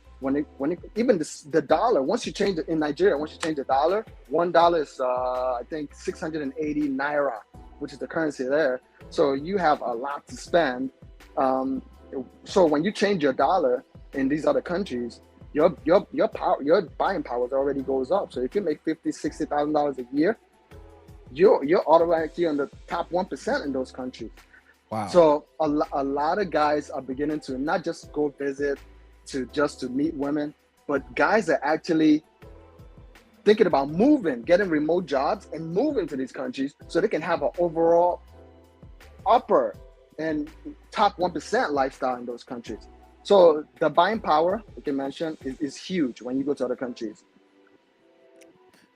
Even the dollar, once you change it in Nigeria, once you change the dollar, $1 is I think 680 naira, which is the currency there. So you have a lot to spend. So when you change your dollar in these other countries, your power, your buying power already goes up. So if you make $50,000-$60,000 a year, you're automatically on the top 1% in those countries. Wow. So a lot of guys are beginning to not just go visit to meet women, but guys are actually thinking about moving, getting remote jobs and moving to these countries so they can have an overall upper and top 1% lifestyle in those countries. So the buying power, like you mentioned, is huge when you go to other countries.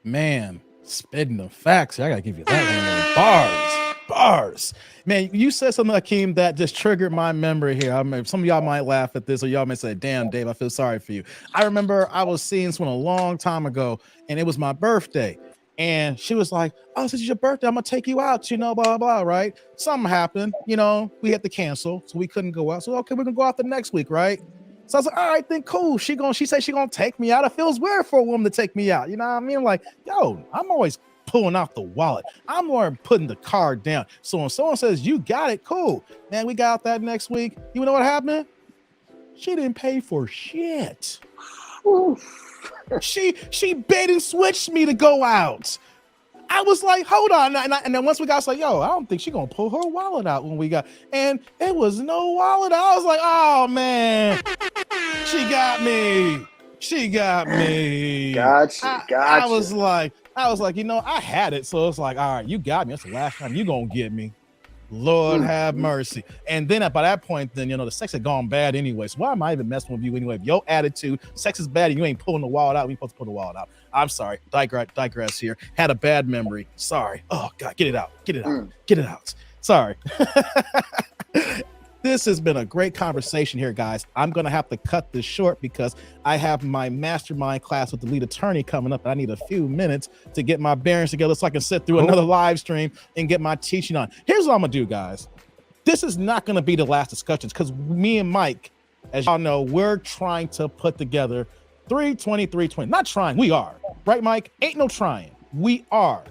Man, spitting the facts. I gotta give you that one. Bars. Man, you said something, Akeem, that just triggered my memory here. I mean, some of y'all might laugh at this, or y'all may say, damn, Dave, I feel sorry for you. I remember I was seeing someone a long time ago, and it was my birthday. And she was like, oh, since it's your birthday, I'm gonna take you out, blah, blah, blah, right? Something happened, we had to cancel, so we couldn't go out. So, okay, we're gonna go out the next week, right? So I was like, all right, then cool. She said she gonna take me out. It feels weird for a woman to take me out. You know what I mean? Like, yo, I'm always pulling out the wallet. I'm more putting the card down. So when someone says, you got it, cool. Man, we got out that next week. You know what happened? She didn't pay for shit. She bait and switched me to go out. I was like, hold on. And then once we got, I was like, yo, I don't think she's going to pull her wallet out when we got, and it was no wallet. I was like, oh man, she got me. Gotcha. I was like, I had it. So it's like, all right, you got me. That's the last time you going to get me. Lord have mercy. And then by that point, then, the sex had gone bad anyway. So why am I even messing with you anyway? If your attitude, sex is bad and you ain't pulling the wallet out, we supposed to pull the wallet out. I'm sorry. Digress here. Had a bad memory. Sorry. Oh God, get it out. Sorry. This has been a great conversation here, guys. I'm going to have to cut this short because I have my mastermind class with the lead attorney coming up. And I need a few minutes to get my bearings together so I can sit through another live stream and get my teaching on. Here's what I'm going to do, guys. This is not going to be the last discussions because me and Mike, as y'all know, we're trying to put together 320. Not trying. We are. Right, Mike? Ain't no trying. We are.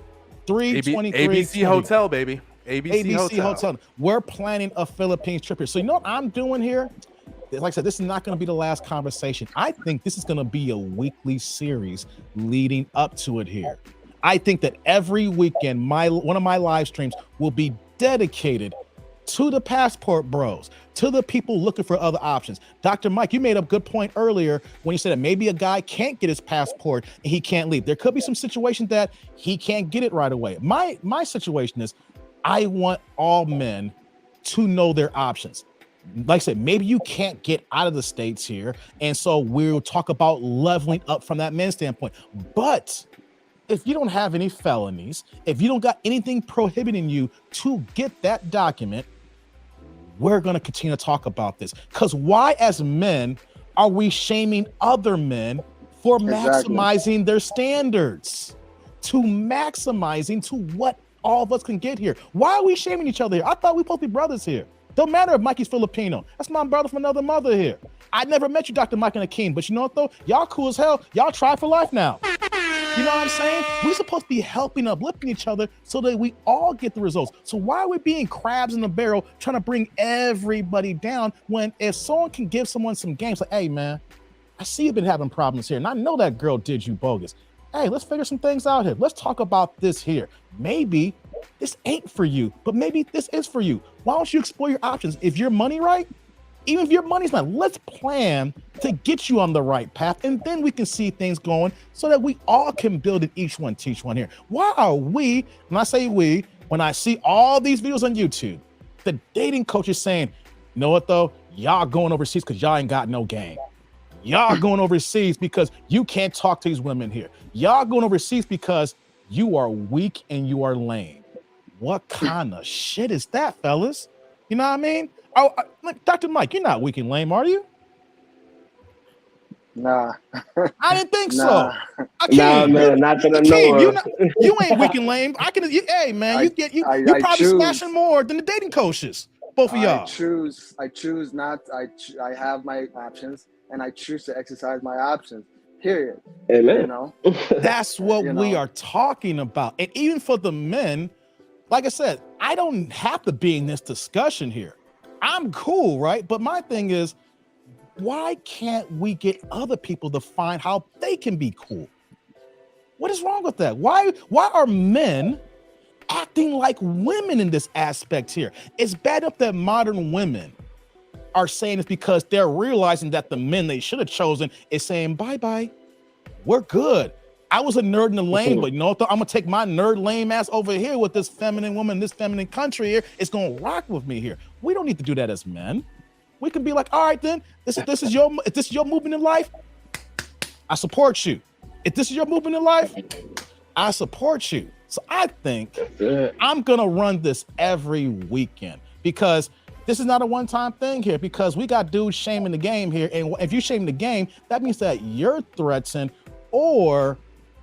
320. ABC Hotel, baby. ABC Hotel. We're planning a Philippines trip here. So you know what I'm doing here? Like I said, this is not going to be the last conversation. I think this is going to be a weekly series leading up to it here. I think that every weekend, one of my live streams will be dedicated to the passport bros, to the people looking for other options. Dr. Mike, you made a good point earlier when you said that maybe a guy can't get his passport and he can't leave. There could be some situations that he can't get it right away. My situation is I want all men to know their options. Like I said, maybe you can't get out of the States here. And so we'll talk about leveling up from that men's standpoint. But if you don't have any felonies, if you don't got anything prohibiting you to get that document, we're going to continue to talk about this. Because why, as men, are we shaming other men for maximizing their standards? To maximizing to what all of us can get here. Why are we shaming each other here? I thought we both be brothers here. Don't matter if Mikey's Filipino. That's my brother from another mother here. I never met you, Dr. Mike and Akeem, but you know what though? Y'all cool as hell. Y'all try for life now. You know what I'm saying? We're supposed to be helping, uplifting each other so that we all get the results. So why are we being crabs in the barrel trying to bring everybody down when if someone can give someone some games like, hey man, I see you've been having problems here and I know that girl did you bogus. Hey, let's figure some things out here. Let's talk about this here. Maybe this ain't for you, but maybe this is for you. Why don't you explore your options? If your money right, even if your money's not, let's plan to get you on the right path, and then we can see things going so that we all can build it, each one teach one here. Why are we, when I say we, when I see all these videos on YouTube, the dating coaches saying, you know what though, y'all going overseas because y'all ain't got no game. Y'all going overseas because you can't talk to these women here. Y'all going overseas because you are weak and you are lame. What kind of shit is that, fellas? You know what I mean? Oh, Dr. Mike, you're not weak and lame, are you? Nah. I didn't think so. Akeem, nah, man, not that I know of. You ain't weak and lame. Hey, man, you probably smashing more than the dating coaches. Both of y'all. I choose not. I have my options, and I choose to exercise my options. Period. Amen. You know, that's what we are talking about. And even for the men, like I said, I don't have to be in this discussion here. I'm cool, right? But my thing is, why can't we get other people to find how they can be cool? What is wrong with that? Why are men acting like women in this aspect here? It's bad enough that modern women are saying it's because they're realizing that the men they should have chosen is saying, bye-bye, we're good. I was a nerd in the lane, but you know what? I'm gonna take my nerd lame ass over here with this feminine woman, this feminine country here. It's gonna rock with me here. We don't need to do that as men. We can be like, all right, then, if this is your movement in life, I support you. If this is your movement in life, I support you. So I think I'm gonna run this every weekend because this is not a one-time thing here, because we got dudes shaming the game here. And if you shame the game, that means that you're threatened, or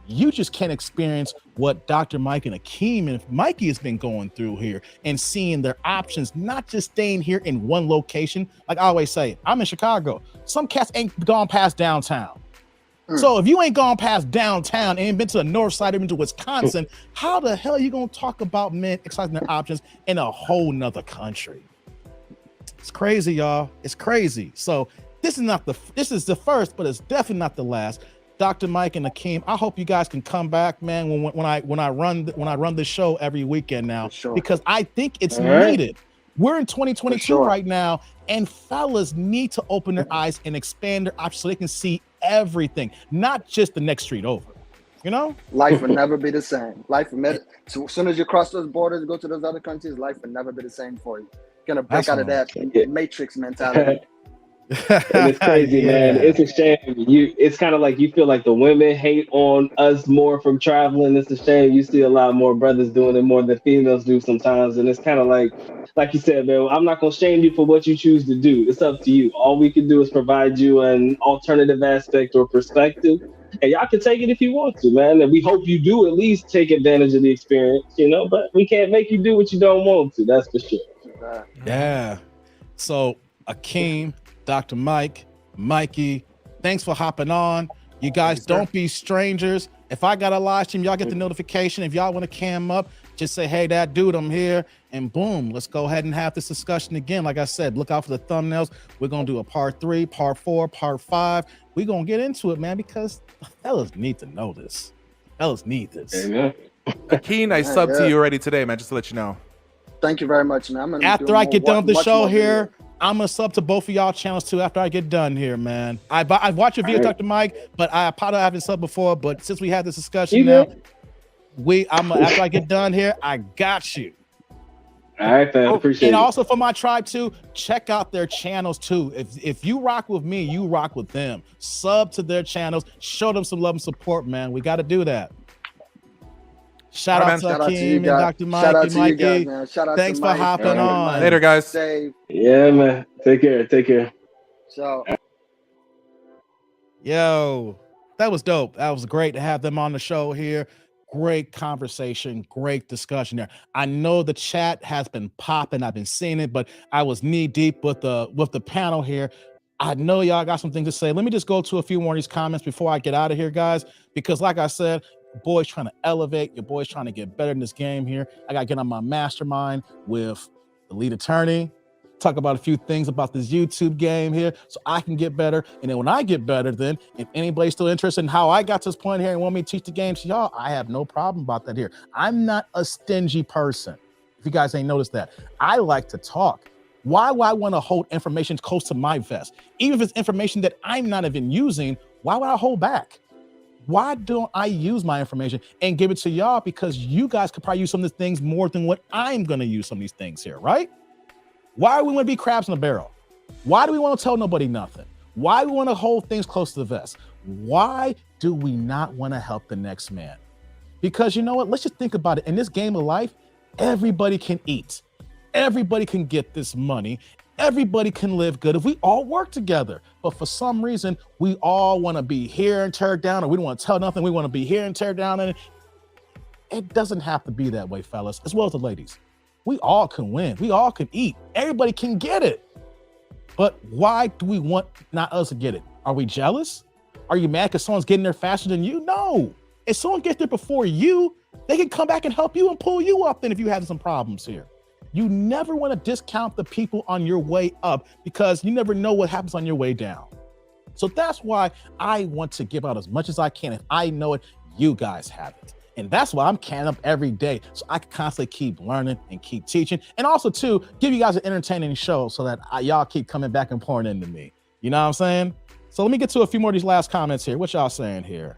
you just can't experience what Dr. Mike and Akeem and Mikey has been going through here and seeing their options, not just staying here in one location. Like I always say, I'm in Chicago. Some cats ain't gone past downtown. So if you ain't gone past downtown and ain't been to the north side, even to Wisconsin, how the hell are you gonna talk about men exercising their options in a whole nother country? It's crazy, y'all. It's crazy. So this is the first, but it's definitely not the last. Dr. Mike and Akeem, I hope you guys can come back, man, when I run the show every weekend now, because I think it's needed. We're in 2022 right now, and fellas need to open their eyes and expand their options so they can see everything, not just the next street over. You know, life will never be the same. So as soon as you cross those borders and go to those other countries, life will never be the same for you. You're gonna break out of that matrix mentality. And it's crazy, man. It's a shame. It's kind of like you feel like the women hate on us more from traveling. It's a shame. You see a lot more brothers doing it more than females do sometimes. And it's kind of like you said, man, I'm not going to shame you for what you choose to do. It's up to you. All we can do is provide you an alternative aspect or perspective. And y'all can take it if you want to, man. And we hope you do at least take advantage of the experience, but we can't make you do what you don't want to. That's for sure. Yeah. So Akeem, Dr. Mike, Mikey, thanks for hopping on. You guys don't be strangers. If I got a live stream, y'all get the notification. If y'all want to cam up, just say, hey, that dude, I'm here, and boom, let's go ahead and have this discussion again. Like I said, look out for the thumbnails. We're gonna do a part 3, part 4, part 5. We're gonna get into it, man, because the fellas need to know this. Fellas need this. Amen. Keen, I subbed to you already today, man, just to let you know. Thank you very much, man. After I get done with the show here, I'm gonna sub to both of y'all channels too. After I get done here, man. I've watched your video, Dr. Mike, but I probably haven't subbed before. But since we had this discussion now, after I get done here, I got you. All right, man. Appreciate it. And also for my tribe too, check out their channels too. If you rock with me, you rock with them. Sub to their channels, show them some love and support, man. We got to do that. Shout out to Akeem and Dr. Mike. Shout out to you guys, man. Shout out Thanks to for Mike, hopping on. Later, guys. Dave. Yeah, man. Take care. So, yo, that was dope. That was great to have them on the show here. Great conversation, great discussion there. I know the chat has been popping. I've been seeing it, but I was knee deep with the panel here. I know y'all got some things to say. Let me just go to a few more of these comments before I get out of here, guys, because like I said, your boy's trying to elevate. Your boy's trying to get better in this game here. I got to get on my mastermind with the lead attorney, talk about a few things about this YouTube game here so I can get better. And then when I get better, then if anybody's still interested in how I got to this point here and want me to teach the game to y'all, I have no problem about that here. I'm not a stingy person. If you guys ain't noticed that, I like to talk. Why would I want to hold information close to my vest? Even if it's information that I'm not even using, why would I hold back? Why don't I use my information and give it to y'all? Because you guys could probably use some of these things more than what I'm going to use some of these things here, right? Why do we want to be crabs in a barrel? Why do we want to tell nobody nothing? Why do we want to hold things close to the vest? Why do we not want to help the next man? Because you know what? Let's just think about it. In this game of life, everybody can eat. Everybody can get this money. Everybody can live good if we all work together. But for some reason, we all want to be here and tear down, or we don't want to tell nothing. We want to be here and tear down. And it doesn't have to be that way, fellas, as well as the ladies. We all can win. We all can eat. Everybody can get it. But why do we want not us to get it? Are we jealous? Are you mad because someone's getting there faster than you? No. If someone gets there before you, they can come back and help you and pull you up then if you have some problems here. You never want to discount the people on your way up because you never know what happens on your way down. So that's why I want to give out as much as I can. If I know it, you guys have it. And that's why I'm canning up every day so I can constantly keep learning and keep teaching. And also, too, give you guys an entertaining show so that y'all keep coming back and pouring into me. You know what I'm saying? So let me get to a few more of these last comments here. What y'all saying here?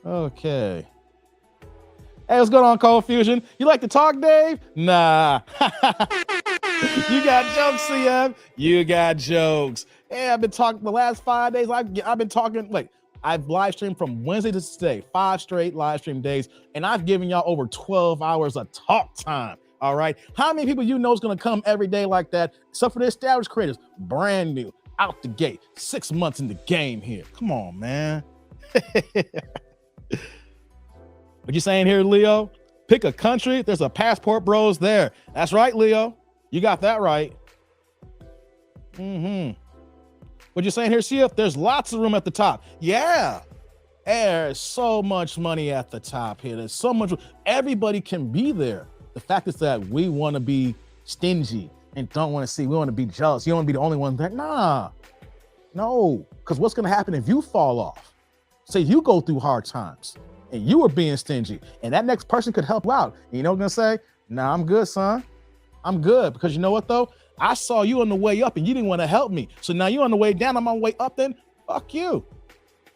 Okay. Hey, what's going on, Cold Fusion? You like to talk, Dave? Nah. You got jokes, CM. You got jokes. Hey, I've been talking the last 5 days. I've been talking, like, I've live streamed from Wednesday to today, 5 straight live stream days, and I've given y'all over 12 hours of talk time. All right. How many people you know is going to come every day like that, except for the established creators? Brand new, out the gate, 6 months in the game here. Come on, man. What you saying here, Leo? Pick a country. There's a Passport Bros there. That's right, Leo. You got that right. What you saying here, CF? There's lots of room at the top. Yeah. There's so much money at the top here. There's so much. Everybody can be there. The fact is that we want to be stingy and don't want to see. We want to be jealous. You don't want to be the only one there. Nah. No. Because what's going to happen if you fall off? Say you go through hard times and you were being stingy and that next person could help you out. And you know what I'm going to say? Nah, I'm good, son. I'm good. Because you know what, though? I saw you on the way up and you didn't want to help me. So now you're on the way down. I'm on the way up then. Fuck you.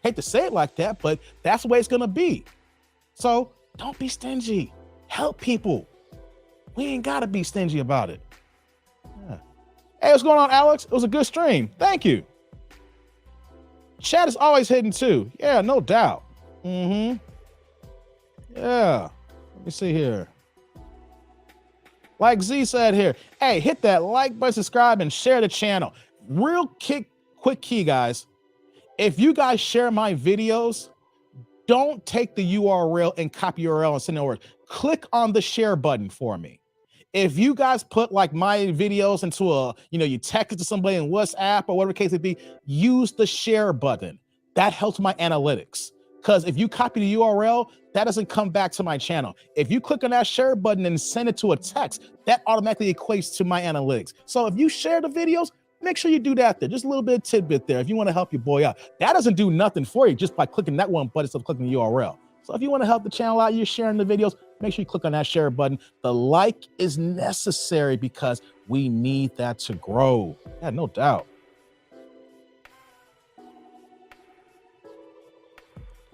Hate to say it like that, but that's the way it's going to be. So don't be stingy. Help people. We ain't got to be stingy about it. Yeah. Hey, what's going on, Alex? It was a good stream. Thank you. Chat is always hidden too. Yeah, no doubt. Yeah. Let me see here. Like Z said here, hey, hit that like button, subscribe, and share the channel. Real quick key, guys. If you guys share my videos, don't take the URL and copy URL and send it over. Click on the share button for me. If you guys put like my videos into a, you text it to somebody in WhatsApp or whatever the case may be, use the share button. That helps my analytics. Because if you copy the URL, that doesn't come back to my channel. If you click on that share button and send it to a text, that automatically equates to my analytics. So if you share the videos, make sure you do that there. Just a little bit of tidbit there if you want to help your boy out. That doesn't do nothing for you just by clicking that one button instead of clicking the URL. So if you want to help the channel out, you're sharing the videos, make sure you click on that share button. The like is necessary because we need that to grow. Yeah, no doubt.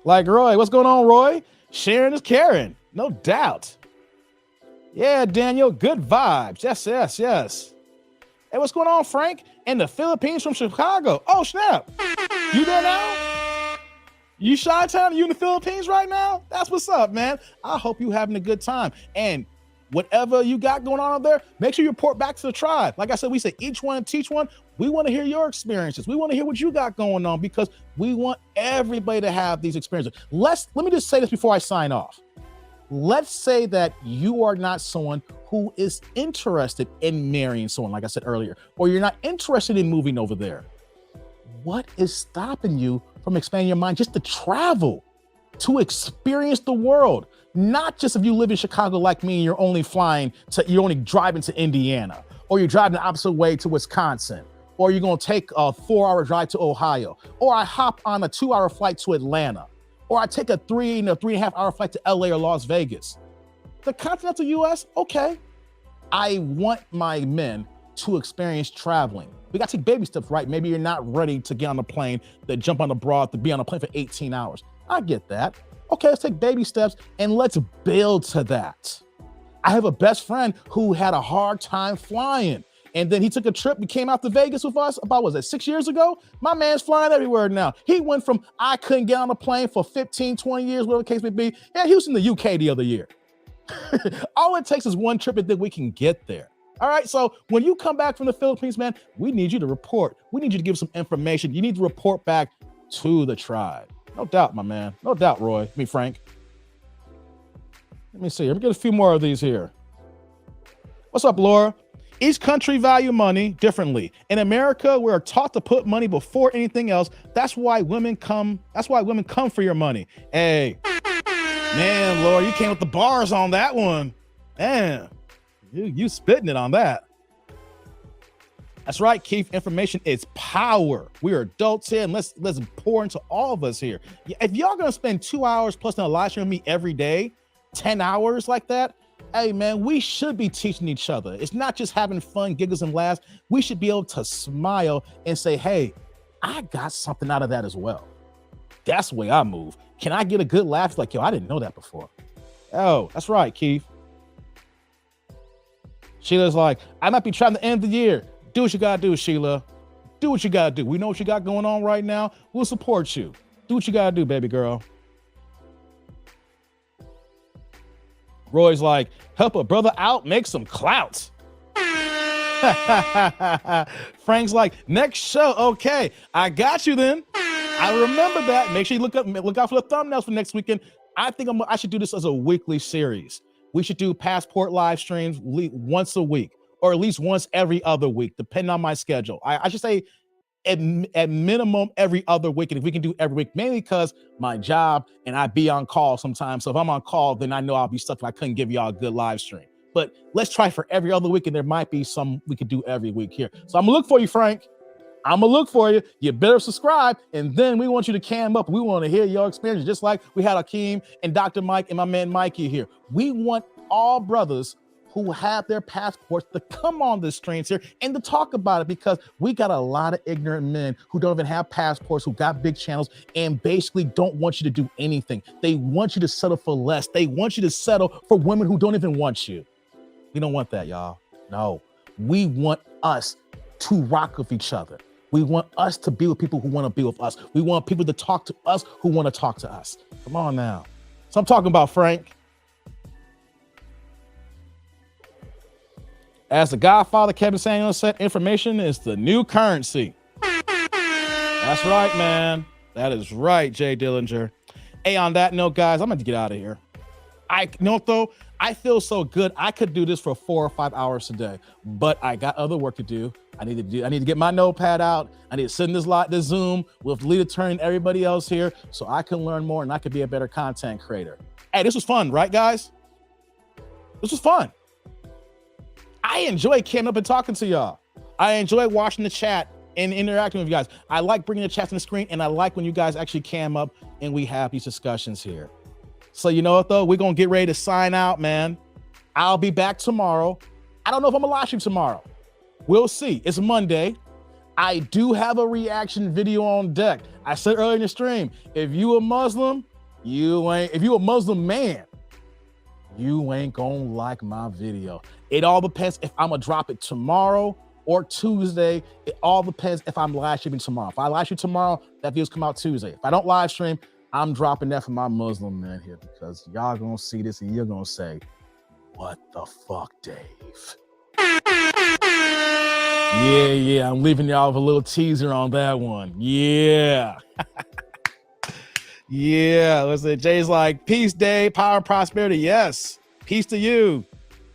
Like Roy, what's going on, Roy? Sharing is caring, no doubt. Yeah, Daniel, good vibes. Yes, yes, yes. Hey, what's going on, Frank? In the Philippines from Chicago. Oh, snap. You there now? You Chi-Town? You in the Philippines right now? That's what's up, man. I hope you having a good time. And whatever you got going on up there, make sure you report back to the tribe. Like I said, we say each one teach one. We want to hear your experiences. We want to hear what you got going on because we want everybody to have these experiences. Let me just say this before I sign off. Let's say that you are not someone who is interested in marrying someone, like I said earlier, or you're not interested in moving over there. What is stopping you from expanding your mind just to travel, to experience the world? Not just if you live in Chicago like me and you're only driving to Indiana, or you're driving the opposite way to Wisconsin, or you're gonna take a 4-hour drive to Ohio, or I hop on a 2-hour flight to Atlanta, or I take a 3.5-hour flight to LA or Las Vegas. The continental US, okay. I want my men to experience traveling. We gotta take baby steps, right? Maybe you're not ready to get on a plane, to jump on the broad, to be on a plane for 18 hours. I get that. Okay, let's take baby steps and let's build to that. I have a best friend who had a hard time flying. And then he took a trip, he came out to Vegas with us about, was it 6 years ago? My man's flying everywhere now. He went from, I couldn't get on a plane for 15, 20 years, whatever the case may be. Yeah, he was in the UK the other year. All it takes is one trip and then we can get there. All right, so when you come back from the Philippines, man, we need you to report. We need you to give some information. You need to report back to the tribe. No doubt, my man. No doubt, Roy. Frank. Let me see. Let me get a few more of these here. What's up, Laura? Each country value money differently. In America, we're taught to put money before anything else. That's why women come for your money. Hey, man, Laura, you came with the bars on that one. Man, you spitting it on that. That's right, Keith. Information is power. We are adults here, and let's pour into all of us here. If y'all gonna spend 2 hours plus in a live stream with me every day, 10 hours like that, hey man, we should be teaching each other. It's not just having fun, giggles and laughs. We should be able to smile and say, hey, I got something out of that as well. That's the way I move. Can I get a good laugh? It's like, yo, I didn't know that before. Oh, that's right, Keith. Sheila's like, I might be trying to end the year. Do what you gotta do, Sheila. Do what you gotta do. We know what you got going on right now. We'll support you. Do what you gotta do, baby girl. Roy's like, help a brother out, make some clout. Frank's like, next show, okay. I got you then. I remember that. Make sure you look out for the thumbnails for next weekend. I think I should do this as a weekly series. We should do Passport live streams once a week, or at least once every other week, depending on my schedule. I should say at minimum every other week. And if we can do every week, mainly because my job and I be on call sometimes. So if I'm on call, then I know I'll be stuck if I couldn't give y'all a good live stream. But let's try for every other week, and there might be some we could do every week here. So I'm gonna look for you, Frank. I'm gonna look for you. You better subscribe, and then we want you to cam up. We want to hear your experience, just like we had Akeem and Dr. Mike and my man Mikey here. We want all brothers who have their passports to come on the streams here and to talk about it, because we got a lot of ignorant men who don't even have passports, who got big channels and basically don't want you to do anything. They want you to settle for less. They want you to settle for women who don't even want you. We don't want that, y'all. No, we want us to rock with each other. We want us to be with people who want to be with us. We want people to talk to us who want to talk to us. Come on now. So I'm talking about, Frank. As the Godfather Kevin Samuel said, information is the new currency. That's right, man. That is right, Jay Dillinger. Hey, on that note, guys, I'm going to get out of here. I know, though, I feel so good. I could do this for 4 or 5 hours a day, but I got other work to do. I need to get my notepad out. I need to sit in this Zoom with lead attorney and everybody else here so I can learn more and I could be a better content creator. Hey, this was fun, right, guys? This was fun. I enjoy coming up and talking to y'all. I enjoy watching the chat and interacting with you guys. I like bringing the chat to the screen, and I like when you guys actually cam up and we have these discussions here. So you know what, though? We're going to get ready to sign out, man. I'll be back tomorrow. I don't know if I'm going to live stream tomorrow. We'll see. It's Monday. I do have a reaction video on deck. I said earlier in the stream, if you a Muslim, if you a Muslim man, you ain't gonna like my video. It all depends if I'm gonna drop it tomorrow or Tuesday. It all depends if I'm live streaming tomorrow. If I live stream tomorrow, that video's come out Tuesday. If I don't live stream, I'm dropping that for my Muslim man here because y'all gonna see this and you're gonna say, what the fuck, Dave? Yeah, I'm leaving y'all with a little teaser on that one. Yeah. Yeah, listen, Jay's like, peace, Dave, power and prosperity. Yes, peace to you.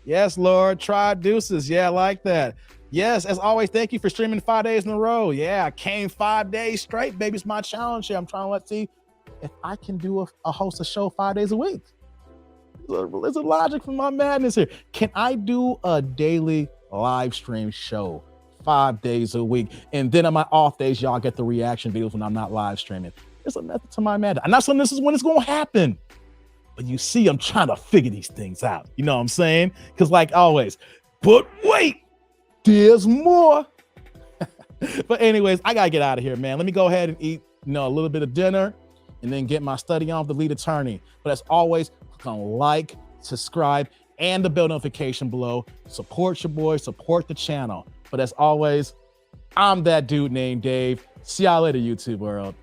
Yes, Lord, try deuces. Yeah, I like that. Yes, as always, thank you for streaming 5 days in a row. Yeah, I came 5 days straight, baby. It's my challenge here. I'm trying to let's see if I can do a host a show 5 days a week. There's a logic for my madness here. Can I do a daily live stream show 5 days a week? And then on my off days, y'all get the reaction videos when I'm not live streaming. There's a method to my madness. I'm not saying this is when it's going to happen. But you see, I'm trying to figure these things out. You know what I'm saying? Because like always, but wait, there's more. But anyways, I got to get out of here, man. Let me go ahead and eat, a little bit of dinner and then get my study on with the lead attorney. But as always, click on like, subscribe, and the bell notification below. Support your boy, support the channel. But as always, I'm that dude named Dave. See y'all later, YouTube world.